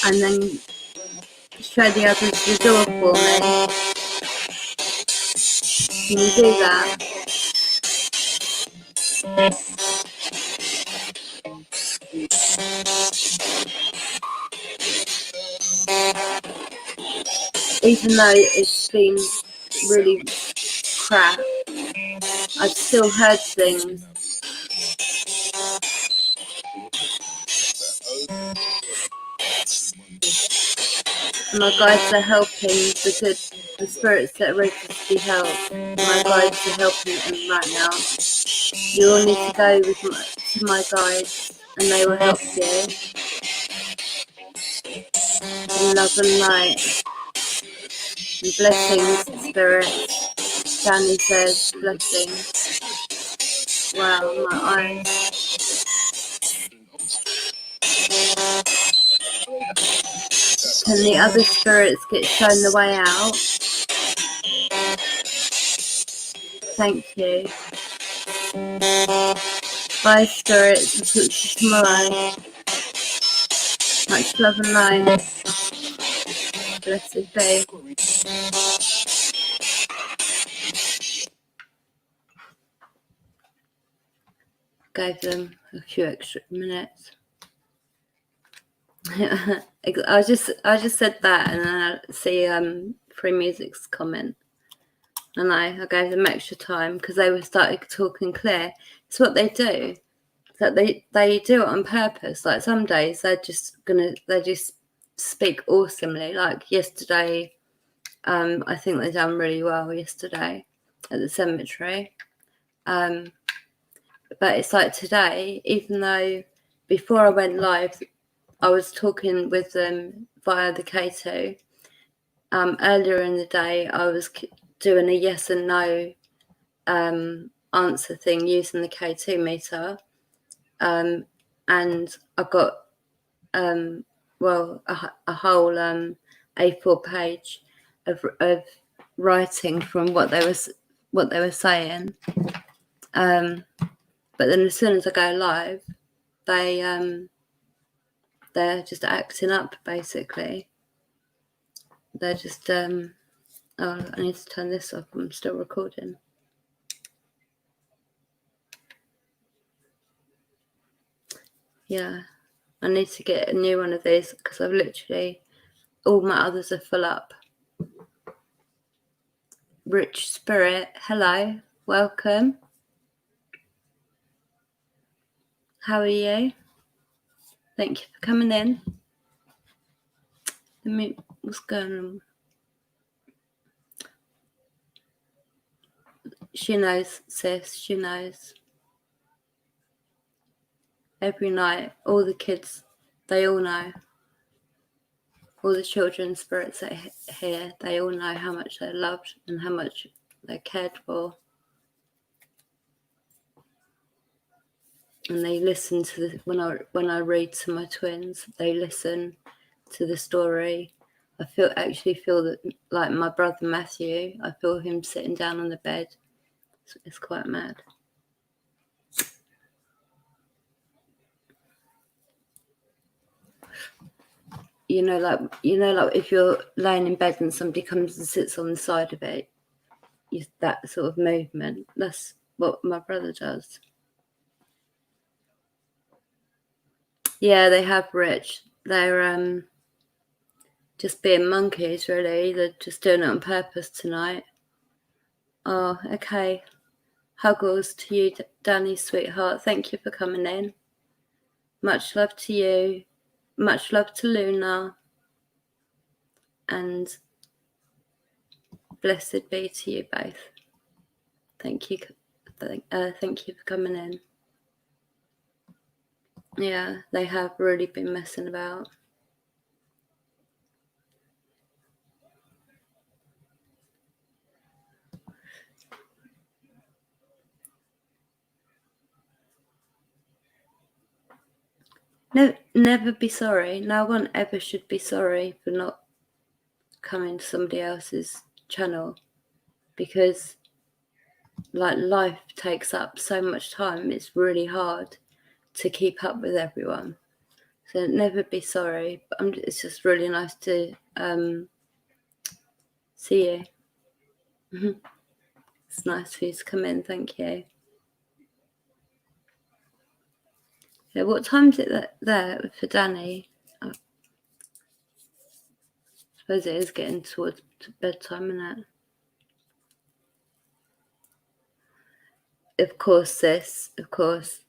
and then show the others the door for me. Can you do that? Even though it's been really crap, I've still heard things. My guides are helping the spirits that are ready to be helped. My guides are helping them right now. You all need to go to my guides and they will help you. In love and light. And blessings, spirits. Danny says blessings. Wow, my eyes. Can the other spirits get shown the way out? Thank you. Bye, spirits. I'll talk to you tomorrow. Much love and light. Blessed be. Gave them a few extra minutes. I just said that, and then I see Free Music's comment, and I gave them extra time because they were starting talking clear. It's what they do. That they do it on purpose. Like some days they just speak awesomely. Like yesterday, I think they done really well yesterday at the cemetery. But it's like today, even though before I went live, I was talking with them via the K2. Earlier in the day, I was doing a yes and no answer thing using the K2 meter. And I got a whole A4 page of writing from what they were saying. But then as soon as I go live, they're just acting up basically. They're just oh, I need to turn this off. I'm still recording. Yeah, I need to get a new one of these because I've literally all my others are full up. Rich Spirit, hello, welcome. How are you? Thank you for coming in. What's going on? She knows, sis, she knows. Every night, all the kids, they all know. All the children spirits that are here, they all know how much they're loved and how much they're cared for. And they listen to when I read to my twins, they listen to the story. I actually feel that, like my brother Matthew, I feel him sitting down on the bed. It's quite mad. You know, like if you're laying in bed and somebody comes and sits on the side of it, that sort of movement. That's what my brother does. Yeah, they have, Rich. They're just being monkeys, really. They're just doing it on purpose tonight. Oh, okay. Huggles to you, Danny, sweetheart. Thank you for coming in. Much love to you. Much love to Luna. And blessed be to you both. Thank you. Thank you for coming in. Yeah, they have really been messing about. No, never be sorry. No one ever should be sorry for not coming to somebody else's channel, because like life takes up so much time. It's really hard to keep up with everyone. So never be sorry. But it's just really nice to see you. It's nice for you to come in. Thank you. Yeah, what time is it there for Danny? I suppose it is getting towards bedtime, isn't it? Of course, sis. Of course.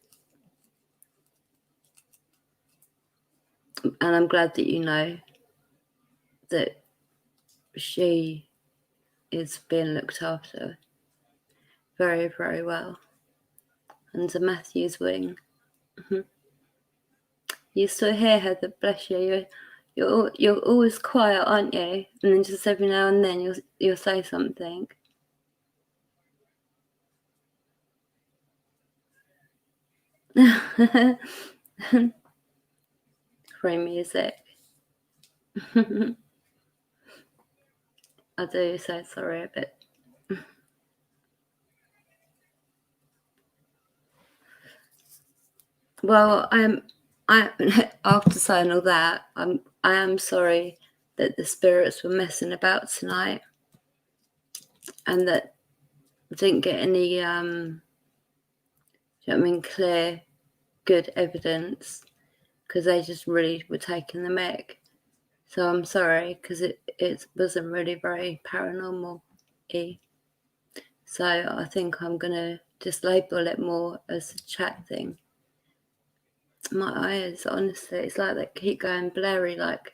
And I'm glad that you know that she is being looked after very, very well under Matthew's wing. You still hear her? That bless you. You're always quiet, aren't you? And then just every now and then you'll say something. Free music. I do say sorry a bit. Well, I after saying all that, I am sorry that the spirits were messing about tonight, and that I didn't get any do you know what I mean, clear, good evidence, because they just really were taking the mick. So I'm sorry, because it wasn't really very paranormal-y. So I think I'm gonna just label it more as a chat thing. My eyes, honestly, it's like they keep going blurry, like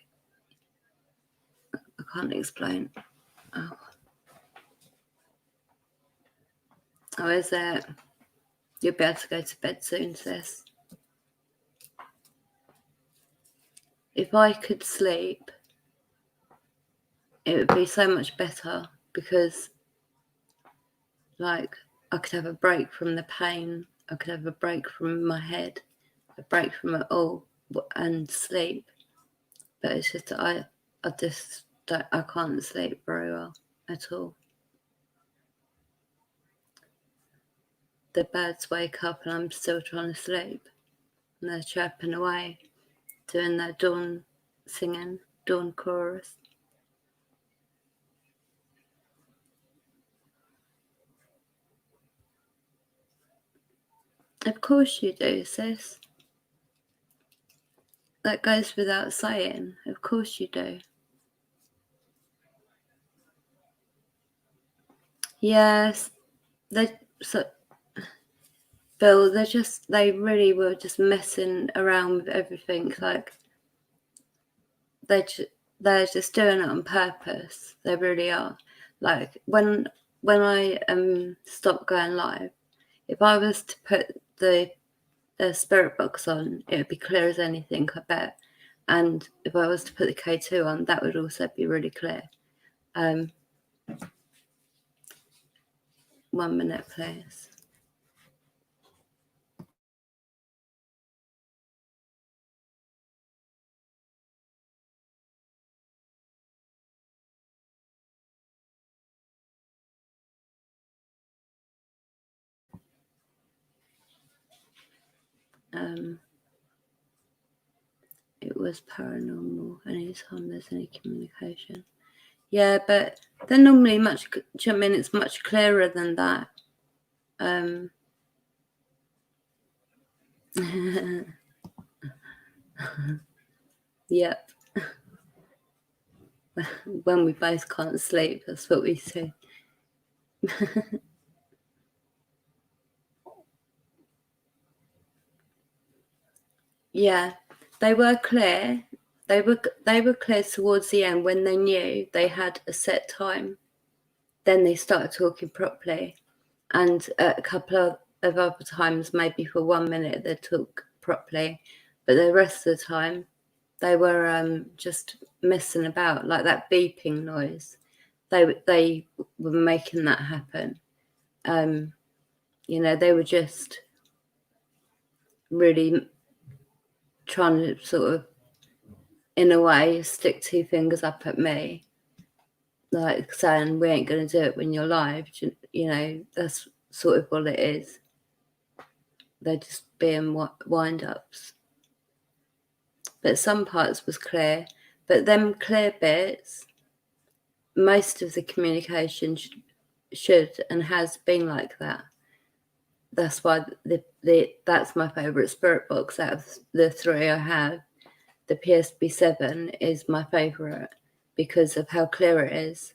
I can't explain. Oh, is it? You'll be able to go to bed soon, sis. If I could sleep, it would be so much better, because like I could have a break from the pain, I could have a break from my head, a break from it all, and sleep. But it's just I just don't, I can't sleep very well at all. The birds wake up and I'm still trying to sleep, and they're chirping away, doing their dawn singing, dawn chorus. Of course you do, sis. That goes without saying. Of course you do. Yes, Bill, they really were just messing around with everything. Like they're just doing it on purpose. They really are. Like when I stopped going live, if I was to put the Spirit Box on, it would be clear as anything, I bet. And if I was to put the K2 on, that would also be really clear. 1 minute, please. It was paranormal anytime there's any communication. Yeah, but they're normally much, do you know what I mean? It's much clearer than that. Yep. When we both can't sleep, that's what we say. Yeah, they were clear. They were clear towards the end when they knew they had a set time. Then they started talking properly, and a couple of other times, maybe for 1 minute, they talk properly, but the rest of the time they were just messing about, like that beeping noise. They were making that happen. You know, they were just really trying to sort of, in a way, stick two fingers up at me, like saying we ain't going to do it when you're live. You know, that's sort of what it is. They're just being wind-ups. But some parts was clear. But them clear bits, most of the communication should and has been like that. That's why that's my favourite spirit box out of the three I have. The Psb7 is my favourite because of how clear it is.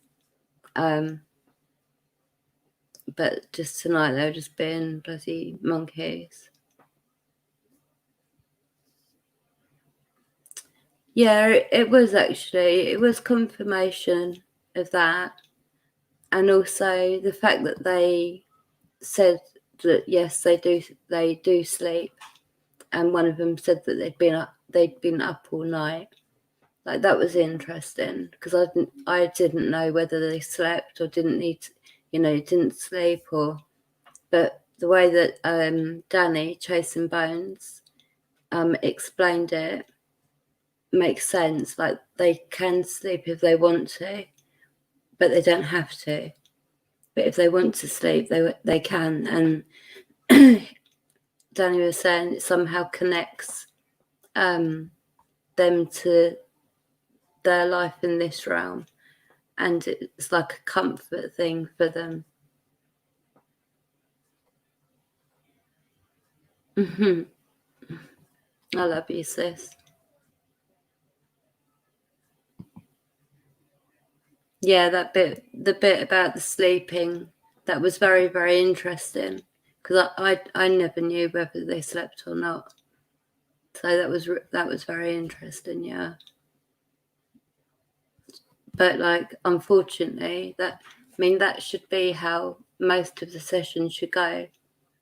But just tonight they were just being bloody monkeys. Yeah, it was actually. It was confirmation of that. And also the fact that they said that, yes, they do sleep. And one of them said that they'd been up all night. Like, that was interesting because I didn't know whether they slept or didn't need to, didn't sleep but the way that Danny, Chasing Bones, explained it makes sense. Like, they can sleep if they want to, but they don't have to. But if they want to sleep, they can. And Danny was saying it somehow connects them to their life in this realm, and it's like a comfort thing for them. I love you, sis. Yeah, the bit about the sleeping, that was very, very interesting because I never knew whether they slept or not. So that was very interesting, yeah. But like, unfortunately, that should be how most of the sessions should go.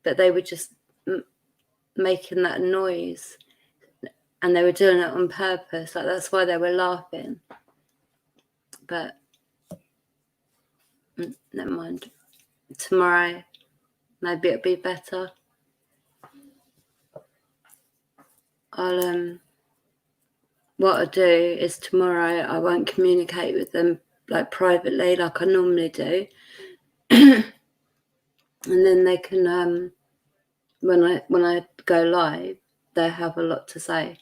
But they were just making that noise, and they were doing it on purpose. Like, that's why they were laughing. But never mind. Tomorrow, maybe it'll be better. What I'll do is tomorrow I won't communicate with them like privately like I normally do. And then they can, when I go live, they have a lot to say.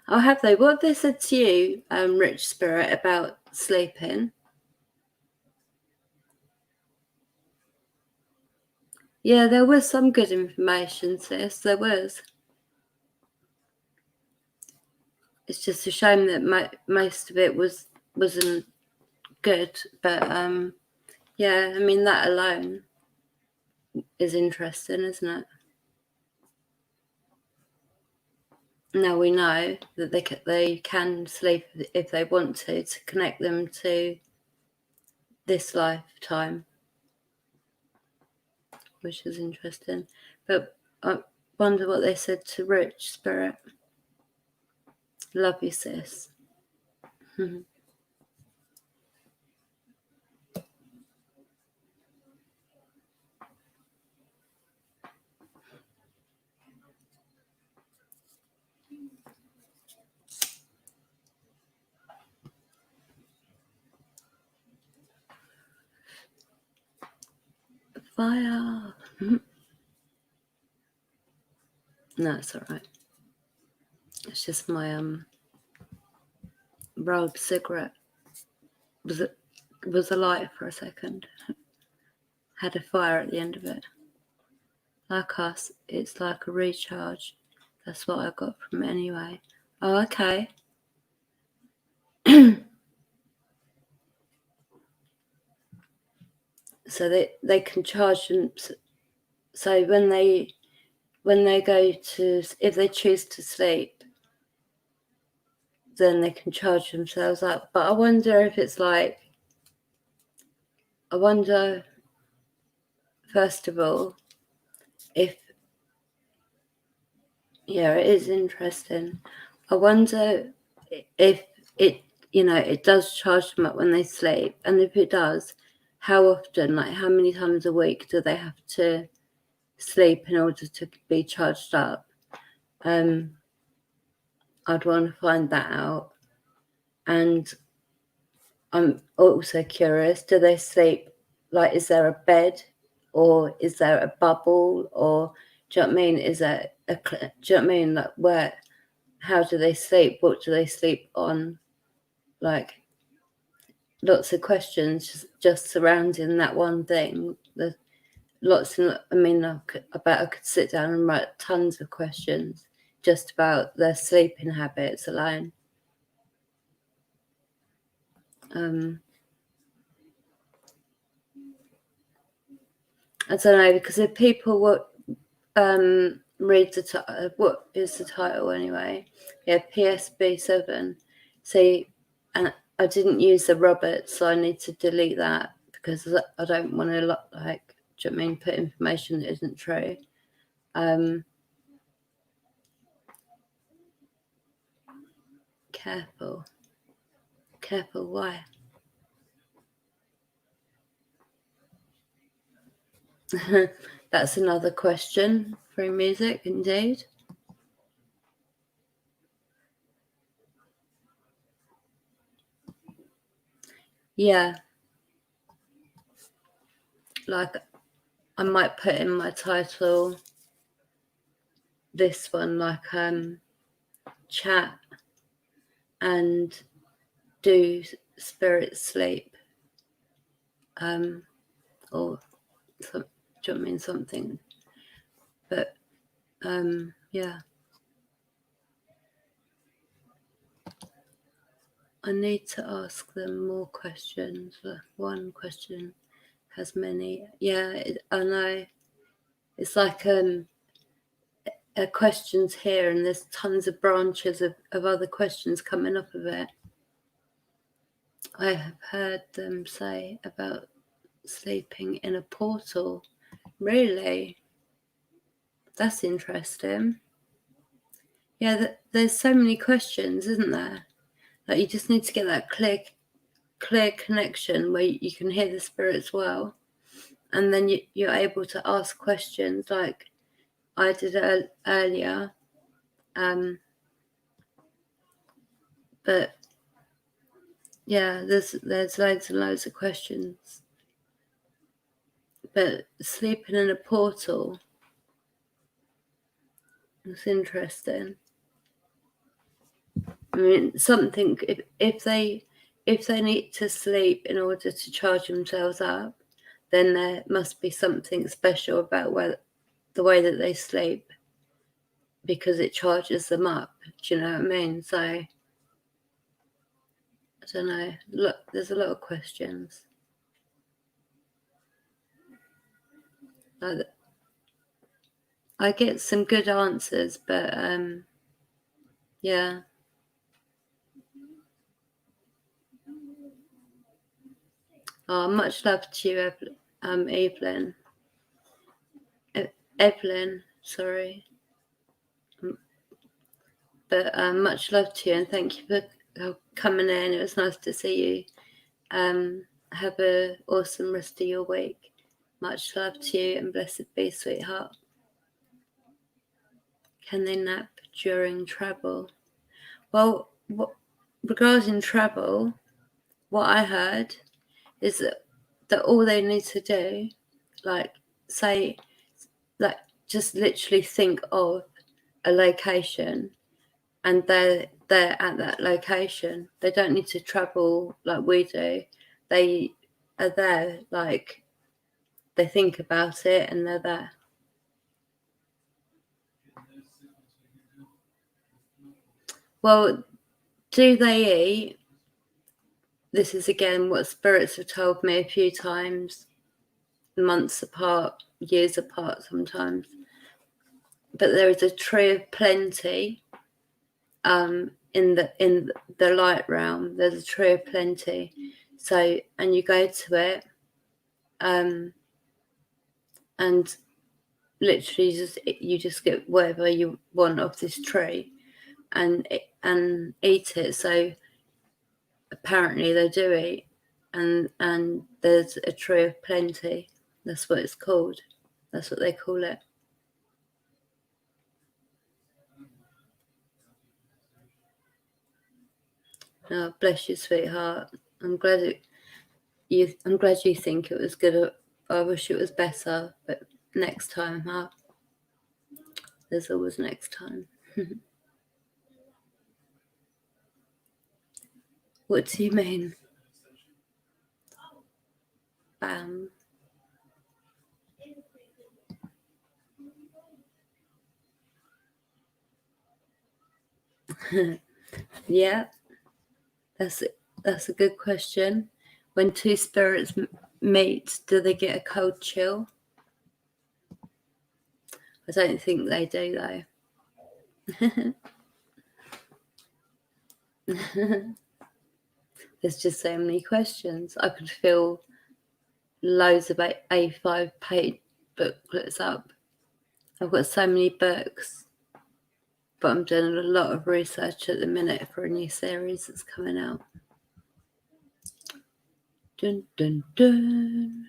Oh, have they? What have they said to you, Rich Spirit, about sleeping? Yeah, there was some good information, sis. There was. It's just a shame that most of it wasn't good. But yeah, I mean, that alone is interesting, isn't it? Now we know that they can sleep if they want to connect them to this lifetime, which is interesting. But I wonder what they said to Rich Spirit. Love you, sis. Fire. No, it's all right. It's just my rolled cigarette was alight for a second. Had a fire at the end of it. Like us, it's like a recharge. That's what I got from it anyway. Oh, okay. So they can charge them. So when they go to, if they choose to sleep, then they can charge themselves up. But I wonder if it's like, first of all, if, yeah, it is interesting. I wonder if it does charge them up when they sleep, and if it does, how often, like how many times a week do they have to sleep in order to be charged up. I'd want to find that out. And I'm also curious, do they sleep, like, is there a bed or is there a bubble, or do you know what I mean? Is there do you know what I mean? Like, how do they sleep? What do they sleep on? Like, lots of questions just surrounding that one thing. There's lots of, I mean, I bet I could sit down and write tons of questions just about their sleeping habits alone. I don't know, because if people would read the what is the title anyway? Yeah, Psb7. See, and I didn't use the Robert, so I need to delete that because I don't want to look like, do you know what I mean, put information that isn't true. Careful, why? That's another question. Free music, indeed. Yeah. Like, I might put in my title this one, like, chat and do spirit sleep. Or do you know what I mean? Something. But yeah. I need to ask them more questions. One question has many. Yeah, I know. It's like questions here, and there's tons of branches of other questions coming off of it. I have heard them say about sleeping in a portal. Really? That's interesting. Yeah, there's so many questions, isn't there? Like, you just need to get that clear connection where you can hear the spirits well, and then you're able to ask questions like I did earlier. But yeah, there's loads and loads of questions. But sleeping in a portal, it's interesting. I mean, something, if they need to sleep in order to charge themselves up, then there must be something special about the way that they sleep, because it charges them up. Do you know what I mean? So I don't know. Look, there's a lot of questions. I get some good answers, but yeah. Oh, much love to you, Evelyn. Evelyn, sorry. But much love to you, and thank you for coming in. It was nice to see you. Have an awesome rest of your week. Much love to you, and blessed be, sweetheart. Can they nap during travel? Well, regarding travel, what I heard is that all they need to do, like, say, like, just literally think of a location, and they're at that location. They don't need to travel like we do. They are there, like, they think about it and they're there. Well, do they eat? This is again what spirits have told me a few times, months apart, years apart sometimes. But there is a tree of plenty in the light realm. There's a tree of plenty. So, and you go to it, and literally you just get whatever you want off this tree and eat it. So apparently they do eat, and there's a tree of plenty. That's what it's called. That's what they call it. Oh, bless you, sweetheart. I'm glad you think it was good. I wish it was better, but next time, huh? There's always next time. What do you mean? Bam. Yeah, that's a good question. When two spirits meet, do they get a cold chill? I don't think they do, though. There's just so many questions. I could fill loads of A5 page booklets up. I've got so many books, but I'm doing a lot of research at the minute for a new series that's coming out. Dun, dun, dun.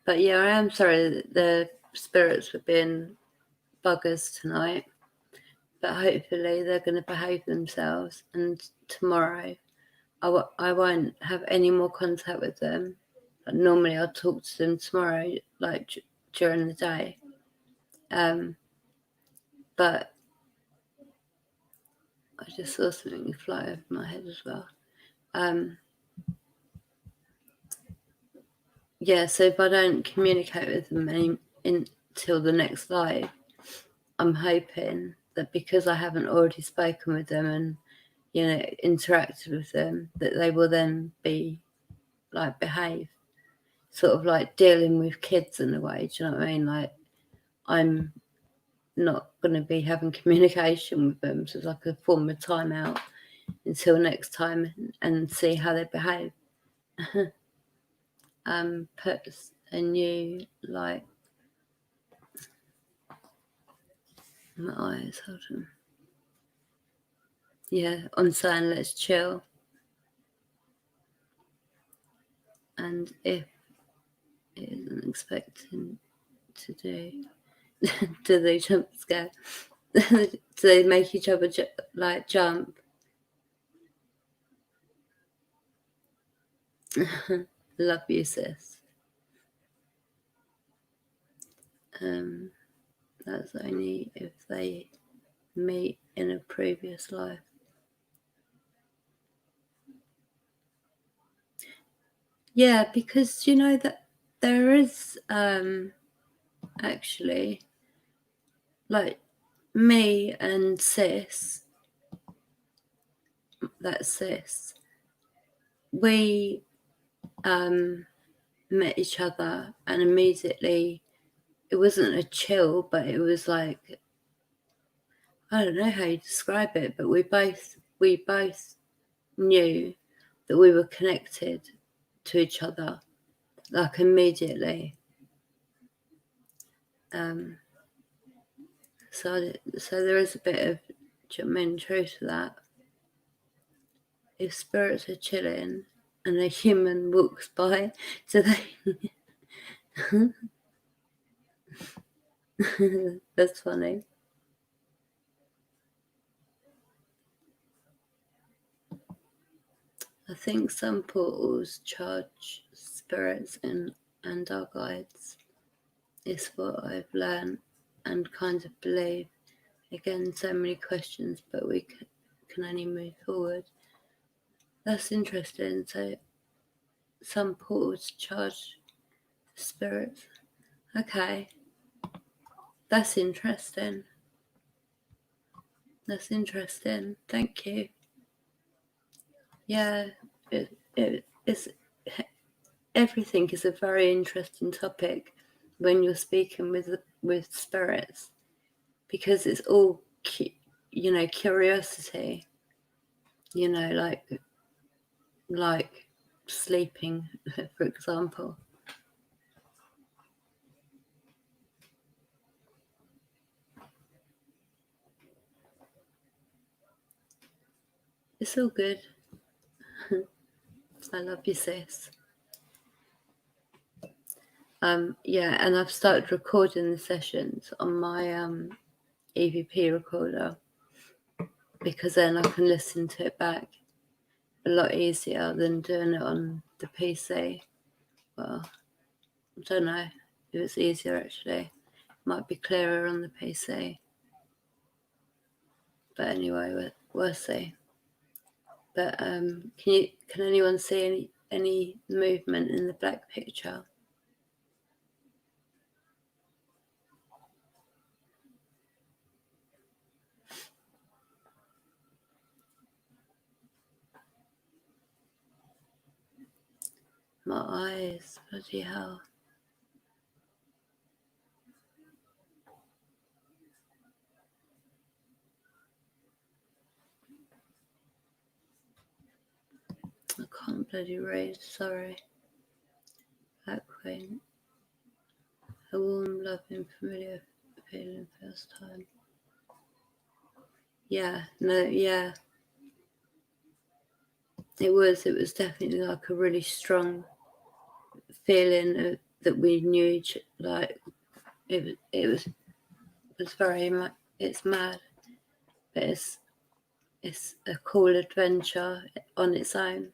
But yeah, I am sorry that the spirits were being buggers tonight, but hopefully they're going to behave themselves, and tomorrow I won't have any more contact with them. Normally I'll talk to them tomorrow, like during the day, but I just saw something fly over my head as well. Yeah, so if I don't communicate with them until the next live, I'm hoping that because I haven't already spoken with them and, you know, interacted with them, that they will then be like behave, sort of like dealing with kids in a way. Do you know what I mean? Like, I'm not going to be having communication with them, so it's like a form of timeout until next time and see how they behave. Put a new, like, my eyes, hold on. Yeah, on saying let's chill. And if it isn't expecting to do, do they jump scare? Do they make each other like jump? Love you, sis. That's only if they meet in a previous life. Yeah, because you know that there is actually, like, me and sis, that sis, we met each other, and immediately it wasn't a chill, but it was like, I don't know how you describe it, but we both knew that we were connected to each other, like, immediately. So there is a bit of, do you know what I mean, truth to that. If spirits are chilling and a human walks by, do they? That's funny. I think some portals charge spirits and our guides. Is what I've learned and kind of believe. Again, so many questions, but we can only move forward. That's interesting. So some portals charge spirits. Okay. That's interesting. That's interesting. Thank you. Yeah, it's everything is a very interesting topic when you're speaking with spirits, because it's all curiosity. You know, like sleeping, for example. It's all good. I love you, sis. Yeah, and I've started recording the sessions on my EVP recorder. because then I can listen to it back a lot easier than doing it on the PC. Well, I don't know if it's easier actually. Might be clearer on the PC. But anyway, we'll see. But can anyone see any movement in the black picture? My eyes, bloody hell. I can't bloody read, sorry. Black Queen. A warm, loving, familiar feeling first time. Yeah, no, yeah. It was definitely like a really strong feeling that we knew, like, it was very much, it's mad, but it's a cool adventure on its own,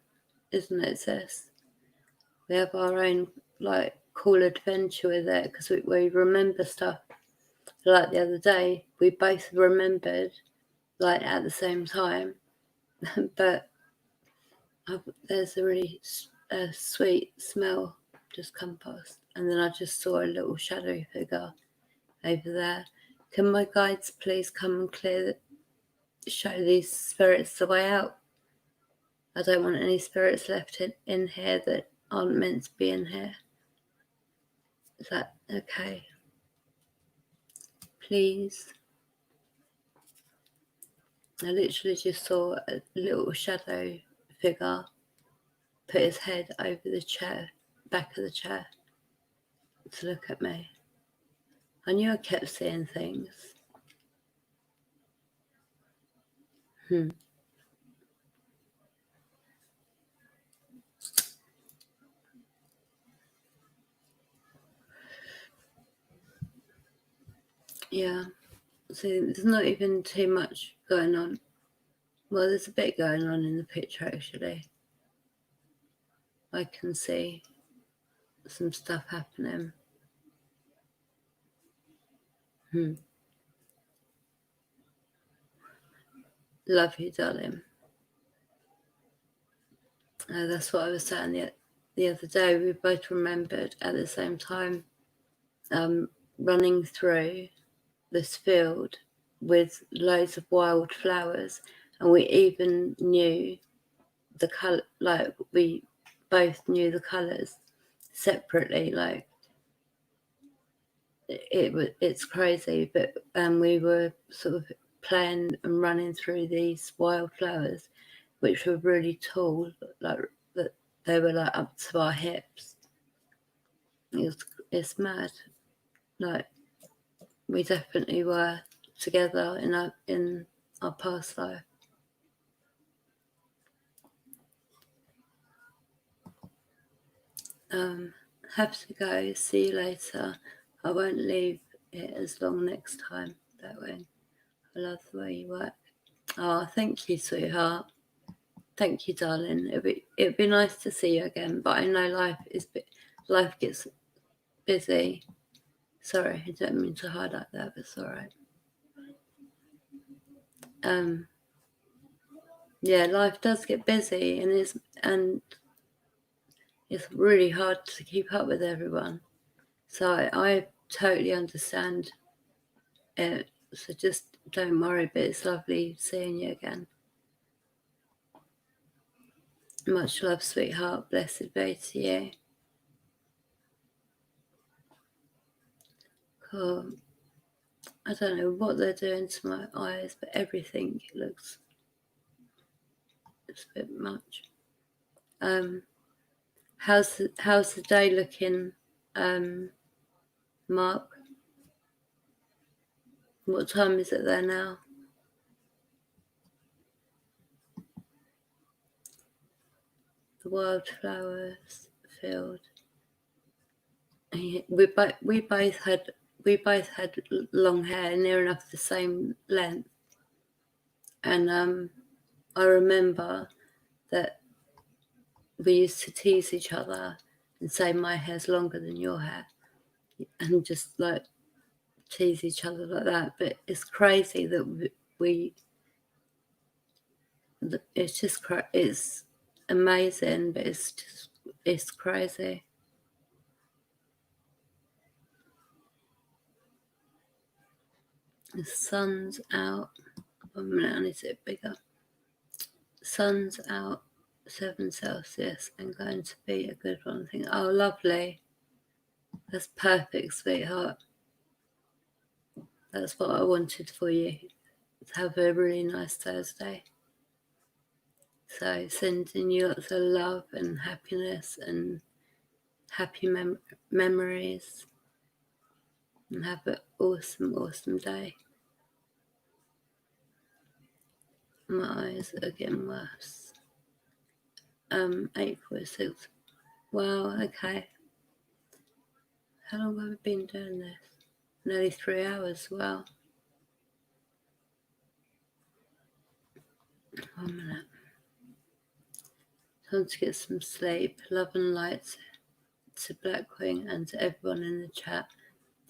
isn't it, sis? We have our own, like, cool adventure with it, because we remember stuff. Like the other day, we both remembered, like, at the same time, but there's a really sweet smell just come past, and then I just saw a little shadow figure over there. Can my guides please come and show these spirits the way out? I don't want any spirits left in here that aren't meant to be in here. Is that okay? Please. I literally just saw a little shadow figure put his head over the chair, back of the chair, to look at me. I knew I kept seeing things. Yeah. See, there's not even too much going on. Well, there's a bit going on in the picture, actually. I can see some stuff happening. Love you, darling. That's what I was saying the other day. We both remembered at the same time running through this field with loads of wild flowers, and we even knew the colour, like, we both knew the colours separately, like, it's crazy, but we were sort of playing and running through these wildflowers, which were really tall, like that they were like up to our hips. It's mad. Like, we definitely were together in our past life. Have to go. See you later. I won't leave it as long next time. That way. I love the way you work. Oh, thank you, sweetheart. Thank you, darling. It'd be nice to see you again, but I know life gets busy. Sorry, I don't mean to highlight that, but it's all right. Yeah, life does get busy, and it's really hard to keep up with everyone. So I totally understand it. So just don't worry, but it's lovely seeing you again. Much love, sweetheart. Blessed be to you. Cool. I don't know what they're doing to my eyes, but everything looks, it's a bit much. How's the day looking, Mark? What time is it there now? The wildflowers field. We both had long hair, near enough the same length, And I remember that we used to tease each other and say my hair's longer than your hair, and just like tease each other like that. But it's crazy that it's just it's amazing, but it's crazy. The sun's out. 1 minute, I need to get bigger. Sun's out, 7 Celsius, and going to be a good one. I think, oh, lovely. That's perfect, sweetheart. That's what I wanted for you. To have a really nice Thursday. So sending you lots of love and happiness and happy memories. And have an awesome, awesome day. My eyes are getting worse. 8:46. Wow, okay. How long have I been doing this? Nearly 3 hours. Wow. 1 minute. Time to get some sleep. Love and light to Black Wing and to everyone in the chat.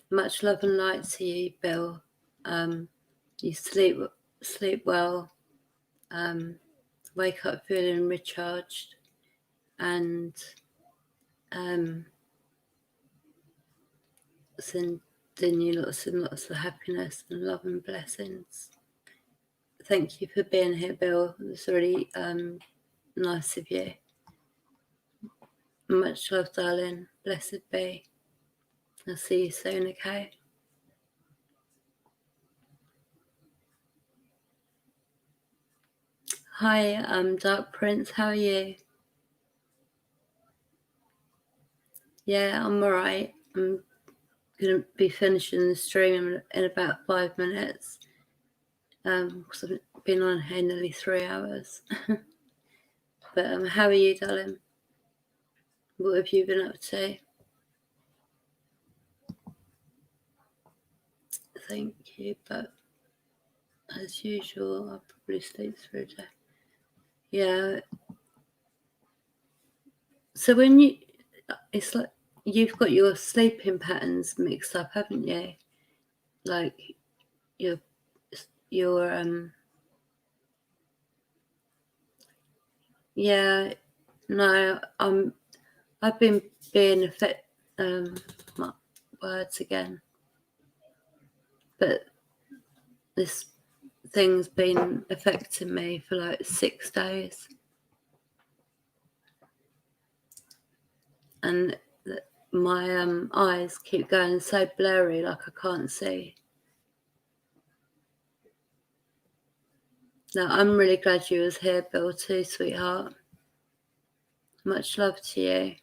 Much love and light to you, Bill. You sleep well. Wake up feeling recharged, and sending you lots and lots of happiness and love and blessings. Thank you for being here, Bill. It's really nice of you. Much love, darling. Blessed be. I'll see you soon, okay? Hi, Dark Prince. How are you? Yeah, I'm alright. I'm going to be finishing the stream in about 5 minutes. Because I've been on here nearly 3 hours. But how are you, darling? What have you been up to? Thank you, but as usual, I'll probably sleep through a day. Yeah. So when it's like you've got your sleeping patterns mixed up, haven't you? Like your yeah. No, I've been being my words again, but this thing's been affecting me for like 6 days, and my eyes keep going so blurry, like I can't see. Now I'm really glad you was here, Bill, too, sweetheart. Much love to you.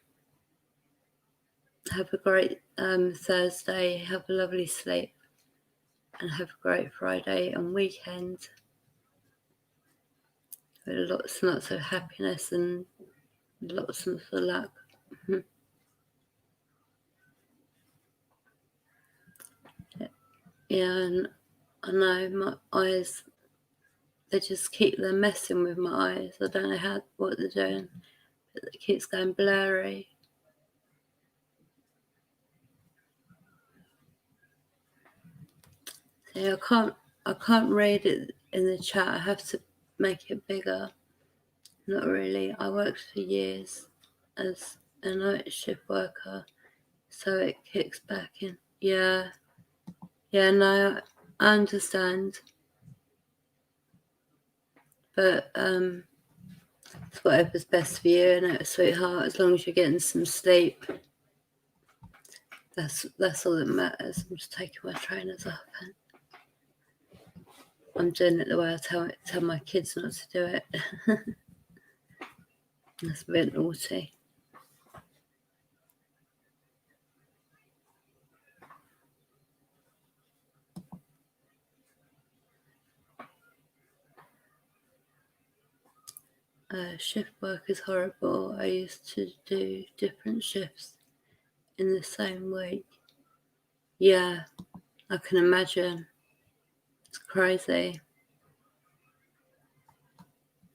Have a great Thursday. Have a lovely sleep, and have a great Friday and weekend. With lots and lots of happiness and lots and lots of luck. Yeah, and I know my eyes, they're messing with my eyes. I don't know what they're doing, but it keeps going blurry. See, I can't read it in the chat. I have to make it bigger. Not really. I worked for years as a night shift worker, so it kicks back in. Yeah, no, I understand. But it's whatever's best for you, and sweetheart. As long as you're getting some sleep, that's all that matters. I'm just taking my trainers off. I'm doing it the way I tell my kids not to do it. That's a bit naughty. Shift work is horrible. I used to do different shifts in the same week. Yeah, I can imagine. It's crazy.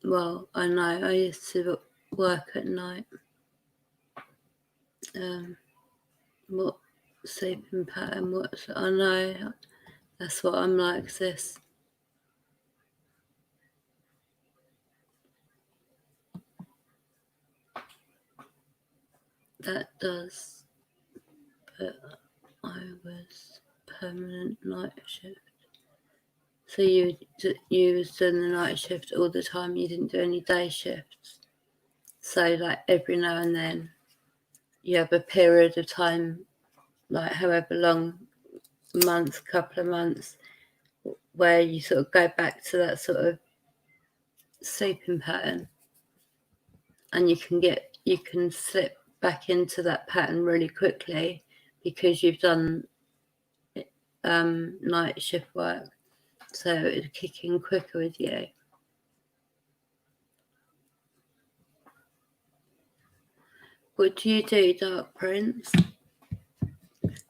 well, I know I used to work at night. What sleeping pattern? I know that's what I'm like. This. That does, but I was permanent night shift. So you was doing the night shift all the time. You didn't do any day shifts. So like every now and then, you have a period of time, like however long, month, couple of months, where you sort of go back to that sort of sleeping pattern, and you can slip back into that pattern really quickly because you've done night shift work, so it'd kick in quicker with you. What do you do, Dark Prince?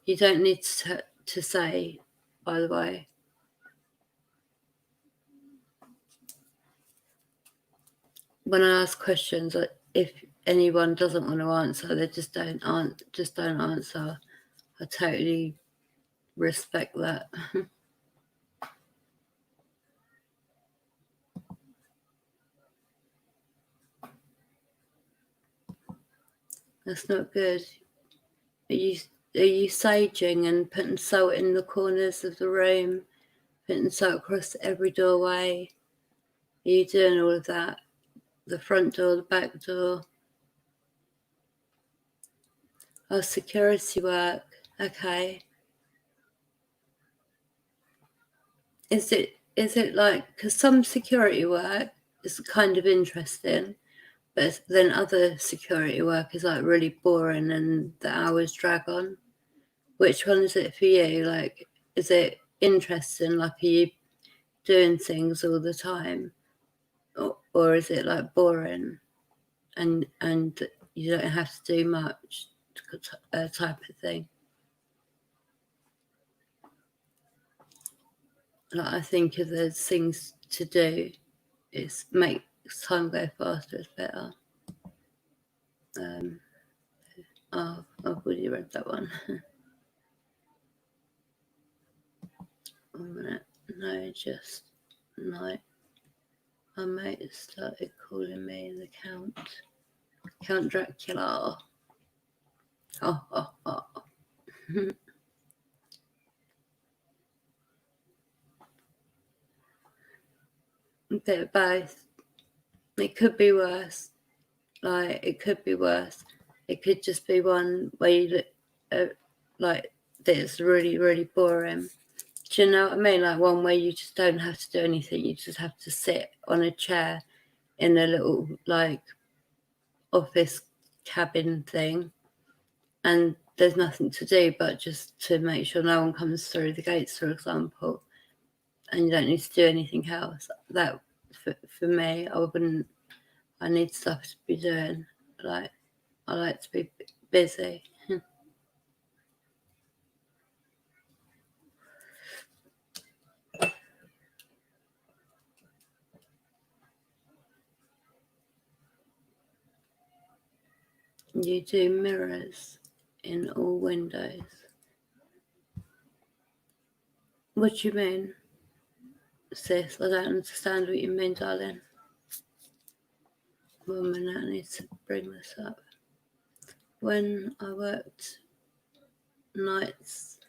You don't need to say, by the way. When I ask questions, if anyone doesn't want to answer, they just don't answer. I totally respect that. That's not good. Are you saging and putting salt in the corners of the room, putting salt across every doorway? Are you doing all of that? The front door, the back door? Oh, security work. Okay. Is it like, because some security work is kind of interesting, but then other security work is like really boring and the hours drag on? Which one is it for you? Like, is it interesting? Like, are you doing things all the time, or is it like boring and you don't have to do much type of thing? Like, I think if there's things to do, it makes time go faster. It's better. I've already read that one. 1 minute. No, just night. My mate started calling me the Count Dracula. Oh. A bit of both. It could be worse. Like, it could be worse. It could just be one where you look like that's really, really boring. Do you know what I mean? Like one where you just don't have to do anything. You just have to sit on a chair in a little like office cabin thing, and there's nothing to do but just to make sure no one comes through the gates, for example, and you don't need to do anything else. That for me, I need stuff to be doing. Like, I like to be busy. You do mirrors in all windows. What do you mean, sis? I don't understand what you mean, darling. 1 minute, I need to bring this up. When I worked nights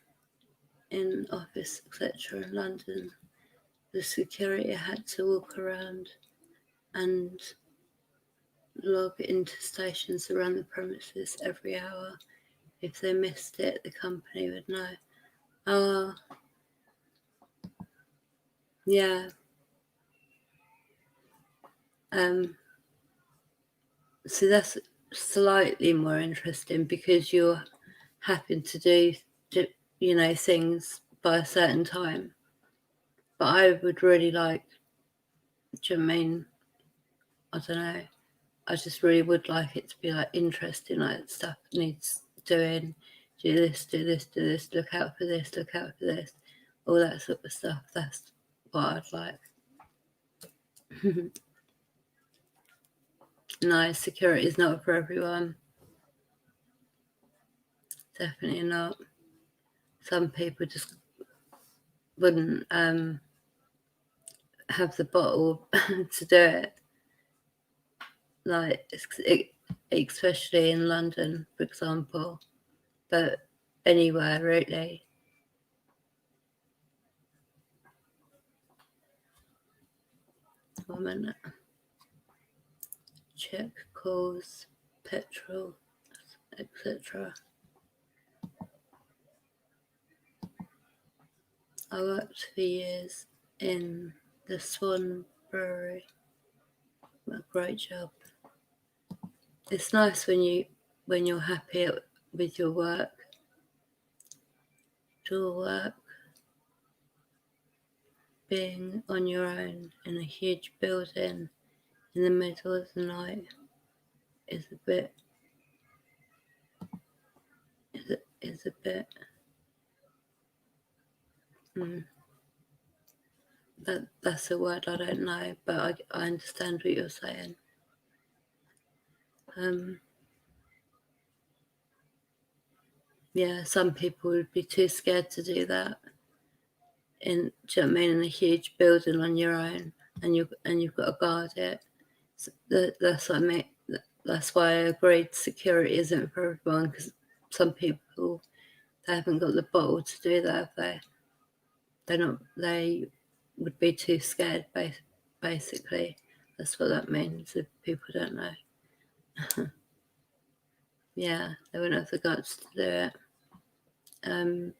in office, etc. in London, the security had to walk around and log into stations around the premises every hour. If they missed it, the company would know. Oh, yeah. So that's slightly more interesting because you're having to do things by a certain time. But I would really like, do you know what I mean? I don't know. I just really would like it to be like interesting, like stuff needs doing. Do this, look out for this, all that sort of stuff. That's what I'd like. No, security is not for everyone. Definitely not. Some people just wouldn't have the bottle to do it. Like, especially in London, for example, but anywhere really. 1 minute. Check calls, petrol, etc. I worked for years in the Swan Brewery. A great job. It's nice when you're happy with your work. Dual work. Being on your own in a huge building in the middle of the night is a bit. That's a word I don't know, but I understand what you're saying. Yeah, some people would be too scared to do that. Do you know what I mean? In a huge building on your own, and you've got to guard it. So that's what I mean. That's why I agreed security isn't for everyone, because some people, they haven't got the bottle to do that. They would be too scared. Basically, that's what that means. If people don't know, yeah, they wouldn't have the guts to do it.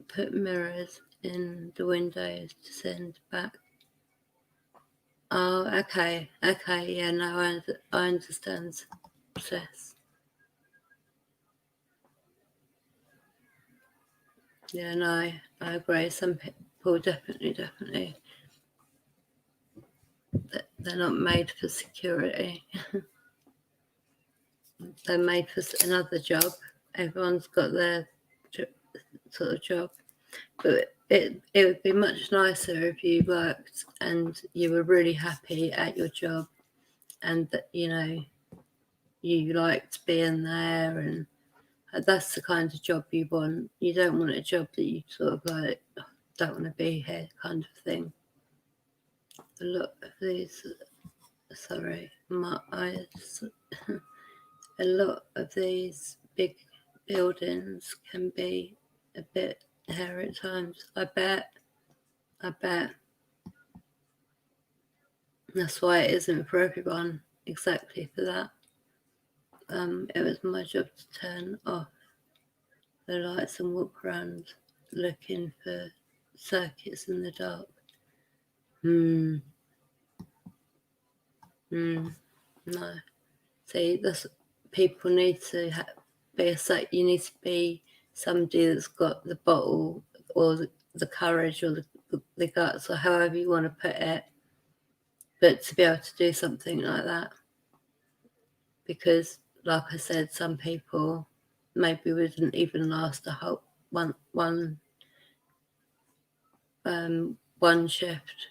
Put mirrors in the windows to send back. Oh, okay, yeah, no, I understand. Process. Yeah, no, I agree. Some people definitely, they're not made for security. They're made for another job. Everyone's got their sort of job. But it would be much nicer if you worked and you were really happy at your job, and that you liked being there, and that's the kind of job you want. You don't want a job that you sort of like, "Oh, don't want to be here," kind of thing. A lot of these, sorry, my eyes. A lot of these big buildings can be a bit hairy at times. I bet. That's why it isn't for everyone, exactly for that. It was my job to turn off the lights and walk around looking for circuits in the dark. No. See, that's, people need to you need to be somebody that's got the bottle or the courage or the guts, or however you want to put it, but to be able to do something like that. Because, like I said, some people maybe wouldn't even last a whole one shift.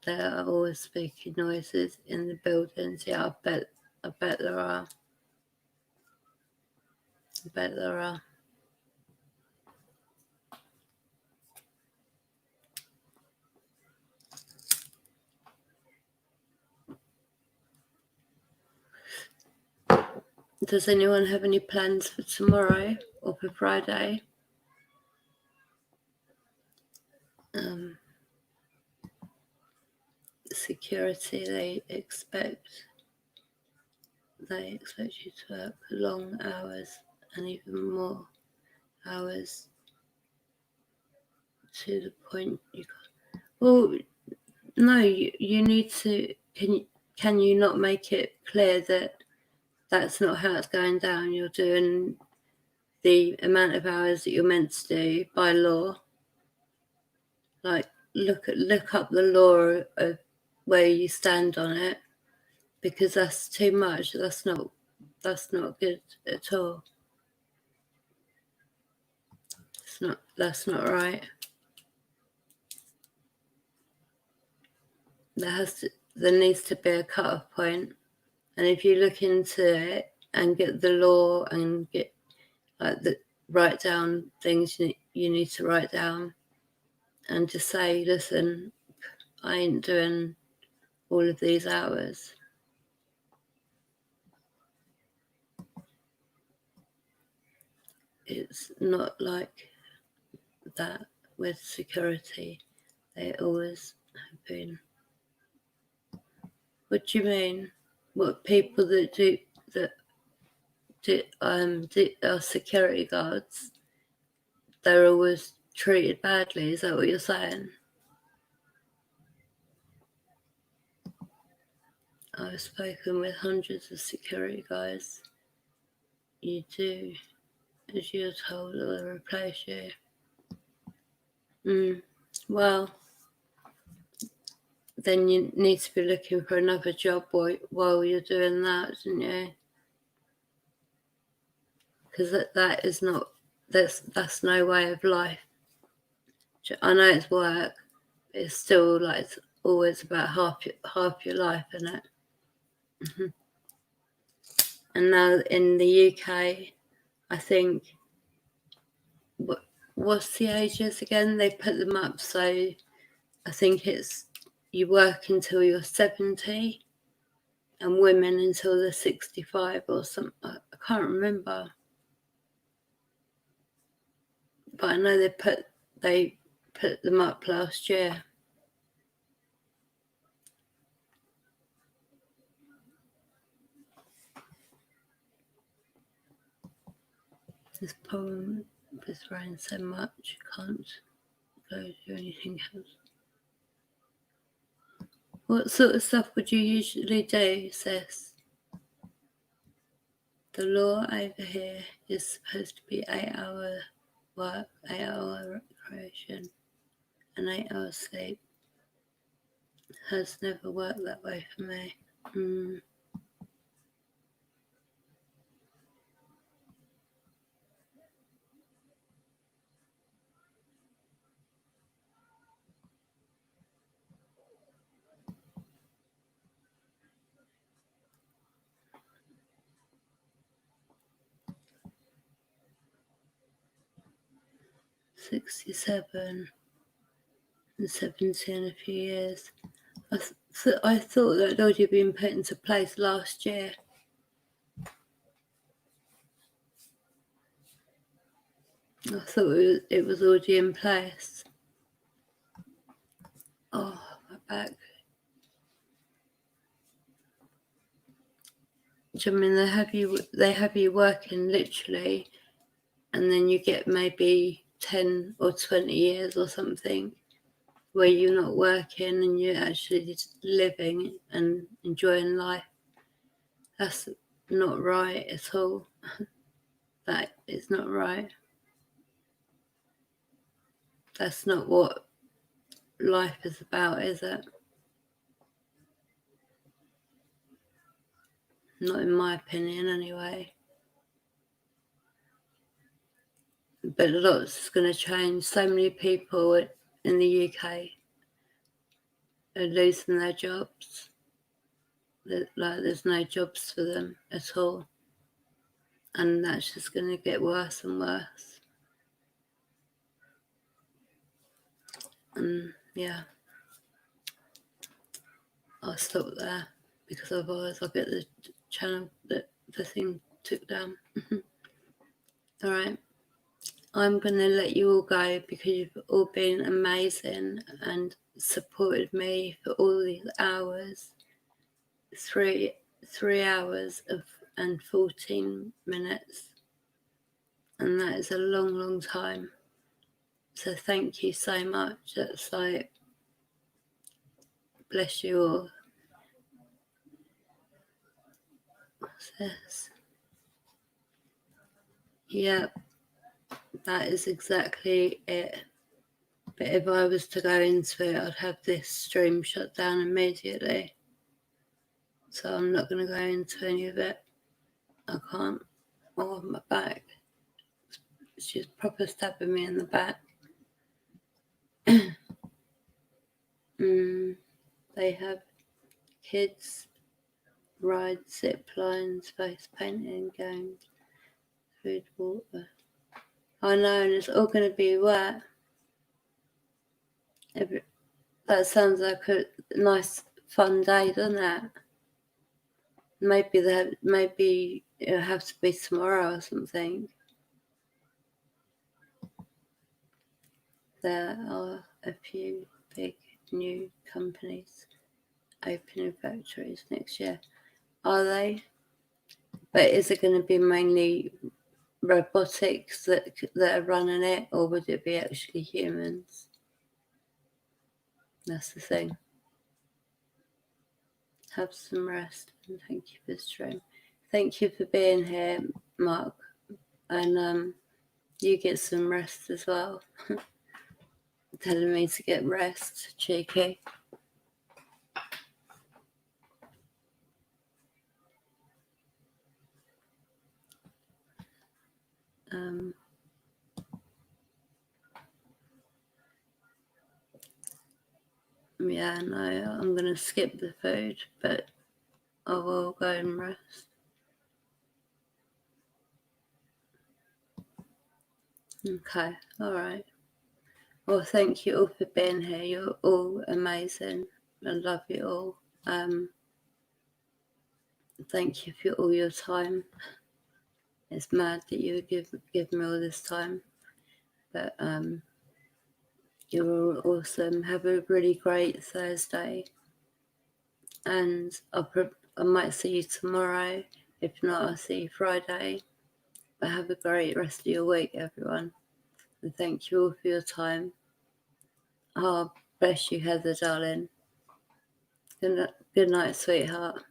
There are always squeaky noises in the buildings. Yeah, I bet there are. Does anyone have any plans for tomorrow or for Friday? Security, they expect you to work long hours and even more hours, to the point you can't. Well, no, you need to. Can you not make it clear that that's not how it's going down? You're doing the amount of hours that you're meant to do by law. Like, look up the law of where you stand on it, because that's too much. That's not good at all. That's not right. there needs to be a cut-off point. And if you look into it and get the law and get write down things you need to write down, and just say, listen, I ain't doing all of these hours. It's not like that with security. They always have been. What do you mean? What people that are security guards, they're always treated badly? Is that what you're saying? I've spoken with hundreds of security guys. You do, as you're told, they'll replace you. Well, then you need to be looking for another job while you're doing that, don't you? Because that is not, that's no way of life. I know it's work, but it's still like it's always about half your life, isn't it? And now in the UK, I think, what's the ages again? They put them up, so I think it's you work until you're 70 and women until they're 65 or something. I can't remember. But I know they put them up last year. This problem with rain so much, can't go do anything else. What sort of stuff would you usually do, sis? The law over here is supposed to be 8-hour work, 8-hour recreation, and 8 hours sleep. Has never worked that way for me. 67 and 70 in a few years. I thought that had already been put into place last year. I thought it was already in place. Oh, my back. Do you mean they have you working literally, and then you get maybe 10 or 20 years or something where you're not working and you're actually just living and enjoying life. That's not right at all. That is not right. That's not what life is about, is it? Not in my opinion, anyway. But lots is going to change. So many people in the UK are losing their jobs. There's no jobs for them at all. And that's just going to get worse and worse. And yeah, I'll stop there because otherwise I'll get the channel, the thing took down. All right. I'm going to let you all go because you've all been amazing and supported me for all these hours. 3 hours and 14 minutes. And that is a long, long time. So thank you so much. That's like, bless you all. What's this? Yep, that is exactly it. But if I was to go into it, I'd have this stream shut down immediately. So I'm not going to go into any of it. I can't. Oh, my back. She's proper stabbing me in the back. They have kids ride zip lines, face painting, games, food, water. I know, and it's all going to be wet. That sounds like a nice, fun day, doesn't it? Maybe it'll have to be tomorrow or something. There are a few big new companies opening factories next year. Are they? But is it going to be mainly robotics that are running it, or would it be actually humans? That's the thing. Have some rest, and thank you for the stream. Thank you for being here, Mark, and you get some rest as well. Telling me to get rest, cheeky. Yeah, no, I'm going to skip the food, but I will go and rest. Okay, all right. Well, thank you all for being here. You're all amazing. I love you all. Thank you for all your time. It's mad that you give me all this time, but you're all awesome. Have a really great Thursday, and I might see you tomorrow. If not, I'll see you Friday. But have a great rest of your week, everyone. And thank you all for your time. Oh, bless you, Heather, darling. Good night, sweetheart.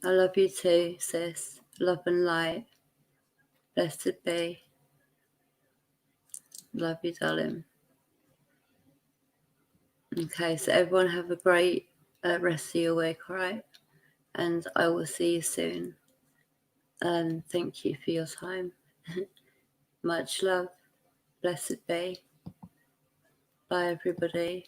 I love you too, sis. Love and light. Blessed be. Love you, darling. Okay, so everyone have a great rest of your week, all right? And I will see you soon. Thank you for your time. Much love. Blessed be. Bye, everybody.